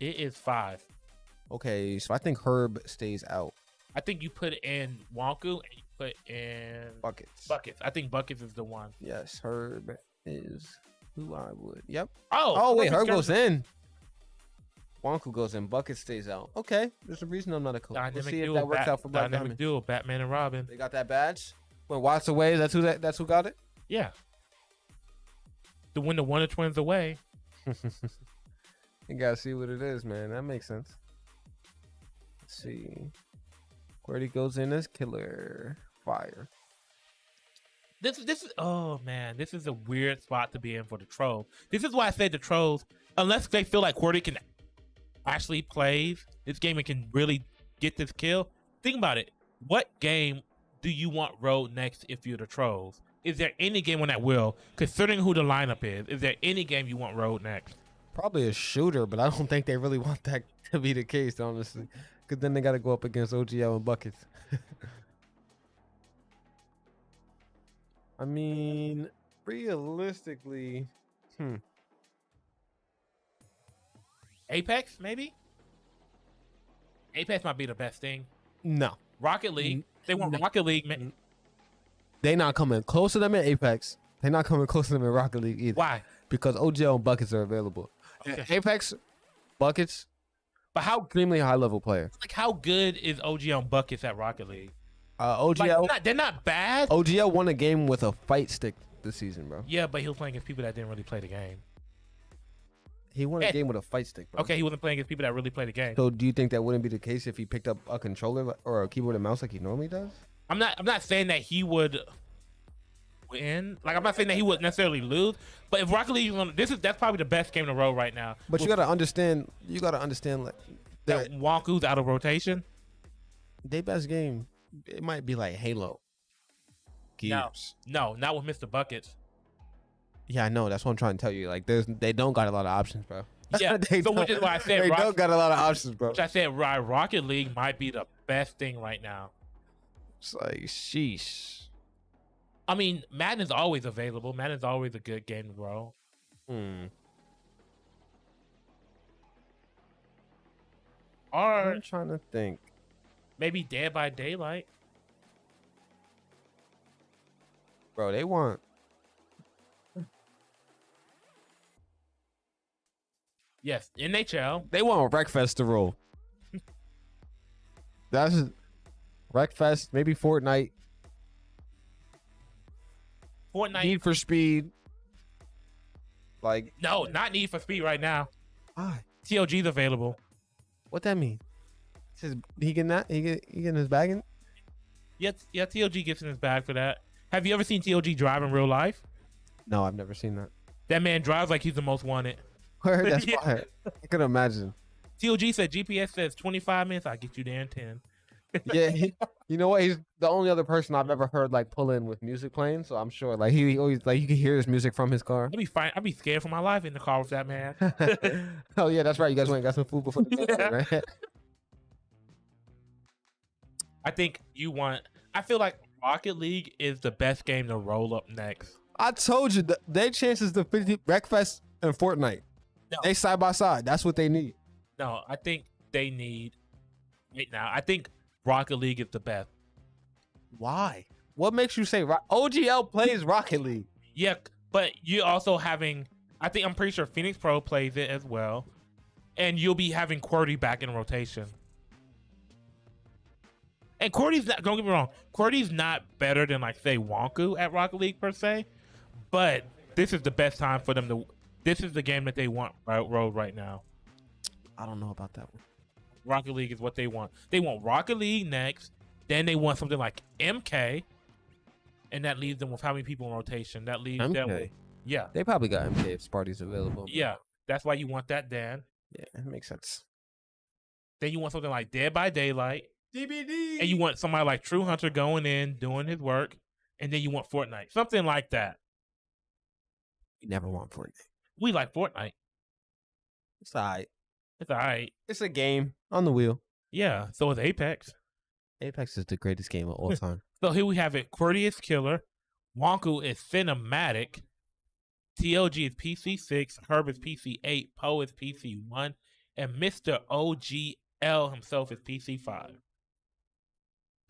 Speaker 4: It is 5.
Speaker 3: Okay, so I think Herb stays out.
Speaker 4: I think you put in Wonku and you put in
Speaker 3: Buckets.
Speaker 4: I think Buckets is the one.
Speaker 3: Yes, Herb is who I would. Yep.
Speaker 4: Oh,
Speaker 3: Oh wait, Herb
Speaker 4: Buckets
Speaker 3: goes in. Wonku goes in. Bucket stays out. Okay, there's a reason I'm not a coach. We'll
Speaker 4: Dynamic
Speaker 3: see if
Speaker 4: duo,
Speaker 3: that works out for Black
Speaker 4: Dynamic
Speaker 3: Diamond.
Speaker 4: duo, Batman and Robin.
Speaker 3: They got that badge. When Watts away, that's who got it.
Speaker 4: Yeah. To win the Wonder Twins away.
Speaker 3: You gotta see what it is, man. That makes sense. Let's see. QWERTY goes in as killer. Fire.
Speaker 4: This is oh man, this is a weird spot to be in for the Trolls. This is why I said the Trolls, unless they feel like QWERTY can actually play this game and can really get this kill. Think about it. What game do you want road next if you're the Trolls? Is there any game on that will, considering who the lineup is there any game you want road next?
Speaker 3: Probably a shooter, but I don't think they really want that to be the case, honestly. Because then they got to go up against OGL and Buckets. I mean, realistically,
Speaker 4: Apex, maybe. Apex might be the best thing.
Speaker 3: No,
Speaker 4: Rocket League. They want Rocket League, man.
Speaker 3: they not coming close to them in Apex. They not coming close to them in Rocket League either.
Speaker 4: Why?
Speaker 3: Because OGL and buckets are available.
Speaker 4: Okay.
Speaker 3: Apex, buckets,
Speaker 4: But how
Speaker 3: extremely high level player.
Speaker 4: like how good is OG on buckets at Rocket League?
Speaker 3: OGL,
Speaker 4: Like, they're not bad.
Speaker 3: OGL won a game with a fight stick this season, bro.
Speaker 4: Yeah, but he was playing against people that didn't really play the game.
Speaker 3: He won a game with a fight stick, bro.
Speaker 4: Okay, he wasn't playing against people that really play the game.
Speaker 3: So do you think that wouldn't be the case if he picked up a controller or a keyboard and mouse like he normally does?
Speaker 4: I'm not saying that he would win. Like I'm not saying that he would necessarily lose. But if Rocket League, that's probably the best game in a row right now.
Speaker 3: But you gotta understand. You gotta understand like
Speaker 4: That Wonku's out of rotation.
Speaker 3: their best game. It might be like Halo. Gears.
Speaker 4: No, not with Mr. Buckets.
Speaker 3: Yeah, I know. That's what I'm trying to tell you. Like, they don't got a lot of options, bro.
Speaker 4: Yeah,
Speaker 3: They
Speaker 4: so which
Speaker 3: don't-
Speaker 4: is why I said
Speaker 3: they don't got a lot of options, bro.
Speaker 4: Which I said Rocket League might be the best thing right now.
Speaker 3: It's like, sheesh.
Speaker 4: I mean, Madden is always available. Madden is always a good game to roll. Or
Speaker 3: I'm trying to think.
Speaker 4: maybe Dead by Daylight.
Speaker 3: Bro, they want.
Speaker 4: Yes, NHL.
Speaker 3: They want Wreckfest to roll. That's Wreckfest, maybe Fortnite,
Speaker 4: Fortnite.
Speaker 3: Need for Speed. Like,
Speaker 4: No, not Need for Speed right now.
Speaker 3: ah,
Speaker 4: TOG's available.
Speaker 3: what that mean? Says he getting that? He getting his bag in?
Speaker 4: Yeah, TOG gets in his bag for that. Have you ever seen TOG drive in real life?
Speaker 3: No, I've never seen that.
Speaker 4: That man drives like he's the most wanted.
Speaker 3: Word, that's
Speaker 4: Yeah.
Speaker 3: fire. I could imagine.
Speaker 4: TOG said GPS says 25 minutes. I'll get you there in 10.
Speaker 3: Yeah, you know what? He's the only other person I've ever heard like pull in with music playing. So I'm sure like he always like you can hear his music from his car.
Speaker 4: I'd be fine. I'd be scared for my life in the car with that man.
Speaker 3: Oh yeah, that's right. You guys went and got some food before the game,
Speaker 4: Yeah.
Speaker 3: right?
Speaker 4: I think I feel like Rocket League is the best game to roll up next.
Speaker 3: I told you their chances to 50 Wreckfest and Fortnite.
Speaker 4: No.
Speaker 3: They side by side. That's what they need.
Speaker 4: No, I think they need right now. I think Rocket League is the best.
Speaker 3: Why? What makes you say OGL plays Rocket League?
Speaker 4: Yeah, but you're also having. I'm pretty sure Phoenix Pro plays it as well, and you'll be having QWERTY back in rotation. And QWERTY's not. Don't get me wrong. QWERTY's not better than like say Wonku at Rocket League per se, but this is the best time for them to. This is the game that they want rolled right now.
Speaker 3: I don't know about that one.
Speaker 4: Rocket League is what they want. They want Rocket League next. Then they want something like MK, and that leaves them with how many people in rotation? That leaves them with,
Speaker 3: MK.
Speaker 4: yeah,
Speaker 3: They probably got MK if Sparty's available.
Speaker 4: yeah. That's why you want that. Then
Speaker 3: Yeah, it makes sense.
Speaker 4: you want something like Dead by Daylight,
Speaker 3: DBD.
Speaker 4: and you want somebody like True Hunter going in doing his work, and then you want Fortnite, something like that.
Speaker 3: We never want Fortnite.
Speaker 4: We like Fortnite.
Speaker 3: It's alright.
Speaker 4: It's all right.
Speaker 3: It's a game on the wheel.
Speaker 4: Yeah. So is Apex.
Speaker 3: Apex is the greatest game of all time.
Speaker 4: So here we have it. QWERTY is killer. Wonku is cinematic. TOG is PC6. Herb is PC8. Poe is PC1. And Mr. OGL himself is PC5.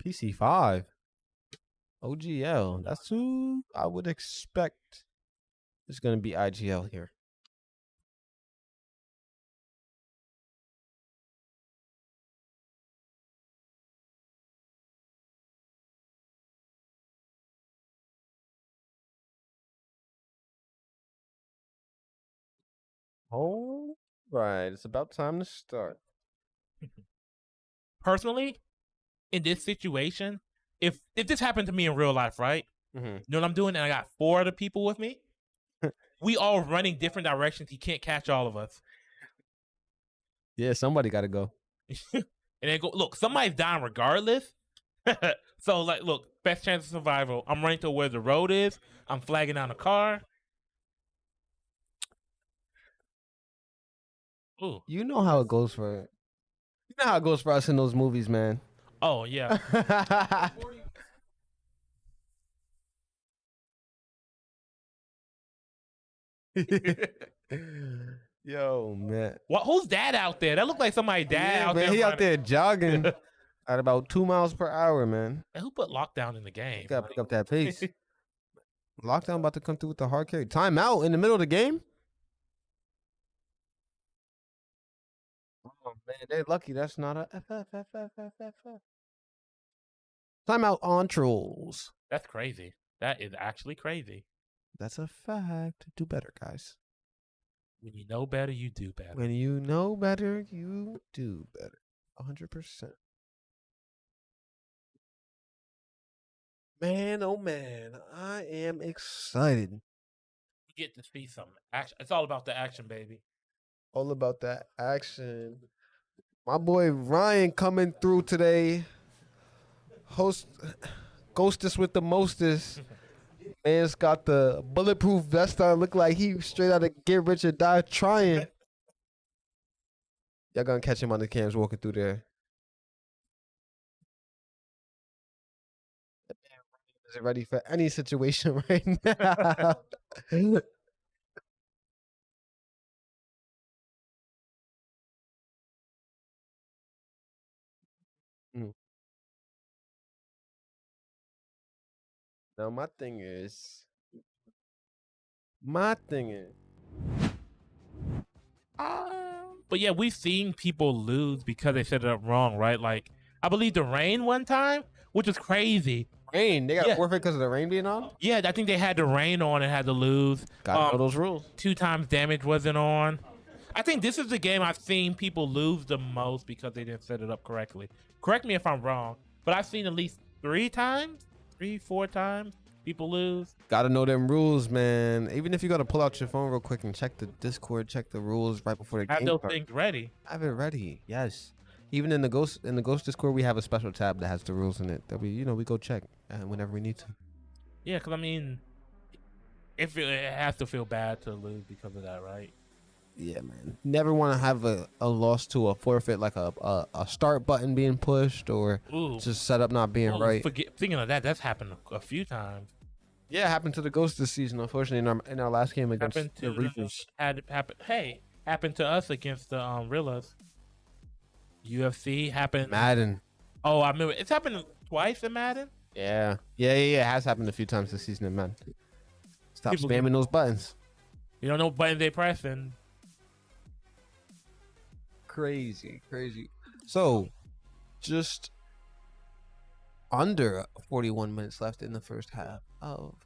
Speaker 3: PC5. OGL. That's who I would expect is going to be IGL here. All right. It's about time to start.
Speaker 4: Personally, in this situation, if this happened to me in real life, right?
Speaker 3: Mm-hmm.
Speaker 4: You know what I'm doing? And I got 4 other people with me. We all running different directions. He can't catch all of us.
Speaker 3: Yeah, somebody got to go.
Speaker 4: And then go, look, somebody's dying regardless. So, like, look, best chance of survival. I'm running to where the road is. I'm flagging down a car. Ooh.
Speaker 3: You know how it goes for. You know how it goes for us in those movies, man.
Speaker 4: Oh, yeah.
Speaker 3: Yo, man.
Speaker 4: Who's that out there? That looked like somebody's dad
Speaker 3: Yeah,
Speaker 4: out
Speaker 3: man,
Speaker 4: there.
Speaker 3: he out
Speaker 4: running.
Speaker 3: there jogging at about 2 miles per hour, man.
Speaker 4: Man, who put lockdown in the game?
Speaker 3: You gotta pick up that pace. Lockdown about to come through with the hard carry. Timeout in the middle of the game? Oh, man, they're lucky that's not a timeout on Trollz.
Speaker 4: That's crazy. That is actually crazy.
Speaker 3: That's a fact. Do better, guys.
Speaker 4: When you know better, you do better.
Speaker 3: When you know better, you do better. 100%. Man, oh man, I am excited.
Speaker 4: You get to see some action. It's all about the action, baby.
Speaker 3: All about that action. My boy Ryan coming through today. Ghostest with the mostest. Man's got the bulletproof vest on. Look like he straight out of Get Rich or Die trying. Y'all gonna catch him on the cams walking through there. That man Ryan isn't ready for any situation right now. Now my thing is.
Speaker 4: But yeah, we've seen people lose because they set it up wrong, right? Like, I believe the rain one time, which was crazy.
Speaker 3: Rain. They got
Speaker 4: Yeah.
Speaker 3: forfeit because of the rain being on?
Speaker 4: Yeah, I think they had the rain on and had to lose.
Speaker 3: Gotta know those rules.
Speaker 4: 2 times damage wasn't on. I think this is the game I've seen people lose the most because they didn't set it up correctly. Correct me if I'm wrong, but I've seen at least 4 times people lose.
Speaker 3: Gotta know them rules, man. Even if you gotta pull out your phone real quick and check the Discord, check the rules right before the
Speaker 4: Have
Speaker 3: game
Speaker 4: those
Speaker 3: starts.
Speaker 4: things ready.
Speaker 3: Have it ready. Yes. Even in the Ghost Discord, we have a special tab that has the rules in it that we go check whenever we need to.
Speaker 4: Yeah, because I mean, it has to feel bad to lose because of that, right?
Speaker 3: Yeah, man. Never want to have a loss to a forfeit, like a start button being pushed or
Speaker 4: Ooh.
Speaker 3: just setup not being right.
Speaker 4: Thinking of that, that's happened a few times.
Speaker 3: Yeah, it happened to the Ghost this season, unfortunately, in our last game against
Speaker 4: Happened
Speaker 3: the
Speaker 4: to
Speaker 3: Reapers.
Speaker 4: happened to us against the Rillas. UFC happened.
Speaker 3: Madden.
Speaker 4: Oh, I remember it's happened twice in Madden.
Speaker 3: Yeah. It has happened a few times this season in Madden. Stop
Speaker 4: People-
Speaker 3: spamming those buttons.
Speaker 4: You don't know what buttons they pressing.
Speaker 3: Crazy. So, just under 41 minutes left in the first half of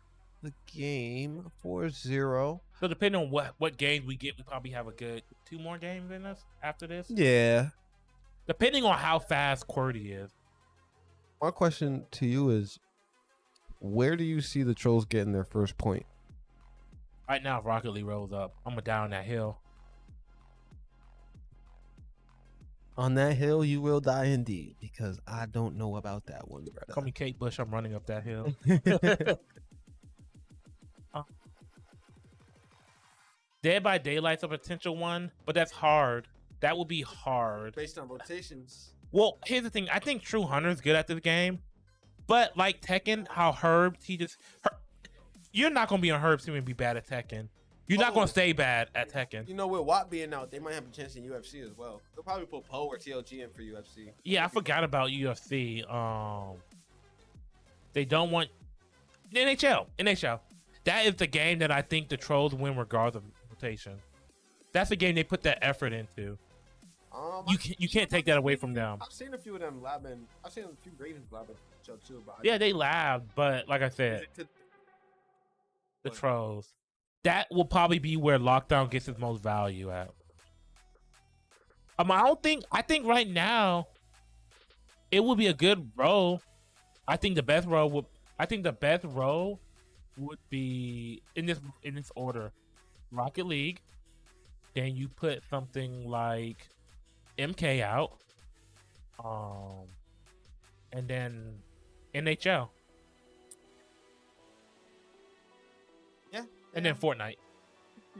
Speaker 3: the game. 4-0.
Speaker 4: So depending on what games we get, we probably have a good 2 more games in us after this.
Speaker 3: Yeah.
Speaker 4: Depending on how fast QWERTY is.
Speaker 3: My question to you is, where do you see the Trolls getting their first point?
Speaker 4: Right now, if Rocket League rolls up, I'm gonna down that hill.
Speaker 3: On that hill, you will die indeed, because I don't know about that one, brother.
Speaker 4: Call me Kate Bush. I'm running up that hill. Dead by Daylight's a potential one, but that's hard. That would be hard.
Speaker 3: Based on rotations.
Speaker 4: Well, here's the thing. I think True Hunter's good at this game, but like Tekken, how you're not gonna be on Herb's team and be bad at Tekken. You're not gonna stay bad at Tekken.
Speaker 3: You know, with Watt being out, they might have a chance in UFC as well. They'll probably put Poe or TLG in for UFC.
Speaker 4: Yeah, I forgot about UFC. They don't want the NHL. That is the game that I think the Trolls win regardless of rotation. That's the game they put that effort into. You can't take that away from them.
Speaker 3: I've seen a few of them labbing. I've seen a few Ravens labbing each other too. But
Speaker 4: Yeah, they laughed, but like I said, the Trolls. That will probably be where Lockdown gets its most value at. I think right now it would be a good role. I think the best role would be in this order. Rocket League, then you put something like MK out, and then NHL.
Speaker 3: Yeah.
Speaker 4: And then Fortnite.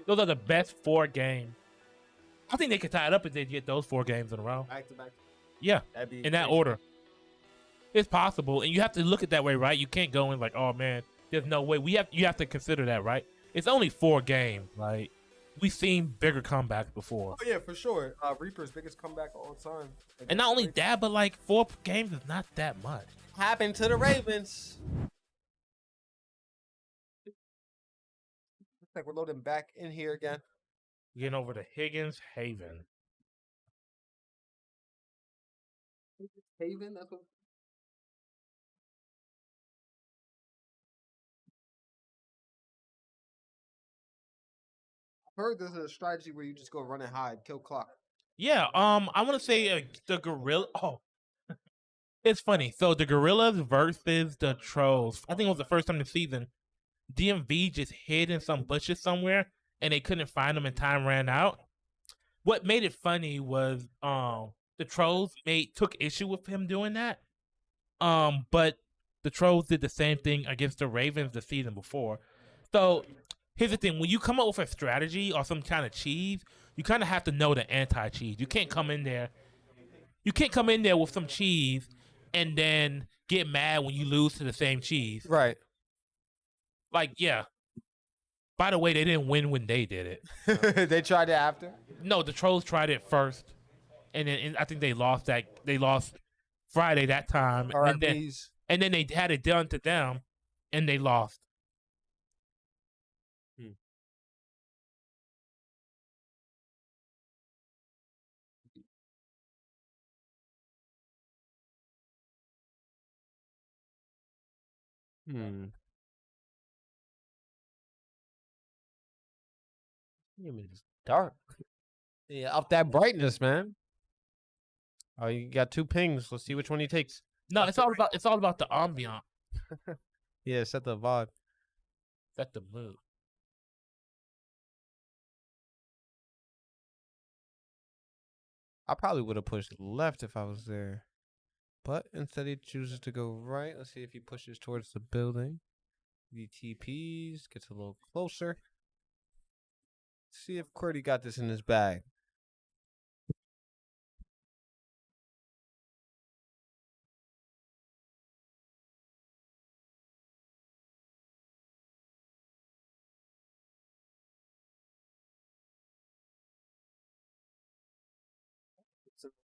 Speaker 4: Those are the best 4 games. I think they could tie it up if they get those 4 games in a row.
Speaker 3: Back to back.
Speaker 4: Yeah,
Speaker 3: That'd be
Speaker 4: in that order. It's possible, and you have to look at that way, right? You can't go in like, oh man, there's no way. You have to consider that, right? it's only 4 games. Like we've seen bigger comebacks before,
Speaker 3: Oh yeah, for sure. Reaper's biggest comeback of all time.
Speaker 4: and not only that, but like 4 games is not that much.
Speaker 3: Happened to the Ravens. Looks like we're loading back in here again.
Speaker 4: Getting over to Higgins Haven.
Speaker 3: Haven, that's what. I've heard this is a strategy where you just go run and hide, kill clock.
Speaker 4: Yeah, I want to say the gorilla. Oh, it's funny. So the Gorillas versus the Trolls. I think it was the first time this season. DMV just hid in some bushes somewhere, and they couldn't find them, and time ran out. What made it funny was the Trolls took issue with him doing that. But the Trolls did the same thing against the Ravens the season before. So here's the thing: when you come up with a strategy or some kind of cheese, you kind of have to know the anti-cheese. You can't come in there. You can't come in there with some cheese and then get mad when you lose to the same cheese.
Speaker 3: Right.
Speaker 4: Like, yeah. By the way, they didn't win when they did it.
Speaker 3: They tried it after?
Speaker 4: No, the Trolls tried it first, and then I think they lost that. They lost Friday that time,
Speaker 3: All right,
Speaker 4: and then
Speaker 3: please.
Speaker 4: they had it done to them, and they lost.
Speaker 3: It's dark. Yeah, up that brightness, man. Oh, you got 2 pings. Let's see which one he takes.
Speaker 4: No, it's all about the ambiance.
Speaker 3: Yeah, set the vibe.
Speaker 4: That's the mood.
Speaker 3: I probably would have pushed left if I was there. But instead he chooses to go right. Let's see if he pushes towards the building. VTPs, gets a little closer. See if QWERTY got this in his bag.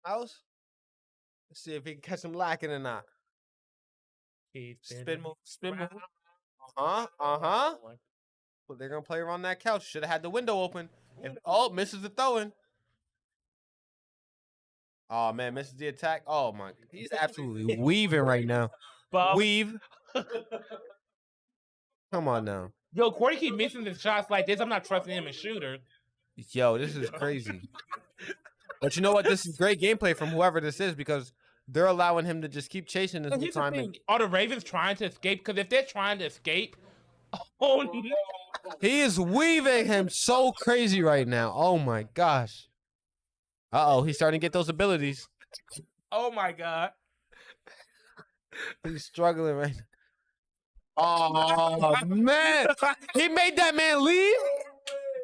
Speaker 3: House. Let's see if he can catch him lacking or not. Spin move. Spin move. Uh-huh. Well, they're gonna play around that couch. Should have had the window open. Misses the throwing. Oh man, misses the attack. Oh my, he's absolutely weaving right now.
Speaker 4: Bob.
Speaker 3: Weave. Come on now.
Speaker 4: Yo, QWERTY keep missing the shots like this. I'm not trusting him as shooter.
Speaker 3: Yo, this is crazy. But you know what? This is great gameplay from whoever this is because they're allowing him to just keep chasing this whole
Speaker 4: Here's the
Speaker 3: time.
Speaker 4: thing. Are the Ravens trying to escape? Because if they're trying to escape, oh no.
Speaker 3: He is weaving him so crazy right now. Oh my gosh. Uh-oh, he's starting to get those abilities.
Speaker 4: Oh my god.
Speaker 3: He's struggling right now. Oh man. He made that man leave?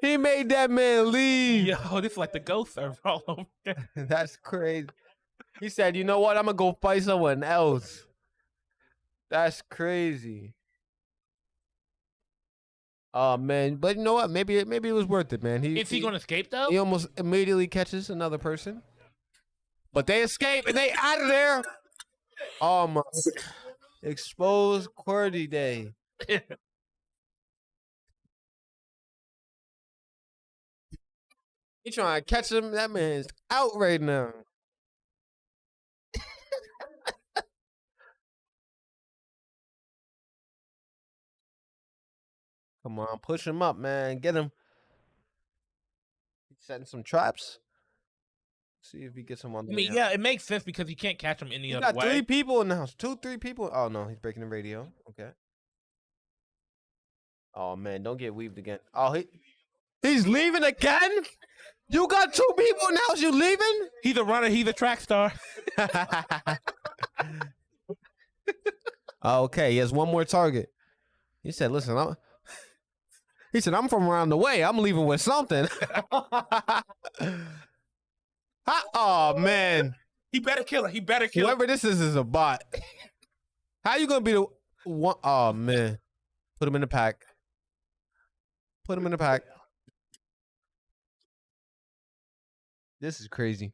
Speaker 3: He made that man leave.
Speaker 4: Yo, this is like the ghost server all over again.
Speaker 3: That's crazy. He said, you know what? I'm going to go fight someone else. That's crazy. Oh, man. But you know what? Maybe it was worth it, man.
Speaker 4: Is he going to escape, though?
Speaker 3: He almost immediately catches another person. But they escape, and they out of there. Oh, my. Exposed QWERTY Day. He trying to catch him. That man's out right now. Come on, push him up, man. Get him. He's setting some traps. See if he gets him on the way out.
Speaker 4: Yeah, it makes sense because he can't catch him any other way.
Speaker 3: Got 3 people in the house. 2, 3 people. Oh, no, he's breaking the radio. Okay. Oh, man, don't get weaved again. Oh, he's leaving again? You got 2 people in the house. You leaving?
Speaker 4: He's a runner. He's a track star.
Speaker 3: Okay, he has 1 more target. He said, listen, I'm from around the way. I'm leaving with something. Oh, man.
Speaker 4: He better kill her. He better kill her.
Speaker 3: Whoever this is a bot. How you going to be the one? Oh, man. Put him in the pack. Put him in the pack. This is crazy.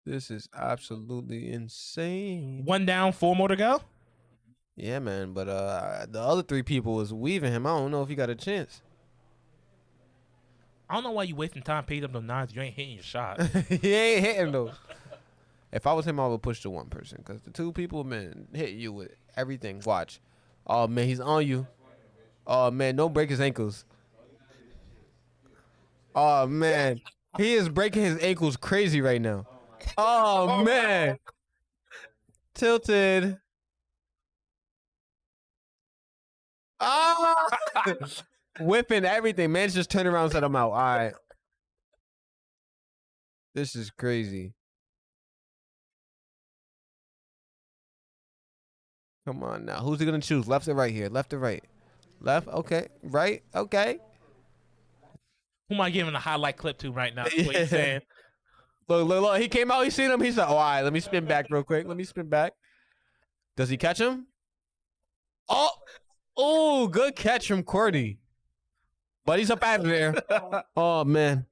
Speaker 3: This is absolutely insane.
Speaker 4: 1 down, 4 more to go.
Speaker 3: Yeah, man. But the other 3 people was weaving him. I don't know if he got a chance.
Speaker 4: I don't know why you wasting time picking up the 9s. You ain't hitting your shot.
Speaker 3: He ain't hitting though. If I was him, I would push the 1 person because the 2 people, man, hit you with everything. Watch. Oh man, he's on you. Oh man, don't break his ankles. Oh man, he is breaking his ankles crazy right now. Oh man, tilted. Ah, whipping everything. Man's just turned around and said, "I'm out." All right. This is crazy. Come on now. Who's he gonna choose? Left or right here? Left or right? Left. Okay. Right. Okay.
Speaker 4: Who am I giving a highlight clip to right now? That's what he's saying.
Speaker 3: Look. He came out. He seen him. He said, "Oh, all right. Let me spin back real quick. Let me spin back." Does he catch him? Oh, good catch from Cordy. But he's up out of there. Oh man,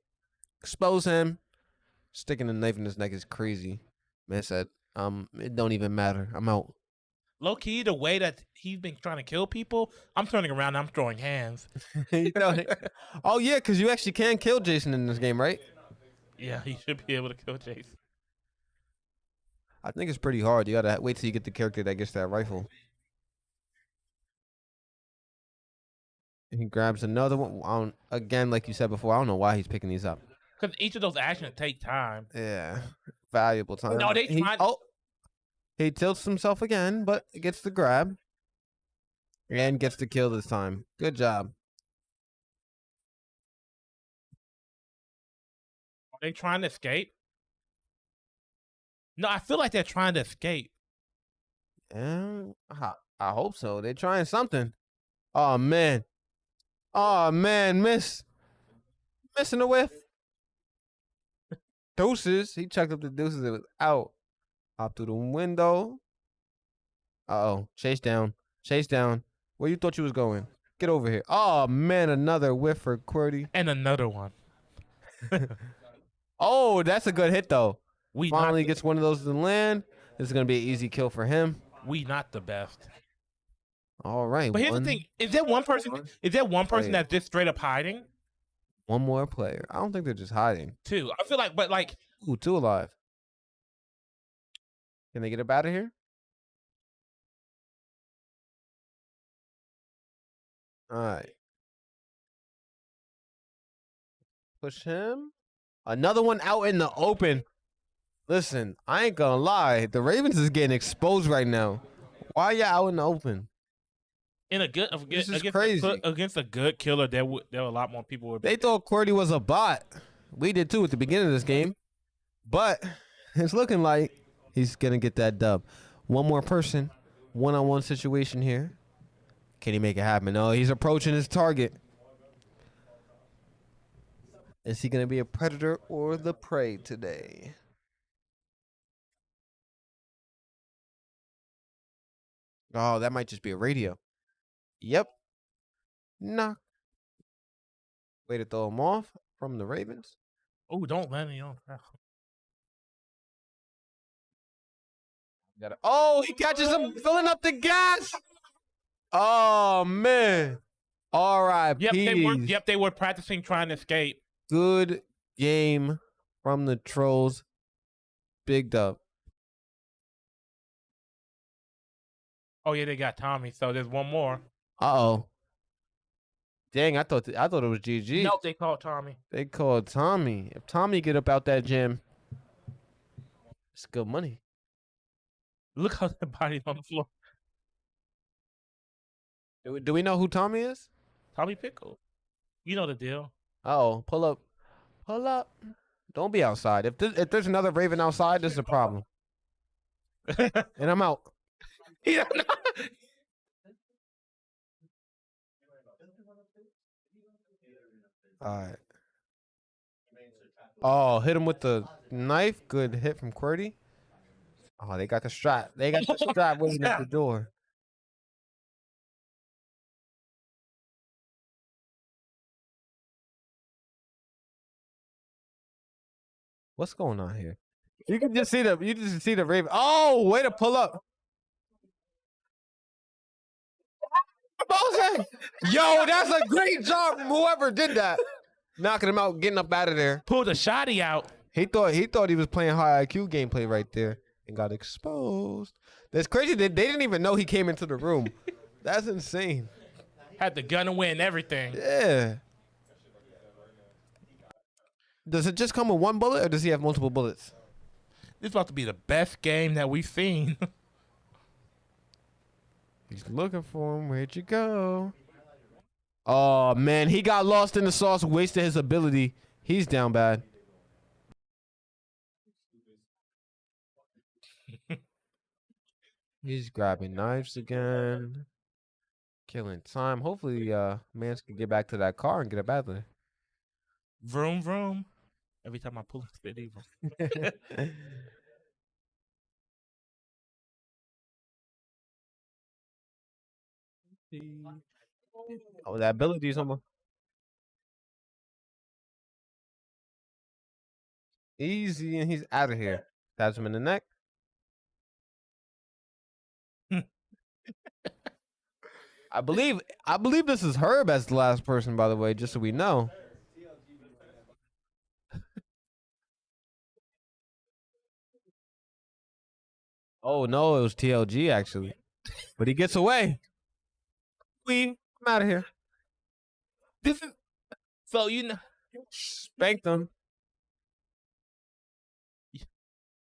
Speaker 3: expose him. Sticking the knife in his neck is crazy. Man said, it don't even matter. I'm out.
Speaker 4: Low key, the way that he's been trying to kill people, I'm turning around and I'm throwing hands.
Speaker 3: Oh yeah, because you actually can kill Jason in this game, right?
Speaker 4: Yeah, he should be able to kill Jason.
Speaker 3: I think it's pretty hard. You gotta wait till you get the character that gets that rifle. He grabs another one. Again, like you said before, I don't know why he's picking these up.
Speaker 4: Because each of those actions take time.
Speaker 3: Yeah, valuable time.
Speaker 4: No,
Speaker 3: He tilts himself again, but gets the grab. And gets the kill this time. Good job.
Speaker 4: Are they trying to escape? No, I feel like they're trying to escape.
Speaker 3: I hope so. They're trying something. Oh, man. Oh, man. Missing a whiff. Deuces. He checked up the deuces. It was out. Hop through the window. Uh-oh. Chase down. Chase down. Where you thought you was going? Get over here. Oh, man. Another whiff for QWERTY.
Speaker 4: And another one.
Speaker 3: Oh, that's a good hit, though.
Speaker 4: We
Speaker 3: Finally gets one of those to land. This is going to be an easy kill for him.
Speaker 4: We not the best.
Speaker 3: All right.
Speaker 4: But here's the thing. Is there one person that's just straight up hiding?
Speaker 3: One more player. I don't think they're just hiding.
Speaker 4: 2. I feel like, but like.
Speaker 3: Ooh, 2 alive. Can they get up out of here? All right. Push him. Another one out in the open. Listen, I ain't gonna lie. The Ravens is getting exposed right now. Why y'all out in the open?
Speaker 4: In a good
Speaker 3: This is crazy.
Speaker 4: Against a good killer, there were a lot more people.
Speaker 3: They thought QWERTY was a bot. We did too at the beginning of this game. But it's looking like he's gonna get that dub. One more person. One-on-one situation here. Can he make it happen? No, he's approaching his target. Is he gonna be a predator or the prey today? Oh, that might just be a radio. Yep. Nah. Way to throw him off from the Ravens.
Speaker 4: Oh, don't land me on.
Speaker 3: Oh, he catches him filling up the gas. Oh man. All right.
Speaker 4: Yep, they were practicing trying to escape.
Speaker 3: Good game from the Trollz. Big dub.
Speaker 4: Oh yeah, they got Tommy. So there's one more.
Speaker 3: Uh-oh. Dang, I thought it was GG.
Speaker 4: Nope, they called Tommy.
Speaker 3: They called Tommy. If Tommy get up out that gym, it's good money.
Speaker 4: Look how the body's on the floor.
Speaker 3: Do we know who Tommy is?
Speaker 4: Tommy Pickle. You know the deal.
Speaker 3: Uh-oh. Pull up. Pull up. Don't be outside. If there's another Raven outside, this is a problem. And I'm out. All right. Oh, hit him with the knife. Good hit from QWERTY. Oh, they got the strap. They got the strap waiting at the door. What's going on here? You can just see the Raven. Oh, way to pull up. Yo, that's a great job from whoever did that. Knocking him out, getting up out of there.
Speaker 4: Pulled a shotty out.
Speaker 3: He thought he was playing high IQ gameplay right there and got exposed. That's crazy. They didn't even know he came into the room. That's insane.
Speaker 4: Had the gun and win everything.
Speaker 3: Yeah. Does it just come with one bullet or does he have multiple bullets?
Speaker 4: This is about to be the best game that we've seen.
Speaker 3: He's looking for him. Where'd you go? Oh, man. He got lost in the sauce, wasted his ability. He's down bad. He's grabbing knives again. Killing time. Hopefully, Mans can get back to that car and get it out there.
Speaker 4: Vroom, vroom. Every time I pull up the evil.
Speaker 3: Oh, that ability is almost easy, and he's out of here. Stabs him in the neck. I believe this is Herb as the last person, by the way, just so we know. Oh no, it was TLG actually, but he gets away. I'm out of here.
Speaker 4: This is so you know.
Speaker 3: Spanked him.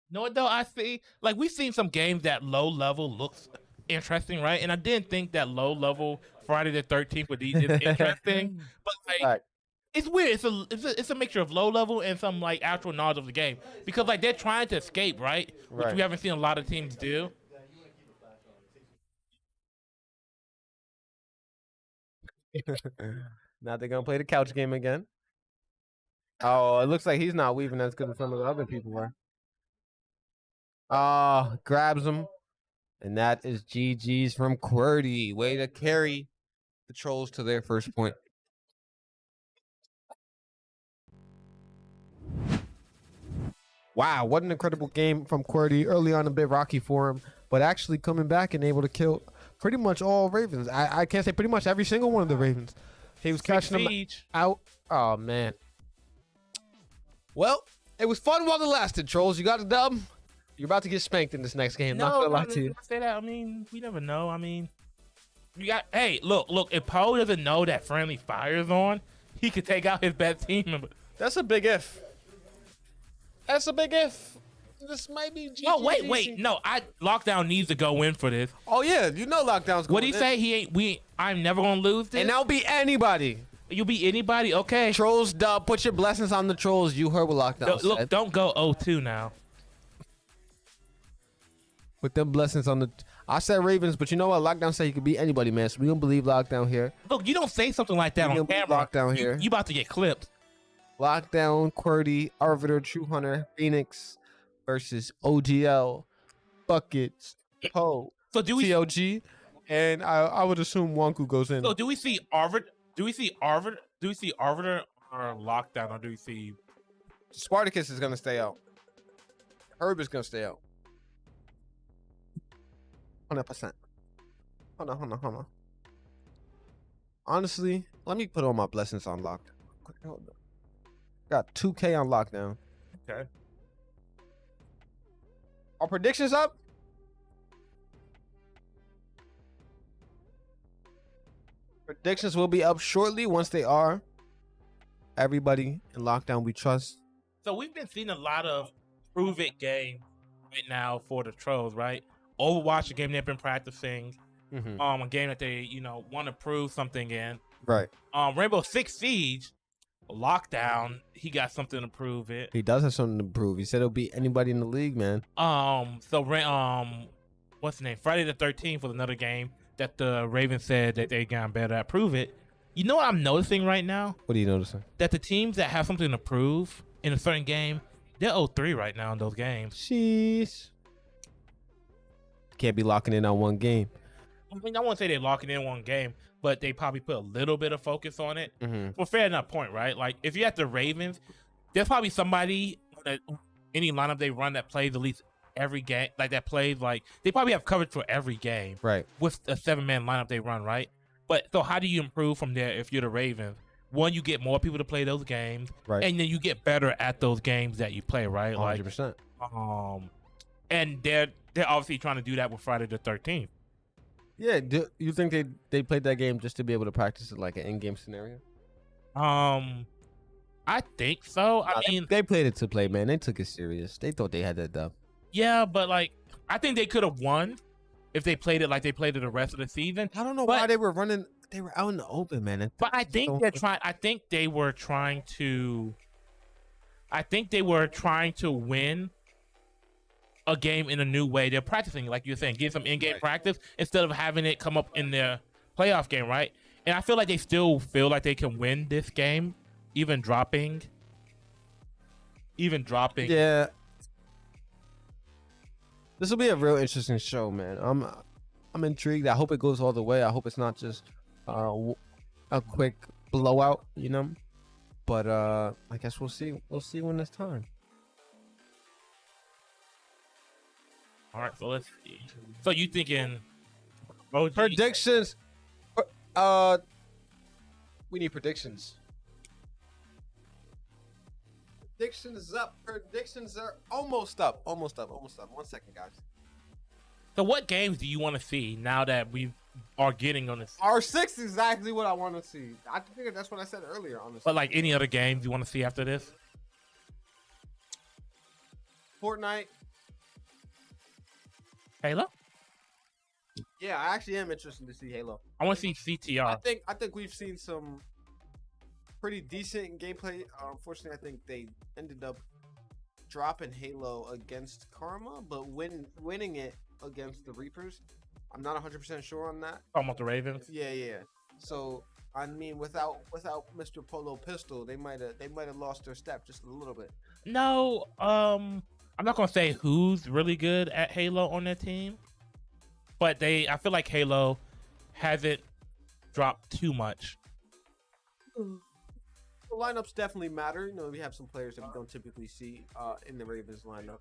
Speaker 4: Know what though? I see. Like we've seen some games that low level looks interesting, right? And I didn't think that low level Friday the 13th would be this interesting. But like,
Speaker 3: Right.
Speaker 4: it's weird. It's a mixture of low level and some like actual knowledge of the game because like they're trying to escape, right? Which
Speaker 3: Right.
Speaker 4: we haven't seen a lot of teams do.
Speaker 3: Now they're gonna play the couch game again. Oh, it looks like he's not weaving as good as some of the other people were. Grabs him. And that is GG's from QWERTY. Way to carry the Trolls to their first point. Wow, what an incredible game from QWERTY. Early on a bit rocky for him, but actually coming back and able to kill pretty much all Ravens. I can't say pretty much every single one of the Ravens. He was catching them
Speaker 4: Siege.
Speaker 3: out. Oh, man. Well, it was fun while it lasted, Trolls. You got the dub. You're about to get spanked in this next game. Not gonna lie to you.
Speaker 4: Say that. I mean, we never know. I mean, you got. Hey, look. If Poe doesn't know that friendly fire's on, he could take out his best team member.
Speaker 3: That's a big if. That's a big if. This might be GG.
Speaker 4: No, wait. No, Lockdown needs to go in for this.
Speaker 3: Oh yeah, you know Lockdown's going.
Speaker 4: What he say? I'm never gonna lose this.
Speaker 3: And that'll be anybody.
Speaker 4: You'll be anybody. Okay.
Speaker 3: Trolls dub. Put your blessings on the Trolls. You heard what Lockdown
Speaker 4: Look,
Speaker 3: said.
Speaker 4: don't go 0-2 now.
Speaker 3: With them blessings on the. I said Ravens, but you know what? Lockdown said he could beat anybody, man. So we gonna believe Lockdown here.
Speaker 4: Look, you don't say something like that
Speaker 3: We
Speaker 4: on
Speaker 3: gonna
Speaker 4: camera.
Speaker 3: be Lockdown here.
Speaker 4: You about to get clipped.
Speaker 3: Lockdown, QWERTY, Arbiter, True Hunter, Phoenix versus OGL, Buckets, Poe,
Speaker 4: So do we?
Speaker 3: TLG, and I would assume Wonku goes in.
Speaker 4: So do we see Arbiter? Do we see Arbiter? Do we see Arbiter or Lockdown, or do we see?
Speaker 3: Spartacus is gonna stay out. Herb is gonna stay out. 100%. Hold on. Honestly, let me put all my blessings on lockdown. Hold on. Got 2K on lockdown.
Speaker 4: Okay.
Speaker 3: Are predictions up? Predictions will be up shortly. Once they are, everybody in lockdown we trust.
Speaker 4: So we've been seeing a lot of prove it game right now for the Trolls, right? Overwatch, a game they've been practicing. A game that they, want to prove something in.
Speaker 3: Right.
Speaker 4: Rainbow Six Siege, Lockdown, he got something to prove it.
Speaker 3: He does have something to prove. He said it'll beat anybody in the league, man.
Speaker 4: What's the name? Friday the 13th was another game that the Ravens said that they got better at prove it. You know what I'm noticing right now?
Speaker 3: What are you noticing?
Speaker 4: That the teams that have something to prove in a certain game, they're 0-3 right now in those games.
Speaker 3: Sheesh. Can't be locking in on one game.
Speaker 4: I mean, I won't say they're locking in one game, but they probably put a little bit of focus on it. For fair enough point, right? Like, if you're at the Ravens, there's probably somebody any lineup they run that plays at least every game, like that plays like they probably have coverage for every game,
Speaker 3: Right.
Speaker 4: with a 7-man lineup they run, right? But so how do you improve from there if you're the Ravens? One, you get more people to play those games,
Speaker 3: Right.
Speaker 4: and then you get better at those games that you play, right?
Speaker 3: 100%.
Speaker 4: And they're obviously trying to do that with Friday the 13th.
Speaker 3: Yeah. Do you think they played that game just to be able to practice it like an in-game scenario?
Speaker 4: I think so. I mean,
Speaker 3: They played it to play, man. They took it serious. They thought they had that dub.
Speaker 4: yeah, but like, I think they could have won if they played it like they played it the rest of the season.
Speaker 3: I don't know
Speaker 4: But-
Speaker 3: why they were running. They were out in the open, man.
Speaker 4: But I think they're trying. I think they were trying to. I think they were trying to win a game in a new way. They're practicing, like you're saying, get some in-game practice instead of having it come up in their playoff game, right? And I feel like they still feel like they can win this game, even dropping.
Speaker 3: Yeah. This will be a real interesting show, man. I'm intrigued. I hope it goes all the way. I hope it's not just a quick blowout, you know. But I guess we'll see. We'll see when it's time.
Speaker 4: All right, so let's see. So you thinking? OG?
Speaker 3: Predictions. We need predictions. Predictions up. Predictions are almost up. Almost up. 1 second, guys.
Speaker 4: So what games do you want to see now that we are getting on this?
Speaker 3: R6 is exactly what I want to see. I think that's what I said earlier, honestly.
Speaker 4: But like any other games you want to see after this?
Speaker 3: Fortnite.
Speaker 4: Halo?
Speaker 3: Yeah, I actually am interested to see Halo.
Speaker 4: I want to see CTR.
Speaker 3: I think we've seen some pretty decent gameplay. Unfortunately, I think they ended up dropping Halo against Karma, but winning it against the Reapers. I'm not 100% sure on that.
Speaker 4: Talking about the Ravens.
Speaker 3: Yeah. So I mean, without Mr. Polo Pistol, they might have lost their step just a little bit.
Speaker 4: No, I'm not gonna say who's really good at Halo on their team, but I feel like Halo hasn't dropped too much.
Speaker 3: The lineups definitely matter. You know, we have some players that we don't typically see in the Ravens lineup,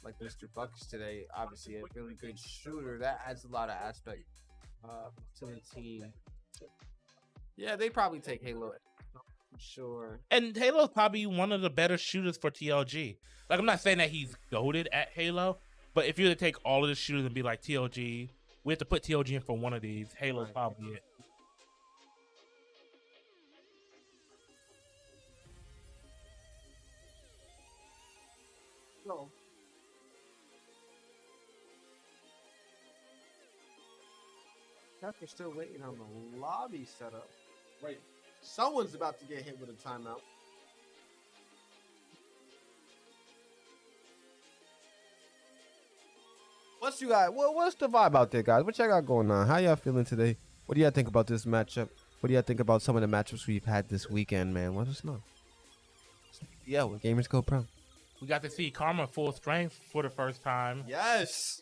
Speaker 3: like Mr. Bucks today. Obviously, a really good shooter that adds a lot of aspect to the team. Yeah, they probably take Halo. Sure.
Speaker 4: And Halo's probably one of the better shooters for TLG. Like, I'm not saying that he's goated at Halo, but if you were to take all of the shooters and be like TLG, we have to put TLG in for one of these. Halo's probably it.
Speaker 3: No. We're still waiting on the lobby setup. Right. Someone's about to get hit with a timeout. What's the vibe out there, guys? What y'all got going on? How y'all feeling today? What do y'all think about this matchup? What do y'all think about some of the matchups we've had this weekend, man? Let us know. Yeah, when gamers go pro.
Speaker 4: We got to see Karma full strength for the first time.
Speaker 3: Yes.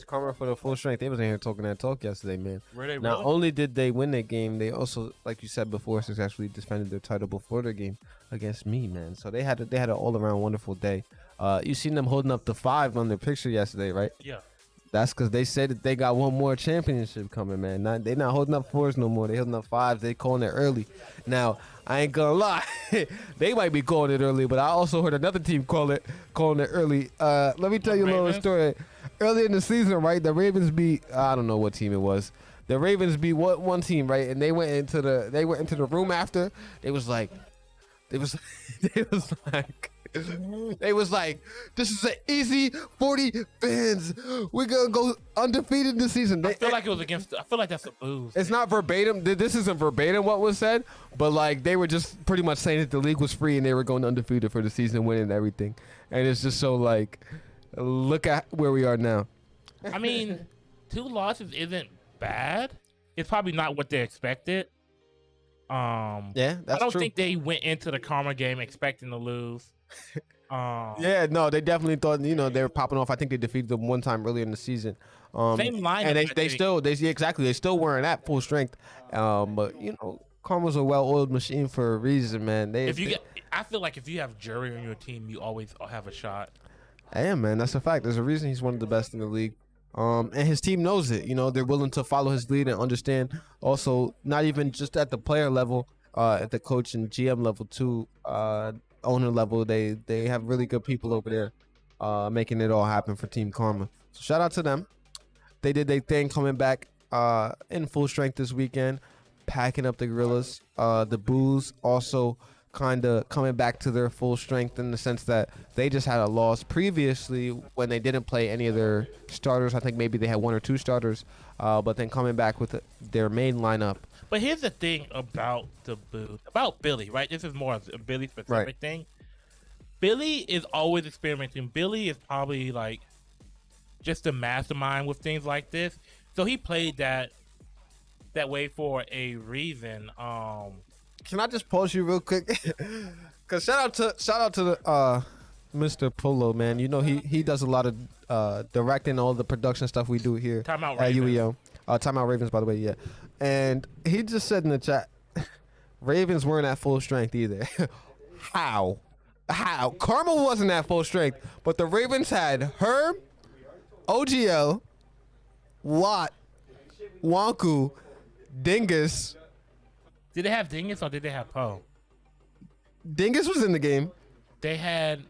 Speaker 3: Karma for the full strength. They was in here talking that talk yesterday, man.
Speaker 4: Were they
Speaker 3: Not
Speaker 4: really?
Speaker 3: only did they win that game, they also, like you said before, successfully defended their title before their game against me, man. So they had an all around wonderful day. You seen them holding up the 5 on their picture yesterday, right?
Speaker 4: Yeah.
Speaker 3: That's because they said that they got one more championship coming, man. They not holding up 4s no more. They holding up 5s. They calling it early. Now, I ain't gonna lie, they might be calling it early, but I also heard another team calling it early. Let me tell you a little story. Early in the season, right, the Ravens beat, I don't know what team it was. The Ravens beat one team, right, and they went into the room after. They was like, this is an easy 40 wins. We're gonna go undefeated this season.
Speaker 4: I feel like that's a booze.
Speaker 3: It's not verbatim. This isn't verbatim what was said, but like they were just pretty much saying that the league was free and they were going undefeated for the season, winning everything. And it's just so like, look at where we are now.
Speaker 4: I mean, 2 losses isn't bad. It's probably not what they expected.
Speaker 3: Yeah, that's
Speaker 4: I don't
Speaker 3: true.
Speaker 4: think they went into the Karma game expecting to lose.
Speaker 3: Yeah, no, they definitely thought, they were popping off. I think they defeated them one time earlier in the season.
Speaker 4: Same lineup,
Speaker 3: and
Speaker 4: I
Speaker 3: they
Speaker 4: think.
Speaker 3: still weren't at full strength. But Karma's a well-oiled machine for a reason, man.
Speaker 4: I feel like if you have Jury on your team, you always have a shot.
Speaker 3: Hey, man, that's a fact. There's a reason he's one of the best in the league. And his team knows it. You know, they're willing to follow his lead and understand. Also, not even just at the player level, at the coach and GM level too, owner level, they have really good people over there, making it all happen for Team Karma. So shout out to them. They did their thing, coming back in full strength this weekend, packing up the Gorillas. The Boos also kind of coming back to their full strength in the sense that they just had a loss previously when they didn't play any of their starters. I think maybe they had 1 or 2 starters, but then coming back with their main lineup.
Speaker 4: But here's the thing about the Boos, about Billy, right? This is more of a Billy specific thing. Billy is always experimenting. Billy is probably like just a mastermind with things like this. So he played that way for a reason.
Speaker 3: Can I just pause you real quick? Cause shout out to the Mr. Polo, man. You know he does a lot of directing all the production stuff we do here
Speaker 4: Timeout
Speaker 3: at
Speaker 4: Ravens.
Speaker 3: UEO. Timeout Ravens, by the way, yeah. And he just said in the chat, Ravens weren't at full strength either. How? Karma wasn't at full strength, but the Ravens had Herb, OGL, Watt, Wanku, Dingus.
Speaker 4: Did they have Dingus or did they have Poe?
Speaker 3: Dingus was in the game.
Speaker 4: They didn't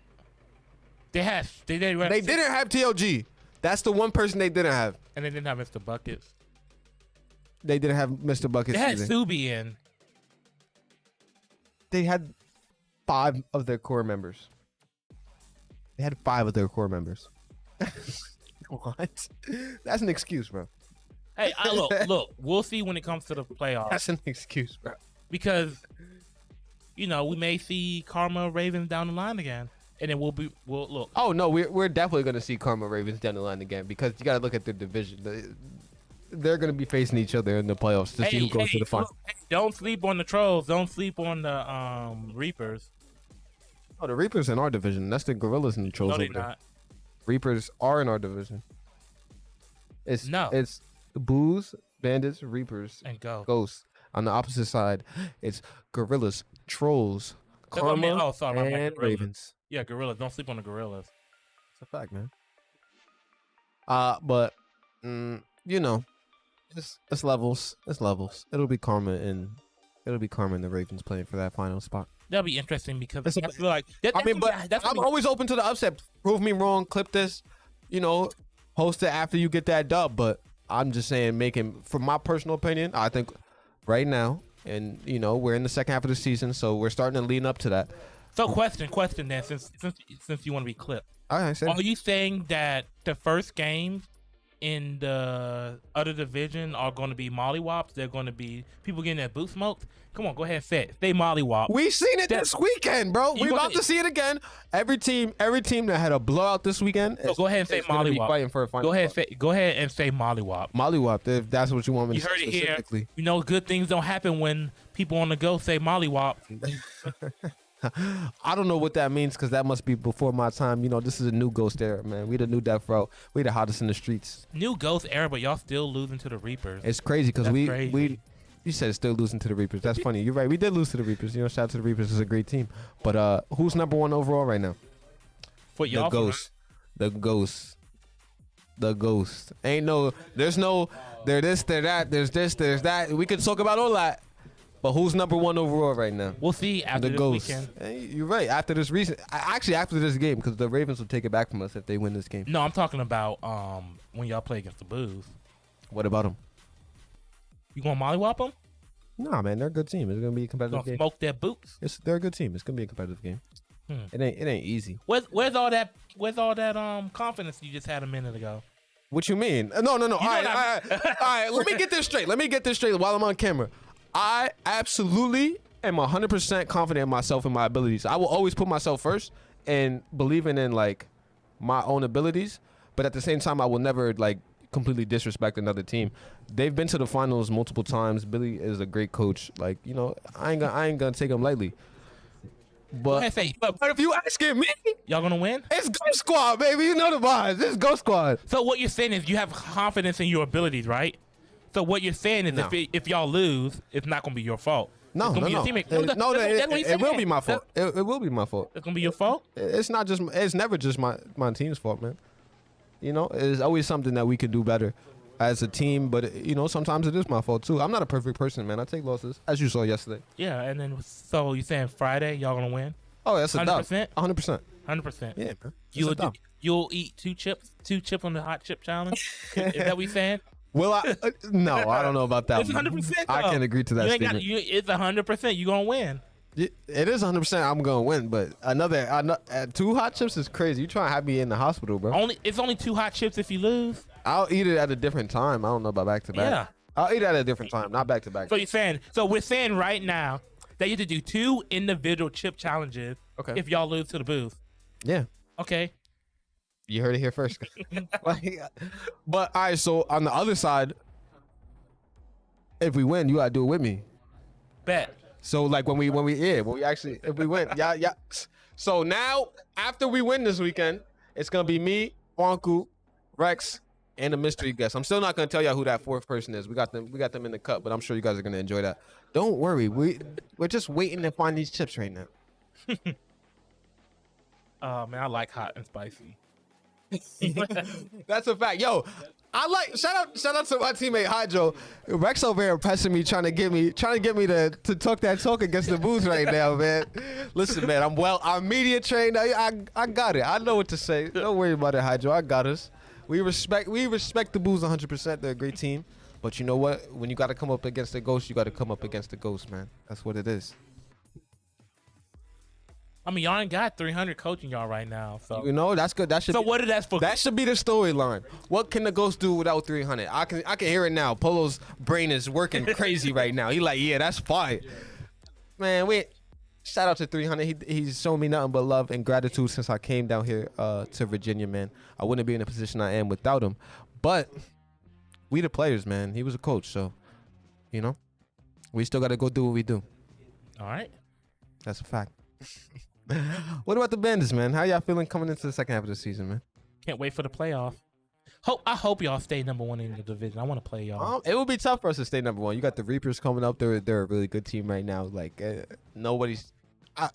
Speaker 4: have
Speaker 3: TLG. That's the one person they didn't have.
Speaker 4: and they didn't have Mr. Buckets.
Speaker 3: They didn't have Mr. Buckets
Speaker 4: They had
Speaker 3: either.
Speaker 4: Subi in.
Speaker 3: They had 5 of their core members. What? That's an excuse, bro.
Speaker 4: Hey, look, we'll see when it comes to the playoffs.
Speaker 3: That's an excuse, bro.
Speaker 4: Because, we may see Karma Ravens down the line again. And then we'll look.
Speaker 3: Oh, no, we're definitely going to see Karma Ravens down the line again because you got to look at their division. They're going to be facing each other in the playoffs to see who goes to the final.
Speaker 4: Hey, don't sleep on the Trolls. Don't sleep on the Reapers.
Speaker 3: Oh, the Reapers in our division. That's the Gorillas and the Trolls
Speaker 4: No,
Speaker 3: over
Speaker 4: they're
Speaker 3: there.
Speaker 4: not.
Speaker 3: Reapers are in our division. It's Boos, Bandits, Reapers,
Speaker 4: And go.
Speaker 3: Ghosts. On the opposite side, it's Gorillas, Trolls,
Speaker 4: That's what I mean.
Speaker 3: Karma,
Speaker 4: Oh, sorry, my bad.
Speaker 3: and
Speaker 4: Gorillas.
Speaker 3: Ravens.
Speaker 4: Yeah, Gorillas. Don't sleep on the Gorillas.
Speaker 3: It's a fact, man. But it's levels. It's levels. It'll be Karma and the Ravens playing for that final spot.
Speaker 4: That'll be interesting because
Speaker 3: That's
Speaker 4: I feel like
Speaker 3: I'm always open to the upset. Prove me wrong. Clip this. Post it after you get that dub. But I'm just saying, from my personal opinion, I think right now, and we're in the second half of the season, so we're starting to lean up to that.
Speaker 4: So question then, since you want to be clipped,
Speaker 3: All right,
Speaker 4: are you saying that the first games in the other division are going to be mollywops? They're going to be people getting their boot smoked? Come on, go ahead and say it. Say mollywop.
Speaker 3: We seen it this weekend, bro. We're about to see it again. Every team that had a blowout this weekend.
Speaker 4: So go ahead and say
Speaker 3: mollywop. Fighting for a final spot.
Speaker 4: Go ahead and say mollywop.
Speaker 3: Mollywop, if that's what you want me
Speaker 4: You
Speaker 3: to
Speaker 4: heard
Speaker 3: say
Speaker 4: it here.
Speaker 3: specifically.
Speaker 4: Good things don't happen when people on the go say mollywop.
Speaker 3: I don't know what that means because that must be before my time. This is a new Ghost era, man. We the new Death Row. We the hottest in the streets.
Speaker 4: New Ghost era, but y'all still losing to the Reapers.
Speaker 3: It's crazy because
Speaker 4: That's crazy.
Speaker 3: you said still losing to the Reapers. That's funny. You're right. We did lose to the Reapers. Shout out to the Reapers. It's a great team. But who's number 1 overall right now?
Speaker 4: For y'all,
Speaker 3: The Ghost. The Ghost. There's no, they're this, they're that, there's this, there's that. We could talk about all that. But who's number 1 overall right now?
Speaker 4: We'll see after
Speaker 3: The
Speaker 4: this
Speaker 3: Ghost.
Speaker 4: weekend.
Speaker 3: Hey, you're right. After this after this game, because the Ravens will take it back from us if they win this game.
Speaker 4: No, I'm talking about when y'all play against the Boos.
Speaker 3: What about them?
Speaker 4: You gonna mollywop them?
Speaker 3: Nah, man, they're a good team. It's gonna be a
Speaker 4: You
Speaker 3: competitive
Speaker 4: gonna
Speaker 3: game.
Speaker 4: smoke their boots?
Speaker 3: They're a good team. It's gonna be a competitive game. It ain't easy.
Speaker 4: Where's all that confidence you just had a minute ago?
Speaker 3: What you mean? No. All right. Let me get this straight. While I'm on camera. I absolutely am 100% confident in myself and my abilities. I will always put myself first and believing in my own abilities, but at the same time, I will never completely disrespect another team. They've been to the finals multiple times. Billy is a great coach. I ain't gonna take him lightly. But if you asking me,
Speaker 4: y'all gonna win?
Speaker 3: it's Ghost Squad, baby. You know the vibes. It's Ghost Squad.
Speaker 4: So what you're saying is you have confidence in your abilities, right? So what you're saying is
Speaker 3: No.
Speaker 4: if y'all lose, it's not gonna be your fault.
Speaker 3: No,
Speaker 4: It's
Speaker 3: no,
Speaker 4: gonna be
Speaker 3: no.
Speaker 4: your teammate.
Speaker 3: No,
Speaker 4: That's what he
Speaker 3: it will
Speaker 4: said.
Speaker 3: be my fault. It will be my fault.
Speaker 4: It's gonna be your fault.
Speaker 3: It's not just. It's never just my team's fault, man. You know, it's always something that we could do better as a team. But you know, sometimes it is my fault too. I'm not a perfect person, man. I take losses, as you saw yesterday.
Speaker 4: Yeah, and then so you saying Friday y'all gonna win?
Speaker 3: Oh, that's a dub.
Speaker 4: 100%?
Speaker 3: 100%.
Speaker 4: 100%.
Speaker 3: Yeah, man.
Speaker 4: You'll eat two chips on the hot chip challenge. Is that what you saying?
Speaker 3: Will I? No, I don't know about that.
Speaker 4: It's 100%.
Speaker 3: I can agree to that
Speaker 4: You ain't got,
Speaker 3: statement.
Speaker 4: it's 100%. You gonna win.
Speaker 3: It is 100%. I'm gonna win, but another 2 hot chips is crazy. You trying to have me in the hospital, bro?
Speaker 4: It's only 2 hot chips if you lose.
Speaker 3: I'll eat it at a different time. I don't know about back to back.
Speaker 4: Yeah.
Speaker 3: I'll eat it at a different time, not back to back.
Speaker 4: So we're saying right now that you have to do 2 individual chip challenges.
Speaker 3: Okay.
Speaker 4: If y'all lose to the booth.
Speaker 3: Yeah.
Speaker 4: Okay.
Speaker 3: You heard it here first. But all right, so on the other side, if we win, you gotta do it with me.
Speaker 4: Bet.
Speaker 3: So like when we actually if we win, yeah. So now after we win this weekend, it's gonna be me, Wanku, Rex, and a mystery guest. I'm still not gonna tell y'all who that 4th person is. We got them in the cup, but I'm sure you guys are gonna enjoy that. Don't worry, we're just waiting to find these chips right now.
Speaker 4: Oh man, I like hot and spicy.
Speaker 3: That's a fact. Yo, I like shout out to my teammate Hydro. Rex over here pressing me, trying to get me to talk that talk against the booth right now, man. Listen, man, I'm media trained. I got it. I know what to say. Don't worry about it, Hydro. I got us. We respect the Bulls 100%. They're a great team. But you know what? When you got to come up against the Ghost, you got to come up against the Ghost, man. That's what it is.
Speaker 4: I mean, y'all ain't got 300 coaching y'all right now, so
Speaker 3: You know, that's good. That should be the storyline. What can the Ghost do without 300? I can hear it now. Polo's brain is working crazy right now. He like, yeah, that's fire. Man, shout out to 300. He's shown me nothing but love and gratitude since I came down here to Virginia, man. I wouldn't be in the position I am without him. But we the players, man. He was a coach, so you know, we still got to go do what we do.
Speaker 4: all right.
Speaker 3: That's a fact. What about the Bandits, man? How y'all feeling coming into the second half of the season, man?
Speaker 4: Can't wait for the playoff. I hope y'all stay #1 in the division. I want to play y'all.
Speaker 3: It will be tough for us to stay #1. You got the Reapers coming up. They're a really good team right now. Like nobody's.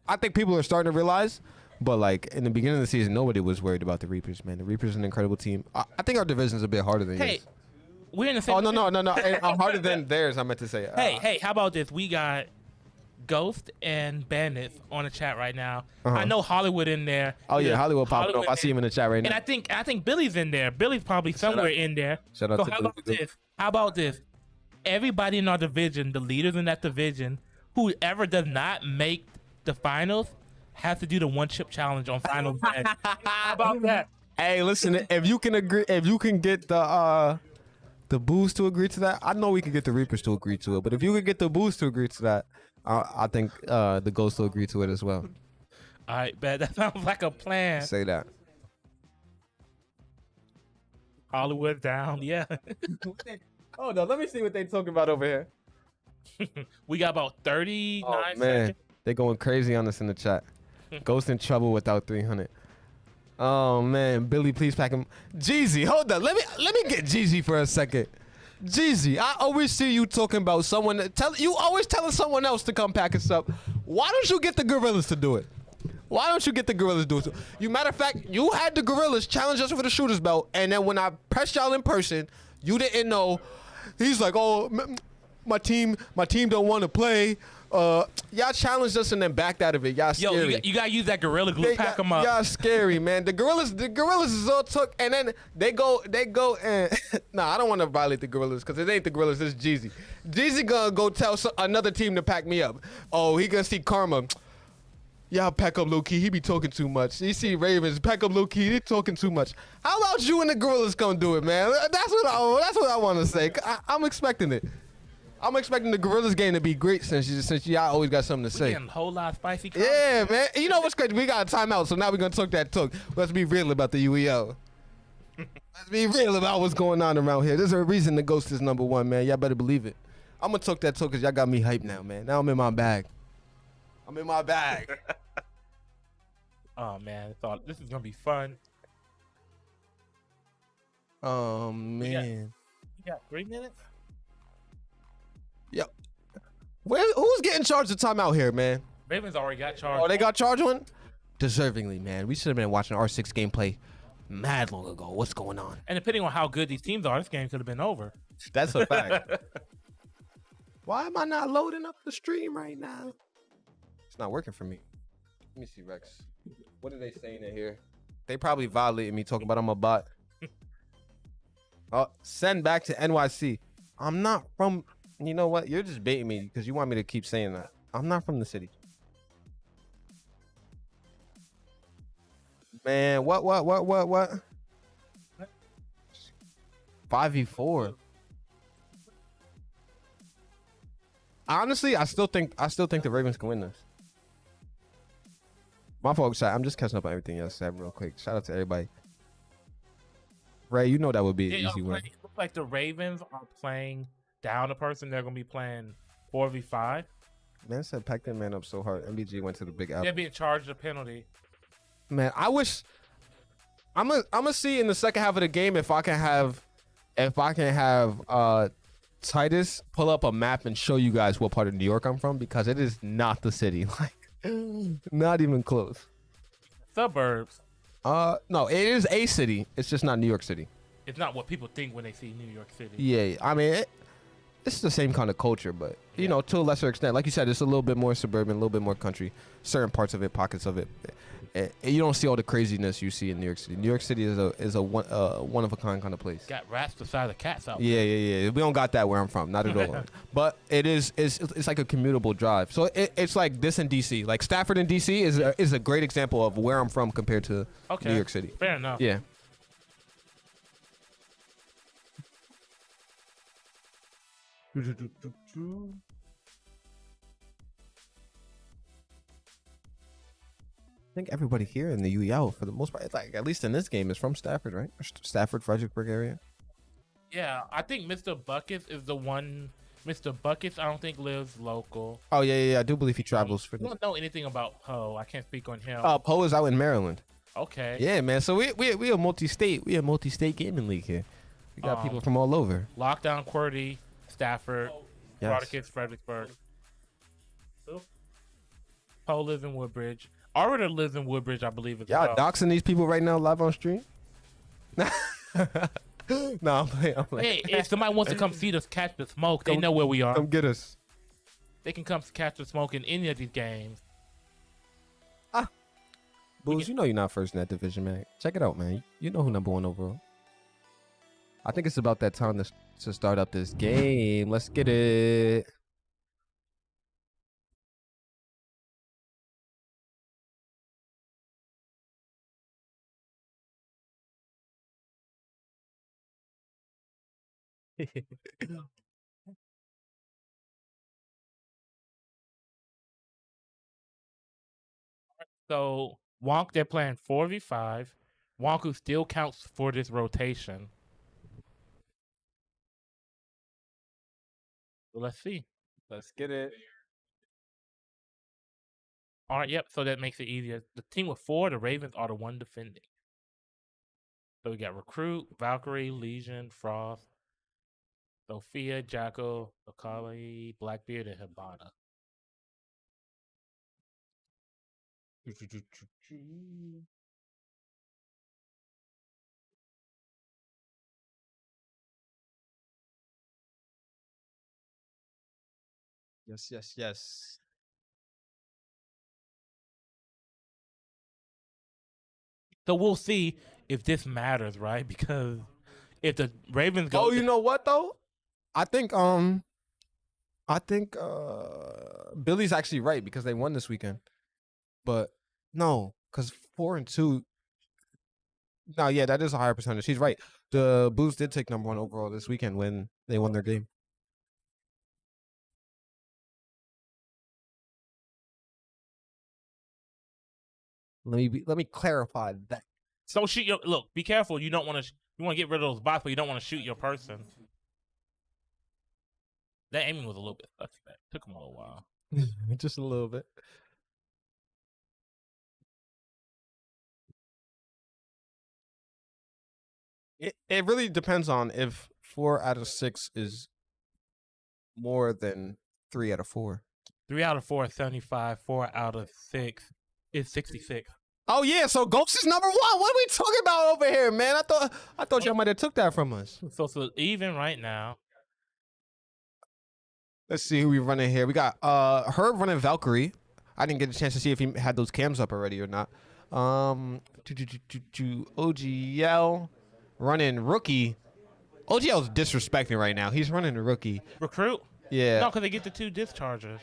Speaker 3: I think people are starting to realize, but like in the beginning of the season, nobody was worried about the Reapers, man. The Reapers are an incredible team. I think our division's a bit harder than
Speaker 4: Hey,
Speaker 3: yours.
Speaker 4: we're in the same.
Speaker 3: Oh no, harder than theirs. I meant to say.
Speaker 4: Hey, how about this? We got Ghost and Bandits on the chat right now.
Speaker 3: Uh-huh.
Speaker 4: I know Hollywood in there.
Speaker 3: Oh yeah, Hollywood popping up. I see him in the chat right
Speaker 4: And
Speaker 3: now.
Speaker 4: I think Billy's in there. Billy's probably somewhere in there.
Speaker 3: Shout out
Speaker 4: So
Speaker 3: to
Speaker 4: how
Speaker 3: Billy.
Speaker 4: about this? How about this? Everybody in our division, the leaders in that division, whoever does not make the finals, has to do the 1 chip challenge on finals day. How about that?
Speaker 3: Hey, listen, if you can get the Bulls to agree to that, I know we can get the Reapers to agree to it. But if you can get the Bulls to agree to that, I think the Ghosts will agree to it as well.
Speaker 4: All right, bet. That sounds like a plan.
Speaker 3: Say that.
Speaker 4: Hollywood down, yeah.
Speaker 3: Oh no, let me see what they talking about over here.
Speaker 4: We got about 39
Speaker 3: Oh man,
Speaker 4: seconds.
Speaker 3: they going crazy on us in the chat. Ghost in trouble without 300. Oh man, Billy, please pack him. Jeezy, hold up. Let me get Jeezy for a second. Jeezy, I always see you talking about someone. You always telling someone else to come pack us up. Why don't you get the Gorillas to do it? Why don't you get the Gorillas to do it? You matter of fact, you had the Gorillas challenge us for the shooter's belt, and then when I pressed y'all in person, you didn't know. He's like, oh, my team don't want to play. Y'all challenged us and then backed out of it. Y'all scary.
Speaker 4: Yo, you gotta use that Gorilla Glue. Pack them up.
Speaker 3: Y'all scary, man. The Gorillas is all took, and then they go and nah, I don't want to violate the Gorillas because it ain't the Gorillas. It's Jeezy. Jeezy gonna go tell another team to pack me up. Oh, he gonna see Karma. Y'all pack up low key. He be talking too much. He see Ravens pack up low key. They talking too much. How about you and the Gorillas come do it, man? That's what I want to say. I'm expecting it. I'm expecting the Gorillas game to be great since y'all always got something to say.
Speaker 4: Getting a whole lot of spicy comments.
Speaker 3: Yeah, man. You know what's crazy? We got a timeout, so now we're going to talk that talk. Let's be real about the UEL. Let's be real about what's going on around here. There's a reason the Ghost is #1, man. Y'all better believe it. I'm going to talk that talk because y'all got me hyped now, man. Now I'm in my bag.
Speaker 4: Oh man, I thought this is gonna be fun.
Speaker 3: Oh, man.
Speaker 4: You got 3 minutes?
Speaker 3: Yep. Who's getting charged the timeout here, man?
Speaker 4: Ravens already got charged.
Speaker 3: Oh, they got charged one? Deservingly, man. We should have been watching R6 gameplay mad long ago. What's going on?
Speaker 4: And depending on how good these teams are, this game could have been over.
Speaker 3: That's a fact. Why am I not loading up the stream right now? It's not working for me. Let me see, Rex. What are they saying in here? They probably violated me talking about I'm a bot. Oh, send back to NYC. I'm not from... You know what? You're just baiting me because you want me to keep saying that. I'm not from the city. Man, what? 5v4. Honestly, I still think the Ravens can win this. My fault, chat. I'm just catching up on everything else, said real quick. Shout out to everybody. Ray, you know that would be an easy win.
Speaker 4: It looks like the Ravens are playing down a person. They're going to be playing 4v5.
Speaker 3: Man said pack that man up so hard. MBG went to the big apple.
Speaker 4: They're being charged a penalty.
Speaker 3: Man, I wish I'm gonna see in the second half of the game if I can have Titus pull up a map and show you guys what part of New York I'm from, because it is not the city. Like, not even close.
Speaker 4: Suburbs.
Speaker 3: No, it is a city. It's just not New York City.
Speaker 4: It's not what people think when they see New York City.
Speaker 3: Yeah, I mean, it's the same kind of culture, but you know, to a lesser extent. Like you said, it's a little bit more suburban, a little bit more country. Certain parts of it, pockets of it. You don't see all the craziness you see in New York City. New York City is a one of a kind of place.
Speaker 4: Got rats the size of cats out
Speaker 3: Yeah. We don't got that where I'm from, not at all. But it's like a commutable drive. So it's like this in DC. Like Stafford in DC is a great example of where I'm from compared to New York City.
Speaker 4: Fair enough.
Speaker 3: Yeah. I think everybody here in the UEL, for the most part, like at least in this game, is from Stafford, right? Stafford, Fredericksburg area.
Speaker 4: Yeah, I think Mr. Buckets is the one. Mr. Buckets, I don't think lives local.
Speaker 3: Oh yeah. I do believe he travels for.
Speaker 4: I don't know anything about Poe. I can't speak on him.
Speaker 3: Poe is out in Maryland.
Speaker 4: Okay.
Speaker 3: Yeah, man. So we a multi-state. We a multi-state gaming league here. We got people from all over.
Speaker 4: Lockdown, QWERTY, Stafford,
Speaker 3: Yes.
Speaker 4: Spartacus, Fredericksburg. Poe lives in Woodbridge. Orator lives in Woodbridge, I believe.
Speaker 3: Y'all doxing these people right now live on stream? No, I'm playing.
Speaker 4: Hey, if somebody wants to come see us catch the smoke, they know where we are.
Speaker 3: Come get us.
Speaker 4: They can come catch the smoke in any of these games.
Speaker 3: Booze, you know you're not first in that division, man. Check it out, man. You know who number one overall. I think it's about that time to start up this game. Let's get it.
Speaker 4: So Wonk, they're playing 4v5. Wonku still counts for this rotation. So let's see.
Speaker 3: Let's get it.
Speaker 4: All right, yep. So that makes it easier. The team with 4, the Ravens are the one defending. So we got Recruit, Valkyrie, Legion, Frost, Sophia, Jackal, Akali, Blackbeard, and Hibana.
Speaker 3: Yes.
Speaker 4: So we'll see if this matters, right? Because if the Ravens go,
Speaker 3: Oh, you know what though? I think Billy's actually right because they won this weekend. But no, because 4-2. No, yeah, that is a higher percentage. He's right. The Blues did take number one overall this weekend when they won their game. Let me clarify that.
Speaker 4: so shoot your look. Be careful. You don't want to. You want to get rid of those bots, but you don't want to shoot your person. That aiming was a little bit suspect. Took him a little while.
Speaker 3: Just a little bit. It really depends on if 4 out of 6 is more than 3 out of 4.
Speaker 4: 3 out of 4 is 75. 4 out of 6 is 66.
Speaker 3: Oh yeah, so Ghost is number 1. What are we talking about over here, man? I thought y'all might have took that from us.
Speaker 4: So it's even right now.
Speaker 3: Let's see who we running here. We got Herb running Valkyrie. I didn't get a chance to see if he had those cams up already or not. OGL running Rookie. OGL's disrespecting right now. He's running the Rookie.
Speaker 4: Recruit?
Speaker 3: Yeah.
Speaker 4: No, because they get the 2 discharges.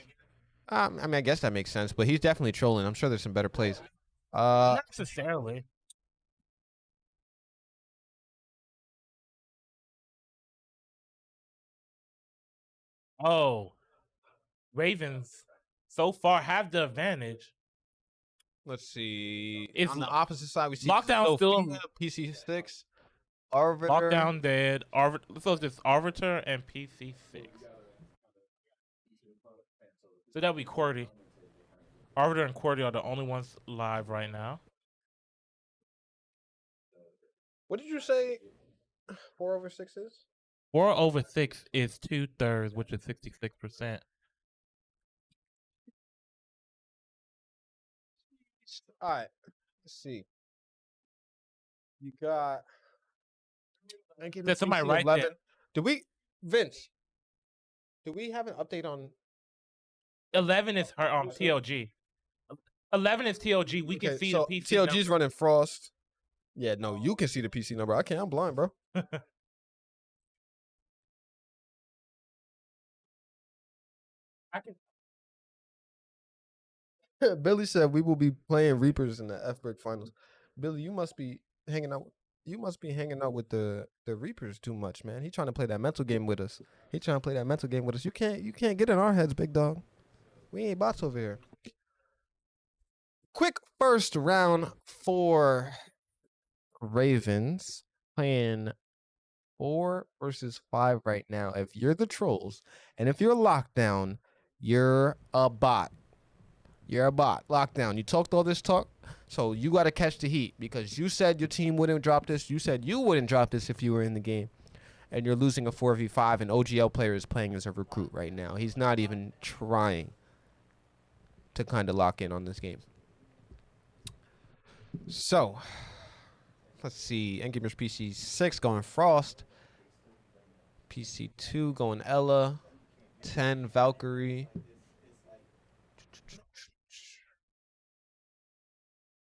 Speaker 3: I mean, I guess that makes sense, but he's definitely trolling. I'm sure there's some better plays.
Speaker 4: Not necessarily. Oh, Ravens so far have the advantage.
Speaker 3: Let's see.
Speaker 4: It's
Speaker 3: on the opposite side, we see
Speaker 4: Lockdown still
Speaker 3: PC6. Arbiter.
Speaker 4: Lockdown dead. So it's just Arbiter and PC6. So that'll be QWERTY. Arbiter and QWERTY are the only ones live right now.
Speaker 3: What did you say 4 over 6 is?
Speaker 4: 4 over 6 is 2/3, which is 66%.
Speaker 3: All right. Let's see. You got.
Speaker 4: There's somebody right
Speaker 3: 11.
Speaker 4: there.
Speaker 3: Do we, Vince? Do we have an update on?
Speaker 4: 11 is her TLG. 11 is TLG. We can see
Speaker 3: so
Speaker 4: the PC.
Speaker 3: TLG's
Speaker 4: number.
Speaker 3: running Frost. Yeah, no, you can see the PC number. I can't. I'm blind, bro.
Speaker 4: I can.
Speaker 3: Billy said we will be playing Reapers in the F-Break finals. Billy, you must be hanging out. You must be hanging out with the Reapers too much, man. He trying to play that mental game with us. You can't get in our heads, big dog. We ain't bots over here. Quick first round for Ravens playing 4 versus 5 right now. If you're the Trolls and if you're Lockdown, you're a bot. You're a bot. Lockdown. You talked all this talk, so you got to catch the heat because you said your team wouldn't drop this. You said you wouldn't drop this if you were in the game. And you're losing a 4v5, and OGL player is playing as a recruit right now. He's not even trying to kind of lock in on this game. So, let's see. Endgamers PC6 going Frost. PC2 going Ella. 10 Valkyrie.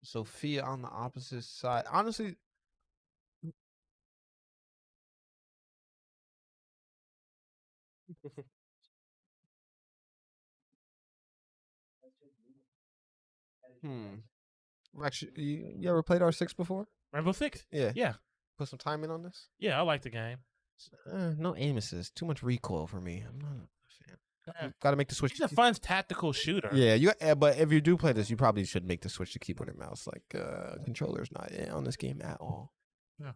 Speaker 3: Sophia on the opposite side. Honestly, Actually, you ever played R6 before?
Speaker 4: Rainbow Six?
Speaker 3: Yeah.
Speaker 4: Yeah.
Speaker 3: Put some time in on this?
Speaker 4: Yeah, I like the game.
Speaker 3: No aim assist. Too much recoil for me. I'm not a fan.
Speaker 4: Yeah.
Speaker 3: Got to make the switch.
Speaker 4: It's a fun tactical shooter.
Speaker 3: Yeah, but if you do play this, you probably should make the switch to keyboard and mouse. Like, controller's not on this game at all.
Speaker 4: Yeah.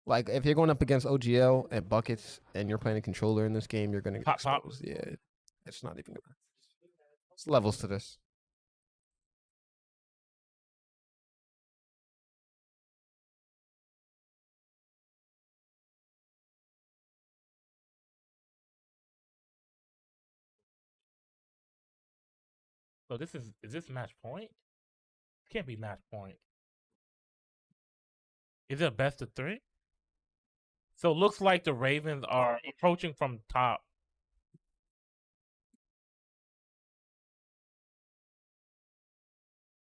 Speaker 3: Like, if you're going up against OGL and buckets and you're playing a controller in this game, you're going to get
Speaker 4: Pop.
Speaker 3: exposed. Yeah, it's not even gonna. It's levels to this.
Speaker 4: So is this match point? Can't be match point. Is it a best of 3? So it looks like the Ravens are approaching from top.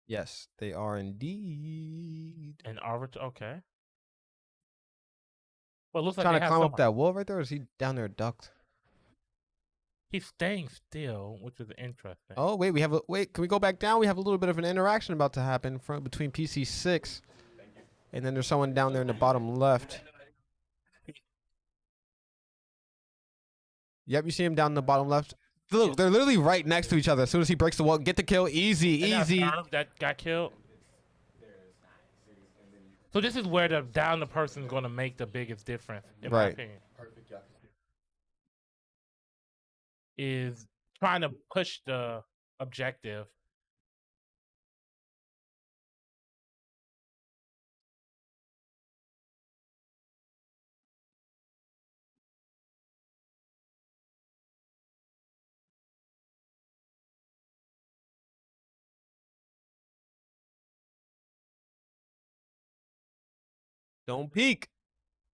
Speaker 3: Yes, they are indeed.
Speaker 4: And Arbiter, okay. Well, it looks like
Speaker 3: Trying
Speaker 4: they
Speaker 3: to
Speaker 4: have
Speaker 3: climb up
Speaker 4: someone-
Speaker 3: that wall right there, or is he down there ducked?
Speaker 4: He's staying still, which is interesting.
Speaker 3: Oh wait, wait. Can we go back down? We have a little bit of an interaction about to happen between PC6, and then there's someone down there in the bottom left. Yep, you see him down in the bottom left. Look, they're literally right next to each other. As soon as he breaks the wall, get the kill, easy,
Speaker 4: And
Speaker 3: easy.
Speaker 4: that got killed. So this is where the down the person is going to make the biggest difference, in my
Speaker 3: Right.
Speaker 4: opinion. Is trying to push the objective.
Speaker 3: Don't peek.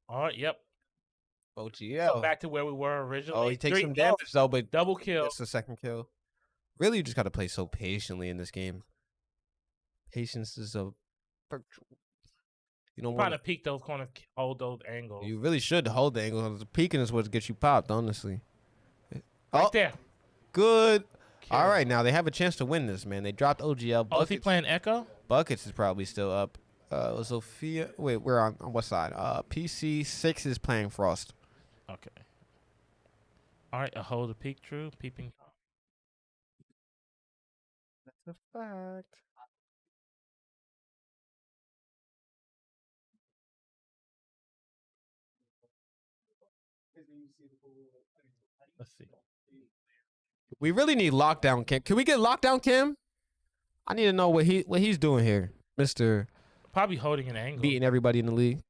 Speaker 4: All right, yep. So
Speaker 3: OGL.
Speaker 4: back to where we were originally.
Speaker 3: Oh, he takes
Speaker 4: 3
Speaker 3: some damage though, but
Speaker 4: double kill.
Speaker 3: gets the second kill. Really, you just got to play so patiently in this game. Patience is a virtue. You don't
Speaker 4: Trying
Speaker 3: want
Speaker 4: to peek those corners, hold those angles.
Speaker 3: You really should hold the angle. The peeking is what gets you popped, honestly.
Speaker 4: Right there.
Speaker 3: Good.
Speaker 4: Kill.
Speaker 3: All right, now they have a chance to win this, man. They dropped OGL.
Speaker 4: Oh, is he playing Echo?
Speaker 3: Buckets is probably still up. Sophia. Wait, we're on what side? PC 6 is playing Frost.
Speaker 4: Okay. All right, a hold, a peek, true, peeping.
Speaker 3: That's a fact.
Speaker 4: Let's see.
Speaker 3: We really need lockdown Kim. Can we get lockdown Kim? I need to know what he's doing here, Mister.
Speaker 4: Probably holding an angle.
Speaker 3: Beating everybody in the league.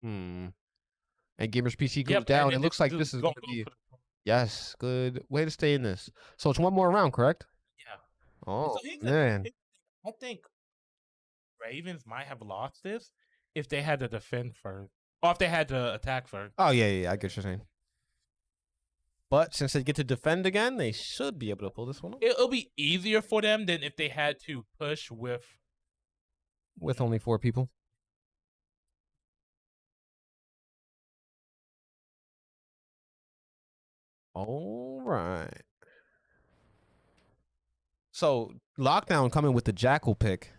Speaker 3: And Gamers PC goes down. It looks like this is going to be. Yes, good way to stay in this. So it's one more round, correct?
Speaker 4: Yeah.
Speaker 3: Oh,
Speaker 4: So
Speaker 3: man.
Speaker 4: I think Ravens might have lost this if they had to defend first, or if they had to attack first.
Speaker 3: Oh, yeah, I get what you're saying. But since they get to defend again, they should be able to pull this one off.
Speaker 4: It'll be easier for them than if they had to push with
Speaker 3: only 4 people. All right. So lockdown coming with the Jackal pick.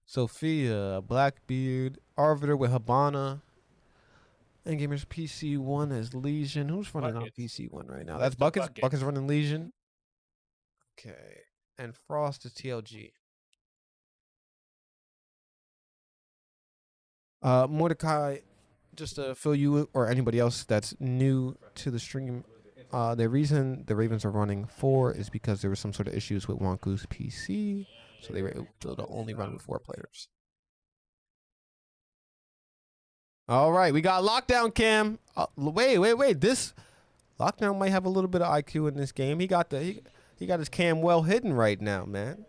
Speaker 3: Sophia, Blackbeard, Arbiter with Habana. Endgamers PC1 as Legion. Who's running on PC1 right now? That's Buckets. Buckets running Legion. Okay. And Frost is TLG. Mordecai, just to fill you or anybody else that's new to the stream, the reason the Ravens are running 4 is because there was some sort of issues with Wonku's PC, so they were able to only run with 4 players. All right, we got lockdown Cam. Wait. This lockdown might have a little bit of IQ in this game. He got his cam well hidden right now, man.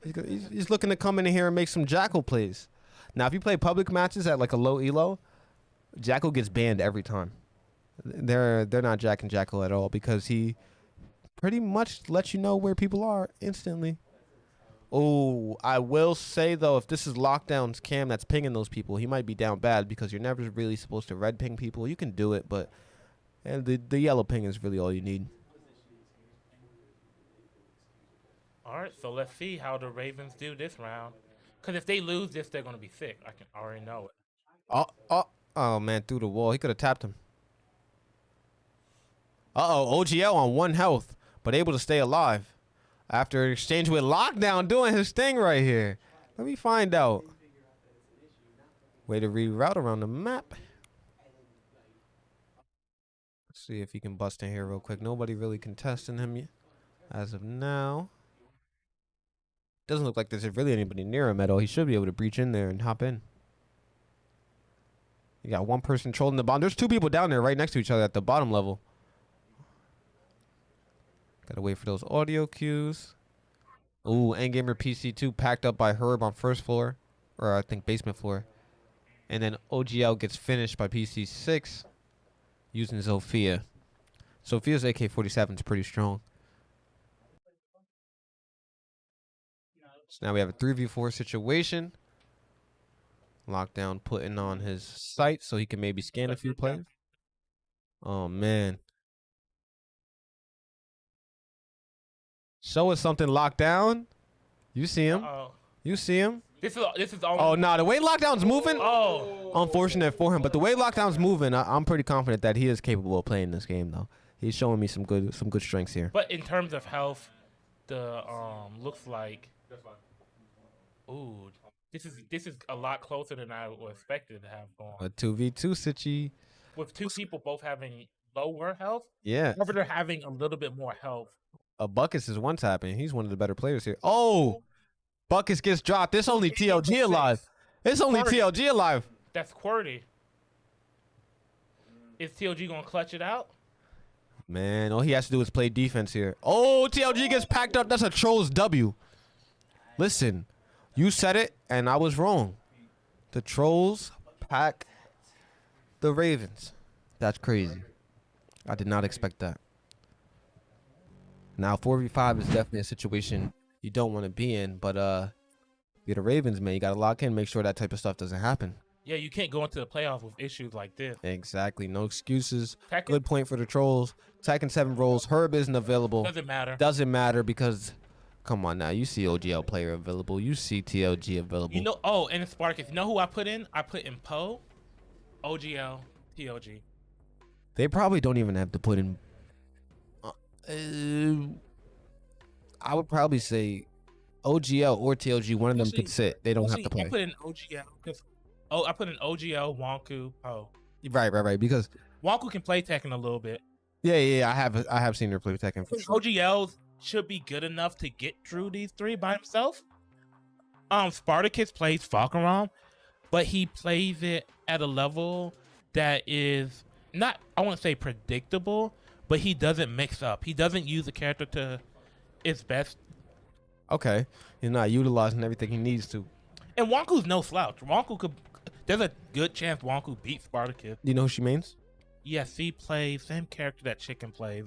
Speaker 3: He's looking to come in here and make some Jackal plays. Now, if you play public matches at like a low elo, Jackal gets banned every time. They're not jacking Jackal at all because he pretty much lets you know where people are instantly. Oh, I will say though, if this is lockdown's cam that's pinging those people, he might be down bad because you're never really supposed to red ping people. You can do it, but the yellow ping is really all you need.
Speaker 4: All right, so let's see how the Ravens do this round. Because if they lose this, they're going to be sick. I can already know it.
Speaker 3: Oh man, through the wall. He could have tapped him. OGL on 1 health, but able to stay alive. After exchange with Lockdown doing his thing right here. Let me find out. Way to reroute around the map. Let's see if he can bust in here real quick. Nobody really contesting him yet as of now. Doesn't look like there's really anybody near him at all. He should be able to breach in there and hop in. You got 1 person trolling the bottom. There's 2 people down there right next to each other at the bottom level. Gotta wait for those audio cues. Ooh, Endgamer PC2 packed up by Herb on first floor. Or I think basement floor. And then OGL gets finished by PC6 using Sophia. Sophia's AK-47 is pretty strong. So now we have a 3v4 situation. Lockdown putting on his sight so he can maybe scan a few players. Oh, man. Show us something, Lockdown. You see him. You see him.
Speaker 4: This is
Speaker 3: Oh, nah, the way Lockdown's moving.
Speaker 4: Oh.
Speaker 3: Unfortunate for him, but the way Lockdown's moving, I'm pretty confident that he is capable of playing this game, though. He's showing me some good strengths here.
Speaker 4: But in terms of health, the looks like. Ooh, this is a lot closer than I was expected to have going.
Speaker 3: A 2v2 Sitchy.
Speaker 4: With 2 people both having lower health.
Speaker 3: Yeah.
Speaker 4: However, they're having a little bit more health.
Speaker 3: Buckets is one tapping. He's one of the better players here. Oh, Buckets gets dropped. It's only TLG alive. It's only TLG alive.
Speaker 4: That's QWERTY. Is TLG gonna clutch it out? Man,
Speaker 3: all he has to do is play defense here. Oh, TLG gets packed up. That's a Trollz W. Listen, you said it, and I was wrong. The Trolls pack the Ravens. That's crazy. I did not expect that. Now, 4v5 is definitely a situation you don't want to be in, but you're the Ravens, man. You got to lock in, make sure that type of stuff doesn't happen.
Speaker 4: Yeah, you can't go into the playoffs with issues like this.
Speaker 3: Exactly. No excuses.
Speaker 4: Tekken-
Speaker 3: Good point for the Trolls. Tekken 7 rolls. Herb isn't available.
Speaker 4: Doesn't matter.
Speaker 3: Doesn't matter because, come on now. You see OGL player available. You see TLG available.
Speaker 4: You know, oh, and in Spartacus, you know who I put in? I put in Poe, OGL, TLG.
Speaker 3: They probably don't even have to put in. I would probably say OGL or TLG. One of them could sit. They don't have to play.
Speaker 4: I put in OGL because I put in OGL, Wonku, Poe.
Speaker 3: Right. Because
Speaker 4: Wonku can play Tekken a little bit.
Speaker 3: yeah. I have seen her play Tekken for sure.
Speaker 4: OGL should be good enough to get through these three by himself. Spartacus plays Falcaron, but he plays it at a level that is not, I won't say predictable, but he doesn't mix up. He doesn't use the character to its best.
Speaker 3: Okay, he's not utilizing everything he needs to.
Speaker 4: And Wonku's no slouch. There's a good chance Wonku beats Spartacus.
Speaker 3: Do you know who she means?
Speaker 4: Yes, he plays same character that Chicken plays.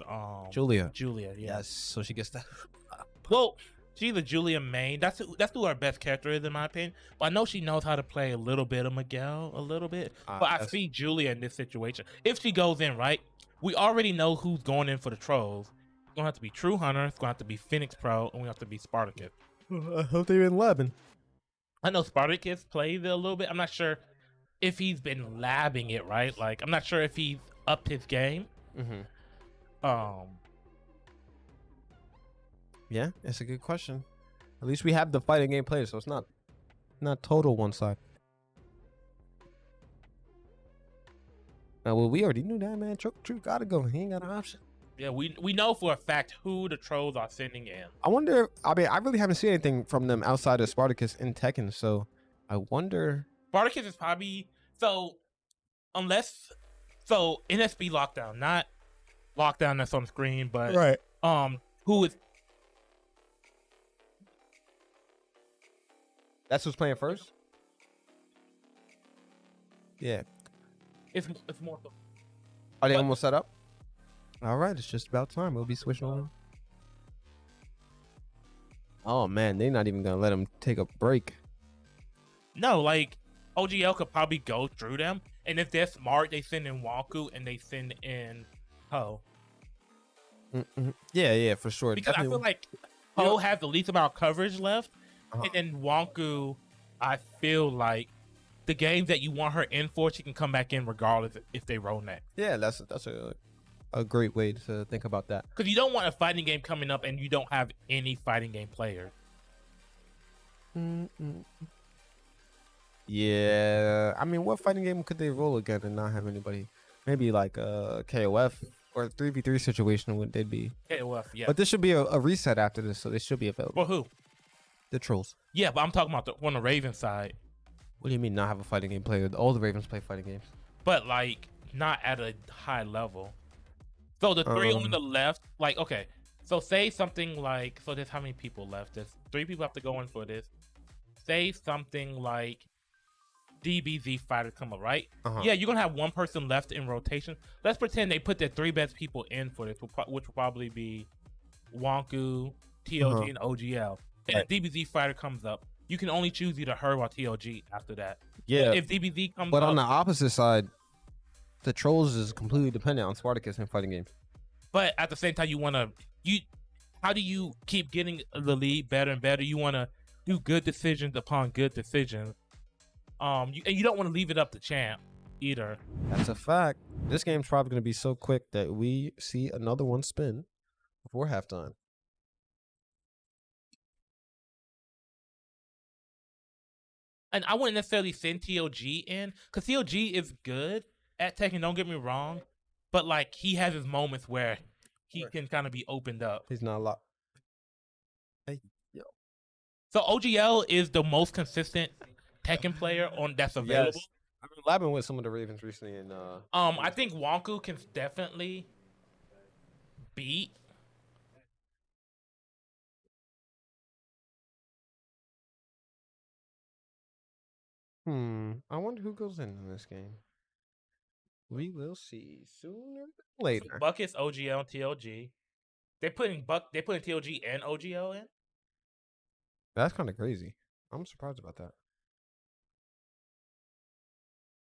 Speaker 3: Julia.
Speaker 4: Julia, yeah.
Speaker 3: Yes, so she gets that.
Speaker 4: Well, she's a Julia main. That's who her best character is in my opinion. But I know she knows how to play a little bit of Miguel, a little bit. But I see Julia in this situation. If she goes in right, we already know who's going in for the Trolls. It's gonna have to be True Hunter. It's gonna have to be Phoenix Pro, and we have to be Spartacus.
Speaker 3: I hope they're in 11.
Speaker 4: I know Spartacus plays it a little bit. I'm not sure if he's been labbing it right. Like I'm not sure if he's upped his game.
Speaker 3: Yeah, it's a good question. At least we have the fighting game players, so it's not total one side. Now, well, we already knew that, man. True gotta go. He ain't got an option.
Speaker 4: Yeah, we know for a fact who the Trolls are sending in.
Speaker 3: I wonder. I mean, I really haven't seen anything from them outside of Spartacus and Tekken, so I wonder.
Speaker 4: Spartacus is probably NSB lockdown, not lockdown that's on the screen, but
Speaker 3: Right.
Speaker 4: Who is
Speaker 3: That's who's playing first? Yeah.
Speaker 4: it's more
Speaker 3: Are they
Speaker 4: What?
Speaker 3: almost set up? All right, it's just about time. We'll be switching over. Oh man, they're not even gonna let him take a break.
Speaker 4: no, like OGL could probably go through them, and if they're smart, they send in Wonku and they send in Ho.
Speaker 3: Yeah, for sure.
Speaker 4: Because I feel like Ho has the least amount of coverage left, and then Wonku, I feel like the games that you want her in for, she can come back in regardless if they roll next.
Speaker 3: Yeah, that's a great way to think about that.
Speaker 4: Because you don't want a fighting game coming up and you don't have any fighting game players.
Speaker 3: Yeah, I mean, what fighting game could they roll again and not have anybody? Maybe like a KOF or a 3v3 situation would they'd be.
Speaker 4: KOF, yeah.
Speaker 3: But this should be a reset after this, so they should be available.
Speaker 4: For who?
Speaker 3: The Trolls.
Speaker 4: Yeah, but I'm talking about on the Ravens side.
Speaker 3: What do you mean not have a fighting game player? All the Ravens play fighting games.
Speaker 4: But like not at a high level. So the three on the left, like okay. So say something like, so there's how many people left? There's 3 people have to go in for this. Say something like DBZ fighters come up, right? Yeah, you're gonna have one person left in rotation. Let's pretend they put their 3 best people in for this, which will probably be Wonku, TLG, and OGL. And a DBZ fighter comes up. You can only choose either her or TLG after that.
Speaker 3: Yeah.
Speaker 4: If DBZ comes
Speaker 3: But
Speaker 4: up,
Speaker 3: on the opposite side, the Trolls is completely dependent on Spartacus in fighting games.
Speaker 4: but at the same time, how do you keep getting the lead better and better? You want to do good decisions upon good decisions. And you don't want to leave it up to champ either.
Speaker 3: That's a fact. This game's probably going to be so quick that we see another one spin before halftime.
Speaker 4: And I wouldn't necessarily send TLG in because TLG is good at Tekken. Don't get me wrong, but like he has his moments where he can kind of be opened up.
Speaker 3: He's not a lot. Hey, yo.
Speaker 4: So OGL is the most consistent Tekken player that's available.
Speaker 3: Yes. I've been labbing with some of the Ravens recently, and
Speaker 4: I think Wonku can definitely beat
Speaker 3: I wonder who goes in this game. We will see sooner than later.
Speaker 4: Buckets, OGL, and TLG. They're putting TLG and OGL in.
Speaker 3: That's kind of crazy. I'm surprised about that.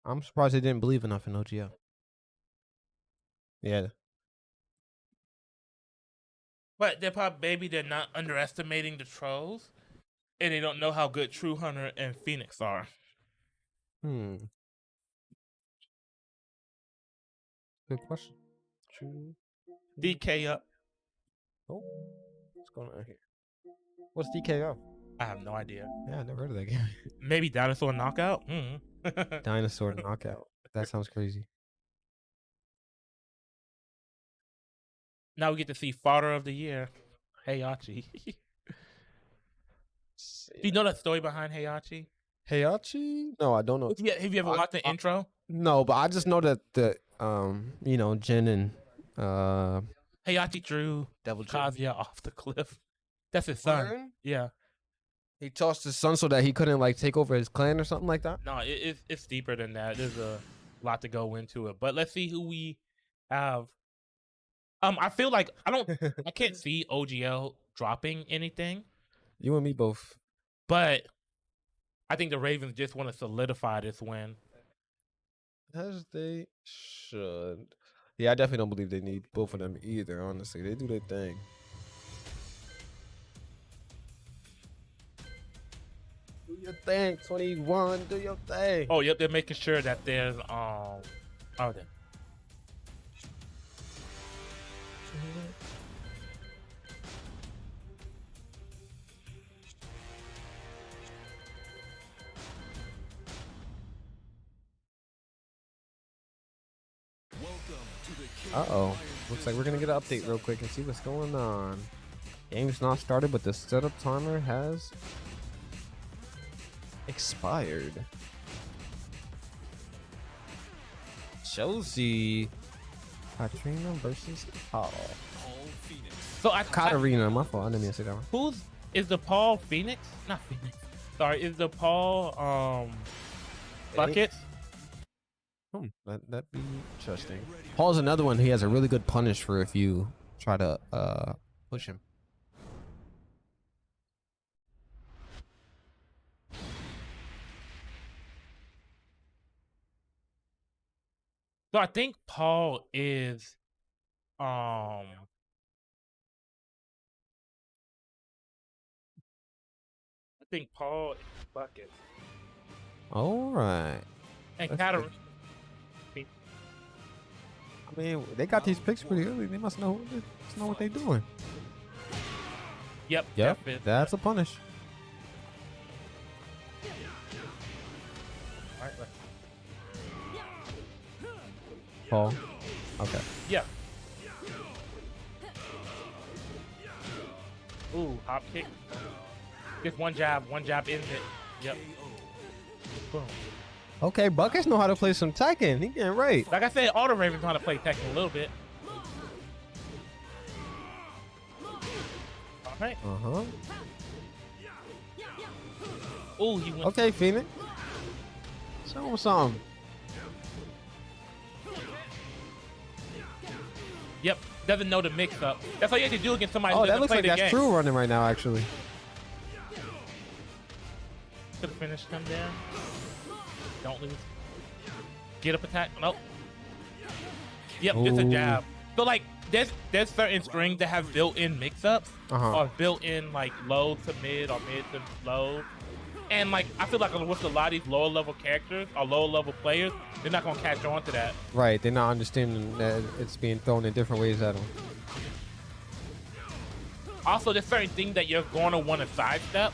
Speaker 3: I'm surprised they didn't believe enough in OGL. Yeah.
Speaker 4: But maybe they're not underestimating the trolls, and they don't know how good True Hunter and Phoenix are.
Speaker 3: Good question. True.
Speaker 4: DK up.
Speaker 3: Oh, what's going on here? What's DKO?
Speaker 4: I have no idea.
Speaker 3: Yeah, I never heard of that game.
Speaker 4: Maybe Dinosaur Knockout.
Speaker 3: Dinosaur Knockout. That sounds crazy.
Speaker 4: Now we get to see Fodder of the Year, Heihachi. Do you know the story behind Heihachi?
Speaker 3: Heihachi? No, I don't know.
Speaker 4: Have you ever watched the intro?
Speaker 3: No, but I just know that Jin and
Speaker 4: Heihachi drew
Speaker 3: Devil
Speaker 4: Kazuya off the cliff. That's his son.
Speaker 3: Word?
Speaker 4: Yeah.
Speaker 3: He tossed his son so that he couldn't like take over his clan or something like that.
Speaker 4: No, it's deeper than that. There's a lot to go into it. But let's see who we have. I feel like I can't see OGL dropping anything.
Speaker 3: You and me both.
Speaker 4: But I think the Ravens just want to solidify this win.
Speaker 3: As they should. Yeah, I definitely don't believe they need both of them either, honestly. They do their thing. Do your thing, 21. Do your thing.
Speaker 4: Oh, yep, they're making sure that there's oh, there.
Speaker 3: Uh-oh. Looks like we're going to get an update real quick and see what's going on. Game's not started, but the setup timer has expired. Chelsea. Katrina versus Paul.
Speaker 4: So
Speaker 3: Katarina, my fault. I didn't mean to say that one.
Speaker 4: Is the Paul Phoenix? Not Phoenix. Sorry, is the Paul Buckets?
Speaker 3: That'd be interesting. Paul's another one. He has a really good punish for if you try to push him.
Speaker 4: So I think Paul is I think Paul is Buckets.
Speaker 3: All right.
Speaker 4: And
Speaker 3: That's
Speaker 4: Katarina.
Speaker 3: I mean, they got these picks pretty early. They must know what they're doing.
Speaker 4: Yep.
Speaker 3: That's a punish.
Speaker 4: Right.
Speaker 3: Paul. Okay.
Speaker 4: Yeah. Ooh, hop kick. Just one jab ends it. Yep. Boom.
Speaker 3: Okay, Buckets know how to play some Tekken. He getting right.
Speaker 4: Like I said, all the Ravens know how to play Tekken a little bit. All right.
Speaker 3: Uh-huh.
Speaker 4: Ooh, he went.
Speaker 3: Okay, Phoenix. Show him something.
Speaker 4: Yep. Doesn't know the mix up. That's all you have to do against somebody who
Speaker 3: Oh, that
Speaker 4: doesn't
Speaker 3: looks
Speaker 4: play
Speaker 3: like
Speaker 4: the
Speaker 3: that's
Speaker 4: game.
Speaker 3: True running right now, actually.
Speaker 4: Could have finished him there. Don't lose. Get up attack. Nope. Yep, just a jab. So like there's certain strings that have built-in mix-ups or built-in like low to mid or mid to low. And like I feel like with a lot of these lower level characters or lower level players, they're not gonna catch on to that.
Speaker 3: Right, they're not understanding that it's being thrown in different ways at them.
Speaker 4: Also, there's certain things that you're gonna want to sidestep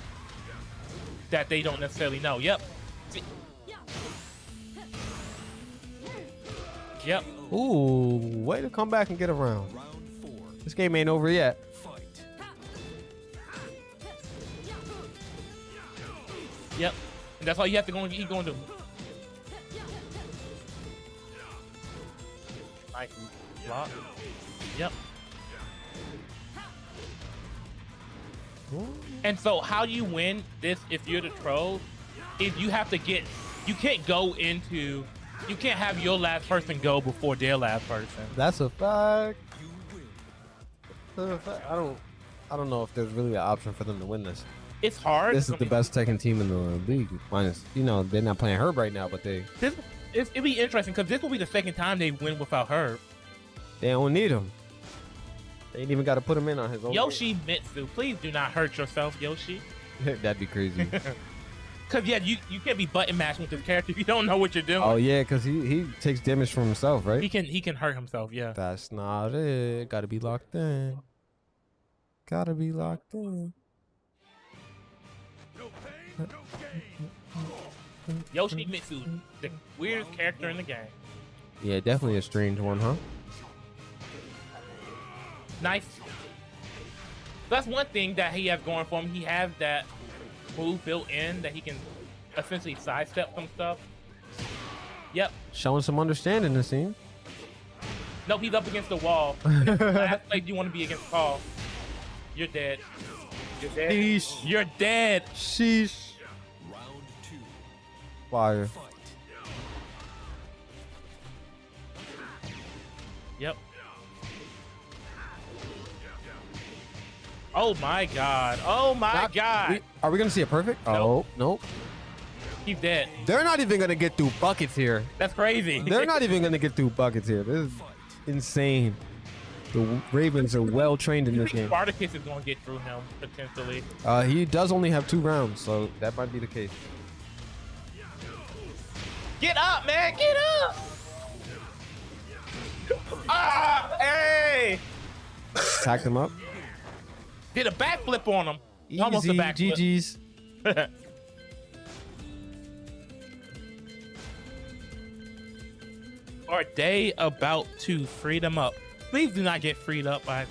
Speaker 4: that they don't necessarily know. Yep. Yep.
Speaker 3: Ooh, way to come back and get around. This game ain't over yet.
Speaker 4: Yep. And that's all you have to go and keep going to. Nice block. Yep. And so how you win this if you're the troll is you have to get you can't have your last person go before their last person.
Speaker 3: That's a fact. I don't know if there's really an option for them to win this.
Speaker 4: It's hard.
Speaker 3: This is the best Tekken team in the league. Minus, they're not playing Herb right now, but
Speaker 4: It'd be interesting because this will be the second time they win without Herb.
Speaker 3: they don't need him. They ain't even got to put him in on his own.
Speaker 4: Yoshi Mitsu, please do not hurt yourself, Yoshi.
Speaker 3: That'd be crazy.
Speaker 4: Cause yeah, you can't be button mashing with this character if you don't know what you're doing.
Speaker 3: Oh yeah, because he takes damage from himself, right?
Speaker 4: He can hurt himself. Yeah.
Speaker 3: That's not it. Gotta be locked in. Gotta be locked in.
Speaker 4: Yoshi Mitsu, the weirdest character in the game.
Speaker 3: Yeah, definitely a strange one, huh?
Speaker 4: Nice. That's one thing that he has going for him. He has that move built in that he can essentially sidestep some stuff. Yep.
Speaker 3: Showing some understanding, it seems.
Speaker 4: Nope, he's up against the wall. Last place you want to be against Paul. You're dead. You're dead.
Speaker 3: Sheesh.
Speaker 4: You're dead.
Speaker 3: Sheesh. Fire.
Speaker 4: Yep. Oh my god. Oh my god.
Speaker 3: Are we gonna see a perfect?
Speaker 4: Nope.
Speaker 3: Oh, nope.
Speaker 4: He's dead.
Speaker 3: They're not even gonna get through buckets here.
Speaker 4: That's crazy.
Speaker 3: They're not even gonna get through buckets here. This is insane. The Ravens are well trained in this game.
Speaker 4: Spartacus is gonna get through him potentially.
Speaker 3: He does only have 2 rounds, so that might be the case.
Speaker 4: Get up, man! Get up! Ah! Hey!
Speaker 3: Tacked him up.
Speaker 4: Did a backflip on him. Almost a
Speaker 3: Easy,
Speaker 4: backflip.
Speaker 3: GG's.
Speaker 4: Are they about to free them up? Please do not get freed up by.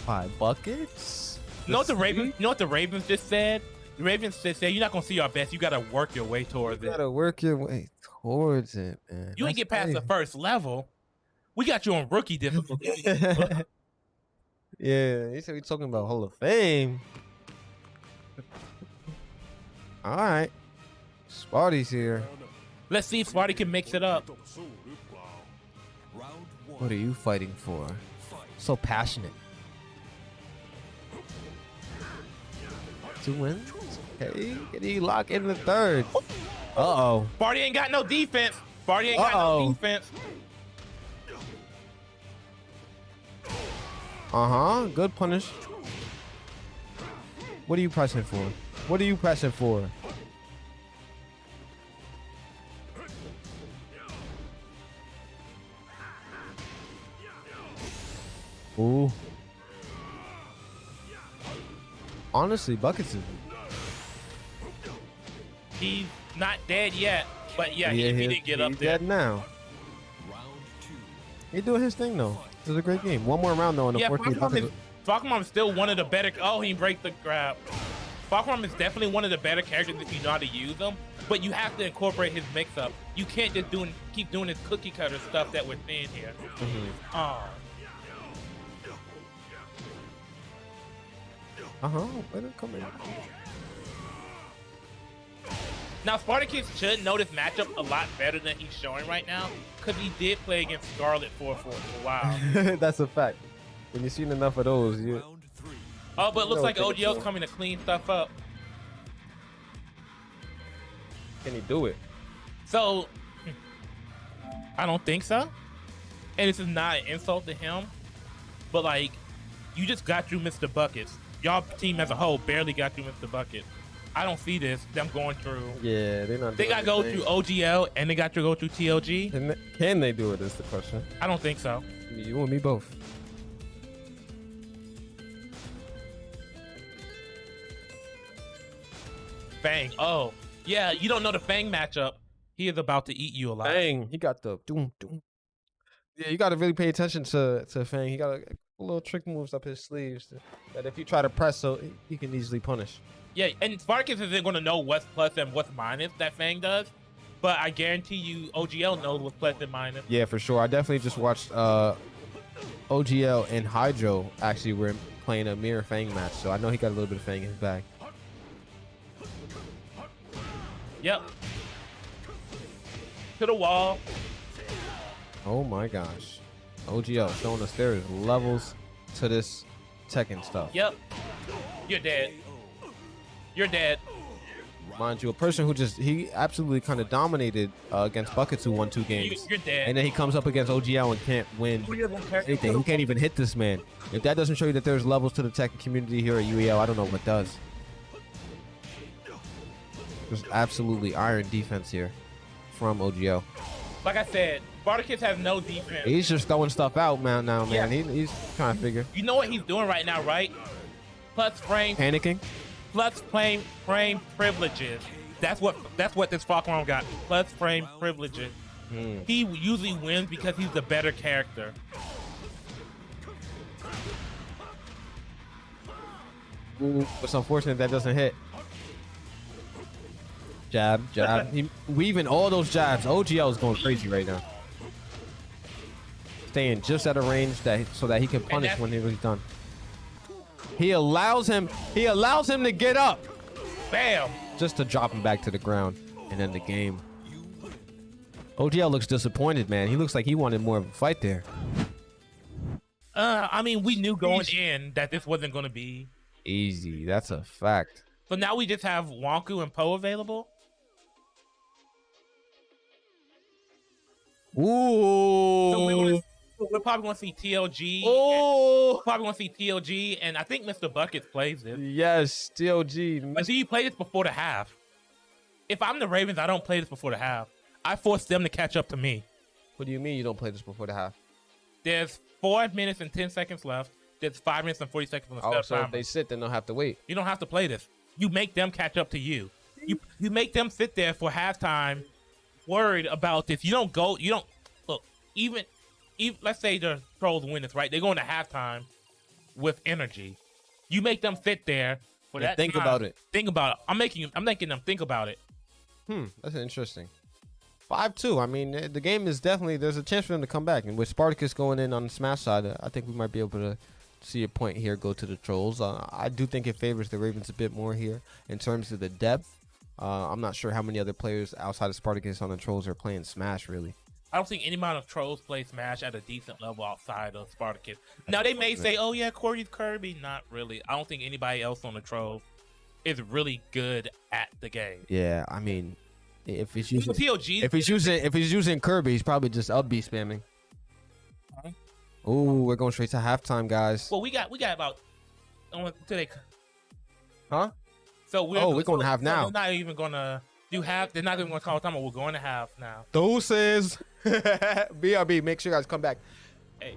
Speaker 3: 5 buckets.
Speaker 4: You know what the Ravens just said? The Ravens just said you're not gonna see our best. You gotta work your way towards
Speaker 3: You
Speaker 4: it.
Speaker 3: gotta work your way towards it, man.
Speaker 4: You ain't get past the first level. We got you on rookie difficulty.
Speaker 3: Yeah, he said we talking about Hall of Fame. All right, Sparty's here.
Speaker 4: Let's see if Sparty can mix it up.
Speaker 3: What are you fighting for? So passionate. 2 wins. Okay, can he lock in the third? Uh-oh.
Speaker 4: Sparty ain't got no defense. Sparty ain't got no defense.
Speaker 3: Uh-huh, good punish. What are you pressing for? What are you pressing for? Ooh. Honestly, Buckets is...
Speaker 4: He's not dead yet, but yeah, he didn't get up
Speaker 3: he's
Speaker 4: there.
Speaker 3: dead now. He doing his thing though. This is a great game. One more round though, and
Speaker 4: Yeah,
Speaker 3: unfortunately,
Speaker 4: Falcon is still one of the better. Oh, he break the grab. Falcon is definitely one of the better characters if you know how to use them. But you have to incorporate his mix-up. You can't just keep doing this cookie cutter stuff that we're seeing here.
Speaker 3: Let him come in.
Speaker 4: Now, Spartacus should know this matchup a lot better than he's showing right now, because he did play against Scarlet for a while.
Speaker 3: That's a fact. When you've seen enough of those, you.
Speaker 4: Oh, but it looks like
Speaker 3: No,
Speaker 4: OGL's coming to clean stuff up.
Speaker 3: Can he do it?
Speaker 4: So, I don't think so. And this is not an insult to him, but like, you just got through Mr. Buckets. Y'all team as a whole barely got through Mr. Buckets. I don't see them going through.
Speaker 3: Yeah, they're not.
Speaker 4: They got to go through OGL and they got to go through TLG.
Speaker 3: Can they do it? Is the question.
Speaker 4: I don't think so.
Speaker 3: You and me both.
Speaker 4: Fang. Oh, yeah. You don't know the Fang matchup. He is about to eat you alive.
Speaker 3: Fang, he got the doom. Yeah, you got to really pay attention to Fang. He got a little trick moves up his sleeves that if you try to press, so he can easily punish.
Speaker 4: Yeah, and Spartacus isn't going to know what's plus and what's minus that Fang does, but I guarantee you OGL knows what's plus and minus.
Speaker 3: Yeah, for sure. I definitely just watched OGL and Hydro actually were playing a mirror Fang match, so I know he got a little bit of Fang in his bag.
Speaker 4: Yep. To the wall.
Speaker 3: Oh my gosh. OGL showing us there is levels to this Tekken stuff.
Speaker 4: Yep. You're dead. You're dead.
Speaker 3: Mind you, a person who he absolutely kind of dominated against Buckets, who won 2 games.
Speaker 4: You're dead.
Speaker 3: And then he comes up against OGL and can't win anything. He can't even hit this man. If that doesn't show you that there's levels to the Tekken community here at UEL, I don't know what does. There's absolutely iron defense here from OGL.
Speaker 4: Like I said, Spartacus has no defense.
Speaker 3: He's just throwing stuff out now, man.
Speaker 4: Yeah.
Speaker 3: He's trying to figure.
Speaker 4: You know what he's doing right now, right? Plus frame
Speaker 3: Panicking.
Speaker 4: Plus frame privileges. That's what this Falcon got. Plus frame privileges. He usually wins because he's the better character.
Speaker 3: Ooh, it's unfortunate that doesn't hit. Jab. He weaving all those jabs. OGL is going crazy right now. Staying just at a range so that he can punish when he's done. He allows him to get up.
Speaker 4: Bam!
Speaker 3: Just to drop him back to the ground and end the game. OGL looks disappointed, man. He looks like he wanted more of a fight there.
Speaker 4: I mean, we knew going in that this wasn't going to be
Speaker 3: easy. That's a fact.
Speaker 4: So now we just have Wonku and Poe available.
Speaker 3: Ooh.
Speaker 4: So we're probably going to see TLG.
Speaker 3: Oh.
Speaker 4: Probably going to see TLG, and I think Mr. Buckets plays this.
Speaker 3: Yes, TLG.
Speaker 4: But do you play this before the half? If I'm the Ravens, I don't play this before the half. I force them to catch up to me.
Speaker 3: What do you mean you don't play this before the half?
Speaker 4: There's 4 minutes and 10 seconds left. There's 5 minutes and 40 seconds on the step
Speaker 3: so
Speaker 4: timer.
Speaker 3: if they sit, then they'll have to wait.
Speaker 4: You don't have to play this. You make them catch up to you. You make them sit there for halftime worried about this. You don't look, even let's say the Trollz win this, right? They're going to halftime with energy. You make them sit there for that
Speaker 3: think
Speaker 4: time.
Speaker 3: about it.
Speaker 4: Think about it. I'm making them think about it.
Speaker 3: That's interesting. 5-2. I mean, the game is definitely, there's a chance for them to come back. And with Spartacus going in on the Smash side, I think we might be able to see a point here go to the Trollz. I do think it favors the Ravens a bit more here in terms of the depth. I'm not sure how many other players outside of Spartacus on the Trollz are playing Smash, really.
Speaker 4: I don't think any amount of Trollz play Smash at a decent level outside of Spartacus. Now, they may say, oh, yeah, Corey's Kirby. Not really. I don't think anybody else on the Trollz is really good at the game.
Speaker 3: Yeah, I mean, if he's using
Speaker 4: TLG,
Speaker 3: if he's using Kirby, he's probably just up B spamming. Ooh, we're going straight to halftime, guys.
Speaker 4: Well, we got about today.
Speaker 3: Huh?
Speaker 4: So we're
Speaker 3: going to half now.
Speaker 4: They're not even gonna do half. They're not even gonna call time. We're going to half now.
Speaker 3: Doses. BRB, make sure you guys come back.
Speaker 4: Hey.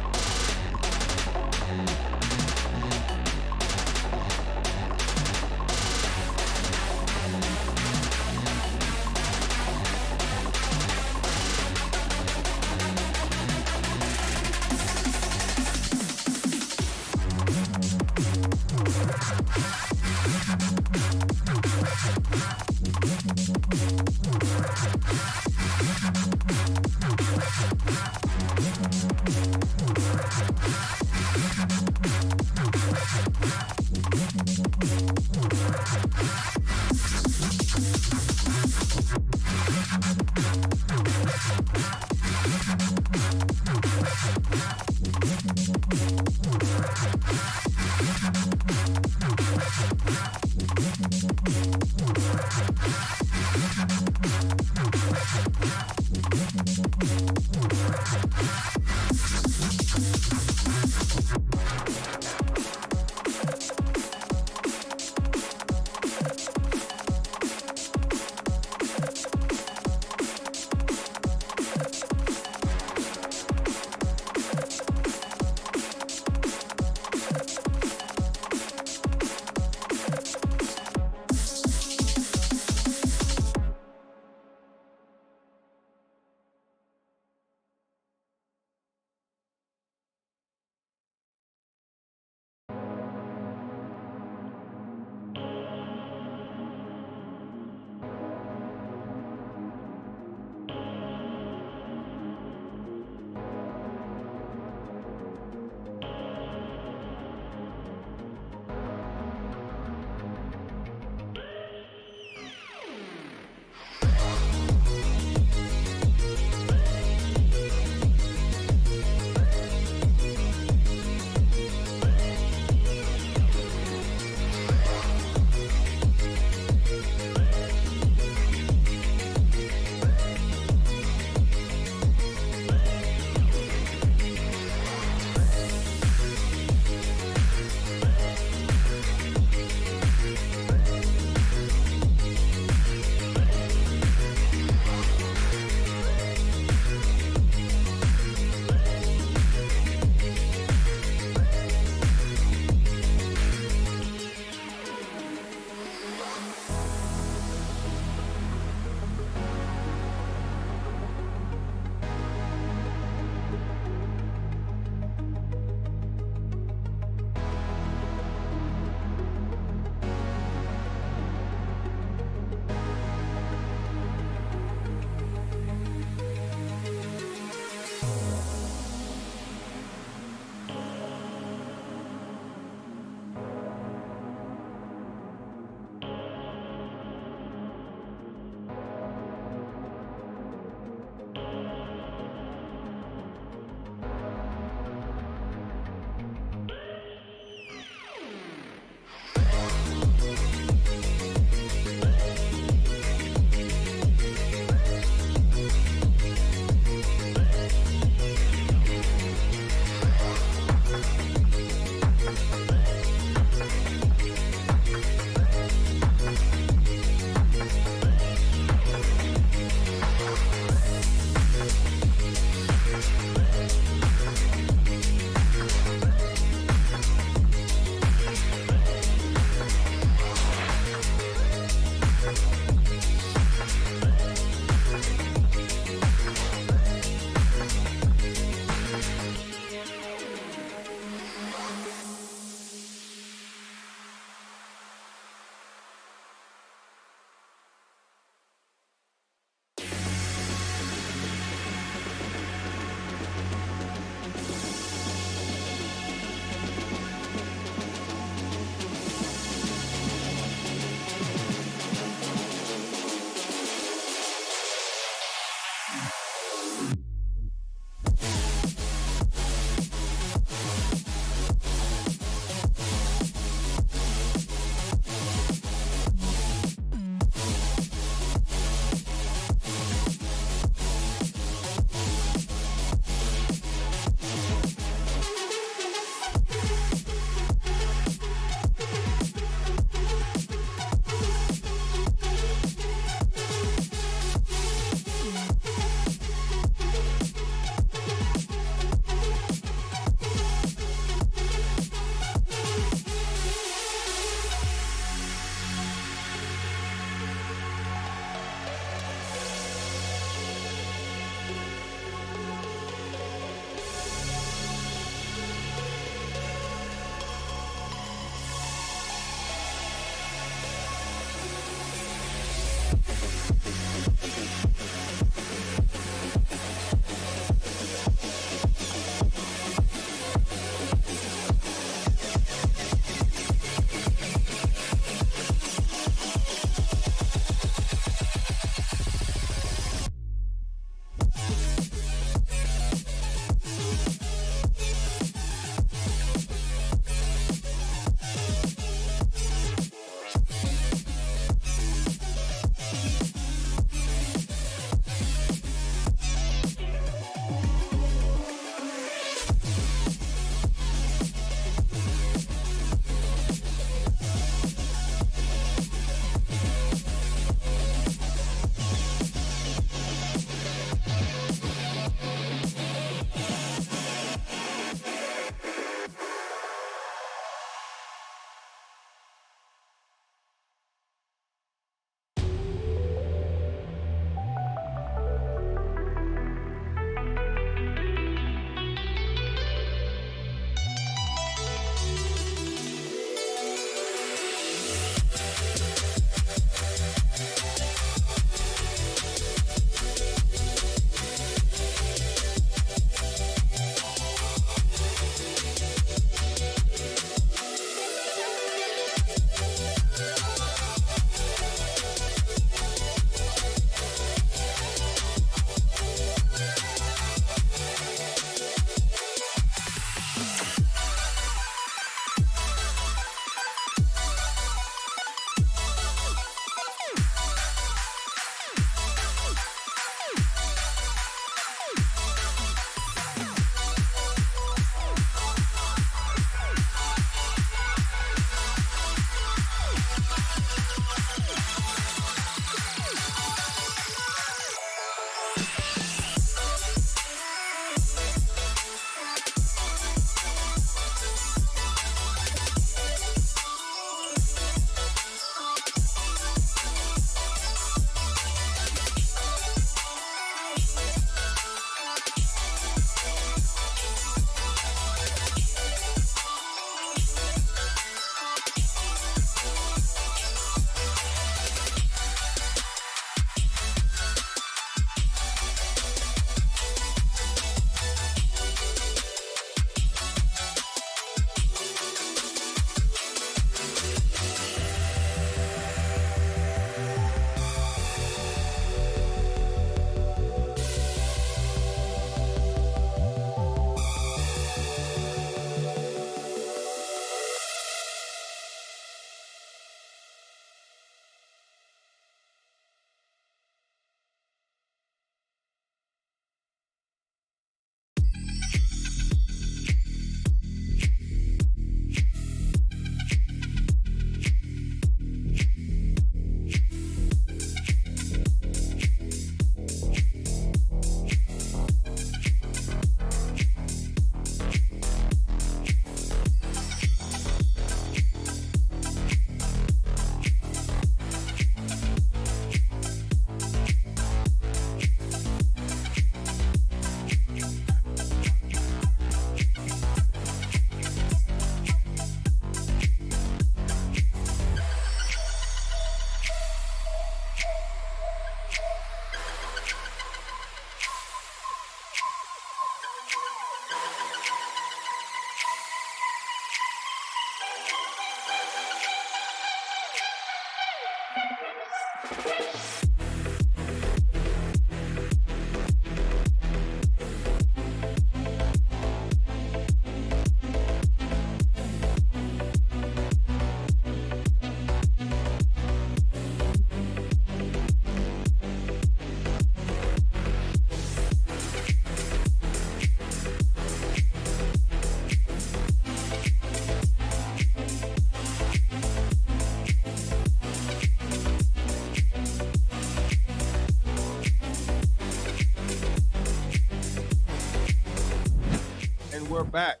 Speaker 1: we're back.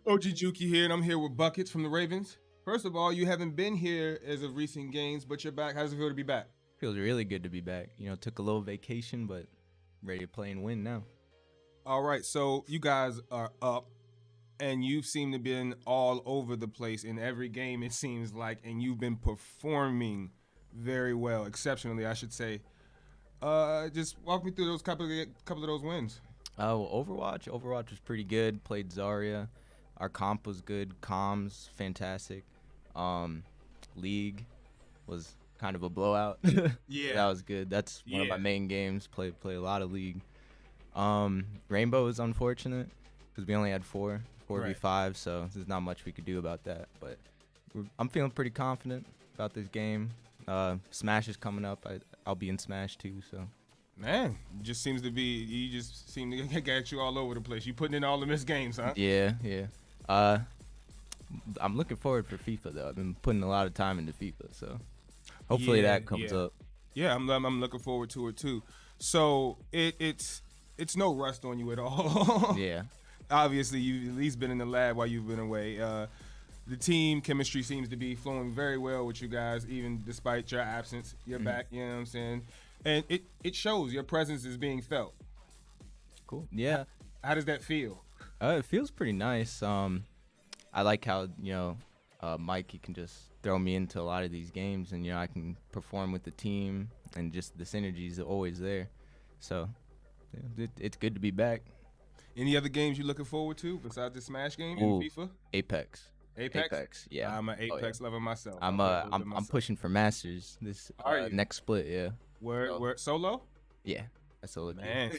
Speaker 1: OG Juki here, and I'm here with Buckets from the Ravens. First of all, you haven't been here as of recent games, but you're back. How does it feel to be back?
Speaker 7: Feels really good to be back. You know, took a little vacation, but ready to play and win now.
Speaker 1: All right, so you guys are up, and you seem to been all over the place in every game, it seems like, and you've been performing very well, exceptionally, I should say. Just walk me through those couple of those wins.
Speaker 7: Overwatch was pretty good. Played Zarya. Our comp was good. Comms, fantastic. League was kind of a blowout.
Speaker 1: Yeah.
Speaker 7: That was good. That's one of my main games. Play a lot of League. Rainbow is unfortunate because we only had 4v5, so there's not much we could do about that. But I'm feeling pretty confident about this game. Smash is coming up. I'll be in Smash too, so.
Speaker 1: Man, you just seem to get you all over the place. You putting in all the missed games, huh?
Speaker 7: Yeah. I'm looking forward for FIFA though. I've been putting a lot of time into FIFA, so hopefully that comes up.
Speaker 1: Yeah, I'm looking forward to it too. So it's no rust on you at all.
Speaker 7: Yeah.
Speaker 1: Obviously, you've at least been in the lab while you've been away. The team chemistry seems to be flowing very well with you guys, even despite your absence. You're back, you know what I'm saying? And it shows your presence is being felt.
Speaker 7: Cool. Yeah.
Speaker 1: How does that feel?
Speaker 7: It feels pretty nice. I like how, Mike, he can just throw me into a lot of these games and, I can perform with the team and just the synergy is always there. So it's good to be back.
Speaker 1: Any other games you looking forward to besides the Smash game
Speaker 7: Ooh,
Speaker 1: in FIFA?
Speaker 7: Apex, yeah.
Speaker 1: I'm an Apex lover myself.
Speaker 7: I'm pushing for Masters this next split, yeah.
Speaker 1: Where solo?
Speaker 7: Yeah, that's solo.
Speaker 1: Man.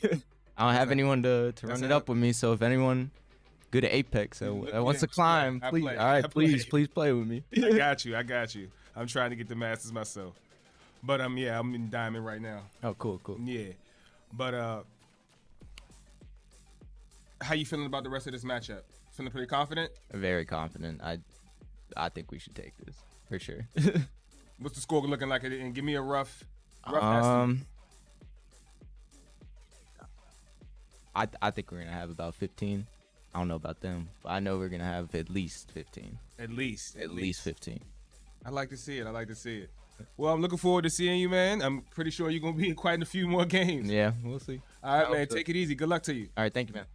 Speaker 7: I don't have anyone to run it up with me, so if anyone good at Apex that wants to climb, please, please play with me.
Speaker 1: I got you. I'm trying to get the Masters myself. But I'm in Diamond right now.
Speaker 7: Oh, cool.
Speaker 1: Yeah. But how you feeling about the rest of this matchup? Feeling pretty confident?
Speaker 7: Very confident. I think we should take this for sure.
Speaker 1: What's the score looking like? And give me a rough estimate.
Speaker 7: I think we're gonna have about 15. I don't know about them, but I know we're gonna have at least 15.
Speaker 1: At least
Speaker 7: 15.
Speaker 1: I like to see it. Well, I'm looking forward to seeing you, man. I'm pretty sure you're gonna be in quite a few more games.
Speaker 7: Yeah, we'll see.
Speaker 1: All right, man. Take it easy. Good luck to you.
Speaker 7: All right, thank you, man.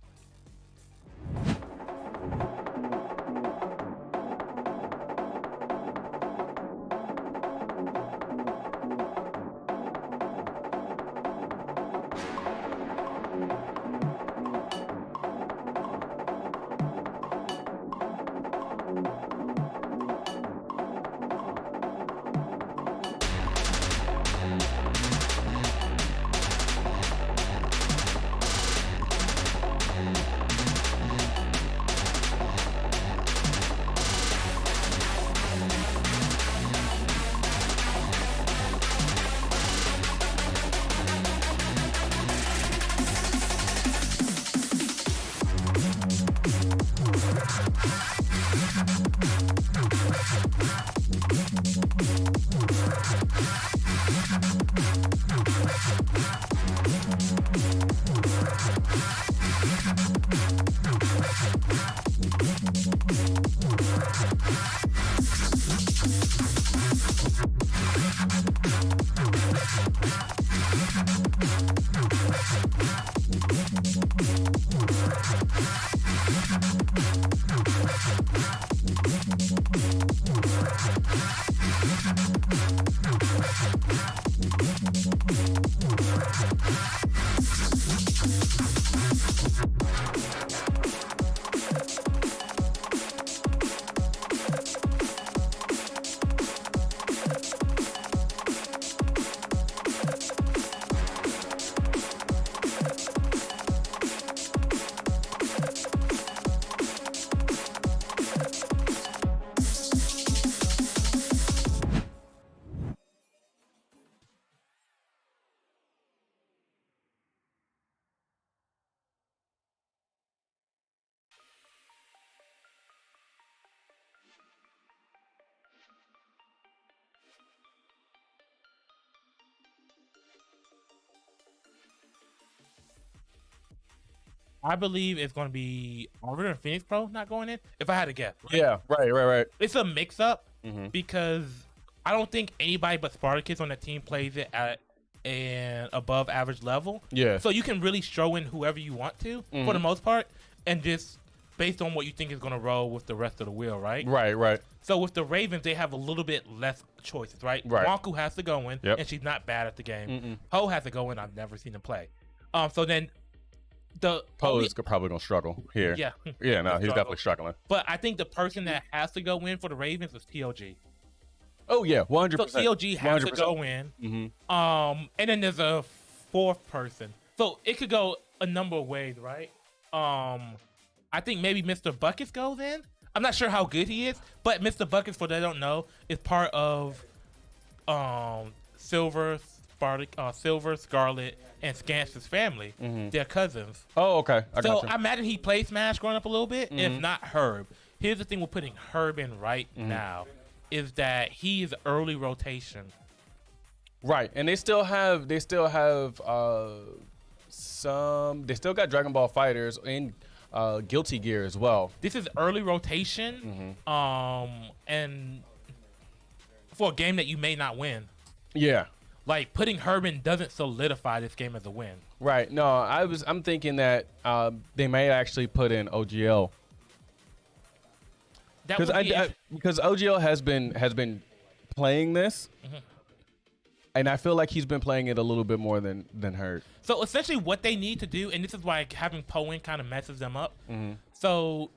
Speaker 4: I believe it's going to be Arbiter and Phoenix Pro not going in. If I had to guess, right?
Speaker 8: Yeah, right.
Speaker 4: It's a mix-up because I don't think anybody but Spartacus on the team plays it at an above average level.
Speaker 8: Yeah.
Speaker 4: So you can really show in whoever you want to for the most part, and just based on what you think is going to roll with the rest of the wheel, right?
Speaker 8: Right.
Speaker 4: So with the Ravens, they have a little bit less choices, right?
Speaker 8: Right.
Speaker 4: Wonku has to go in,
Speaker 8: Yep.
Speaker 4: and she's not bad at the game. Poe has to go in. I've never seen him play. So then the
Speaker 8: Poe is probably gonna struggle here.
Speaker 4: Yeah.
Speaker 8: Yeah, no, he's
Speaker 4: Struggle.
Speaker 8: definitely struggling.
Speaker 4: But I think the person that has to go in for the Ravens is TLG.
Speaker 8: Oh yeah, 100%.
Speaker 4: So TLG has to
Speaker 8: 100%.
Speaker 4: go in. And then there's a fourth person. So it could go a number of ways, right? I think maybe Mr. Buckets goes in. I'm not sure how good he is, but Mr. Buckets, for they don't know, is part of Silver, Scarlet, and Scance's family. They're cousins.
Speaker 8: Oh, okay. I
Speaker 4: So
Speaker 8: got you.
Speaker 4: I imagine he played Smash growing up a little bit, if not Herb. Here's the thing with putting Herb in right now is that he is early rotation.
Speaker 8: Right, and they still have some. They still got Dragon Ball Fighters and Guilty Gear as well.
Speaker 4: This is early rotation, and for a game that you may not win.
Speaker 8: Yeah.
Speaker 4: Like putting Herb in doesn't solidify this game as a win.
Speaker 8: Right. No, I'm thinking that they may actually put in OGL
Speaker 4: That would be
Speaker 8: because OGL has been playing this, and I feel like he's been playing it a little bit more than Hurt.
Speaker 4: So essentially, what they need to do, and this is why having Poe in kind of messes them up. So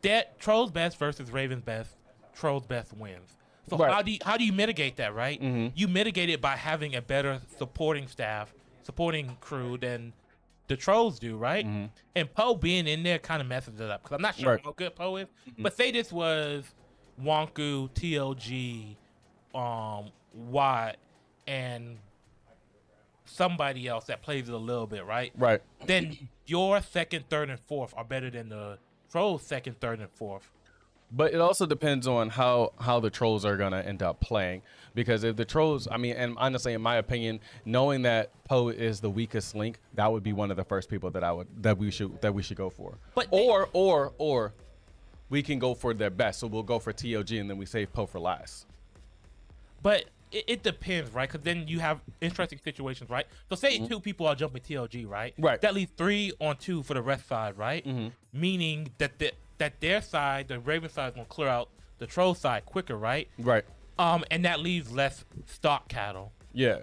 Speaker 4: that Trollz best versus Ravens best, Trollz best wins. So
Speaker 8: Right.
Speaker 4: how do you mitigate that, right? You mitigate it by having a better supporting crew than the Trollz do, right? And Poe being in there kind of messes it up because I'm not sure
Speaker 8: Right.
Speaker 4: how good Poe is. But say this was Wonku, TLG, Watt, and somebody else that plays it a little bit, right?
Speaker 8: Right.
Speaker 4: Then your second, third, and fourth are better than the Trollz second, third, and fourth.
Speaker 8: But it also depends on how the Trolls are gonna end up playing, because if the Trolls, I mean, and honestly, in my opinion, knowing that Poe is the weakest link, that would be one of the first people that we should go for.
Speaker 4: But
Speaker 8: or we can go for their best, so we'll go for TOG and then we save Poe for last.
Speaker 4: But it depends, right? Because then you have interesting situations, right? So say two people are jumping TLG, right?
Speaker 8: Right.
Speaker 4: That leaves 3 on 2 for the rest side, right? Meaning that their side, the Raven side, is gonna clear out the Troll side quicker, right?
Speaker 8: Right.
Speaker 4: And that leaves less stock cattle.
Speaker 8: Yeah.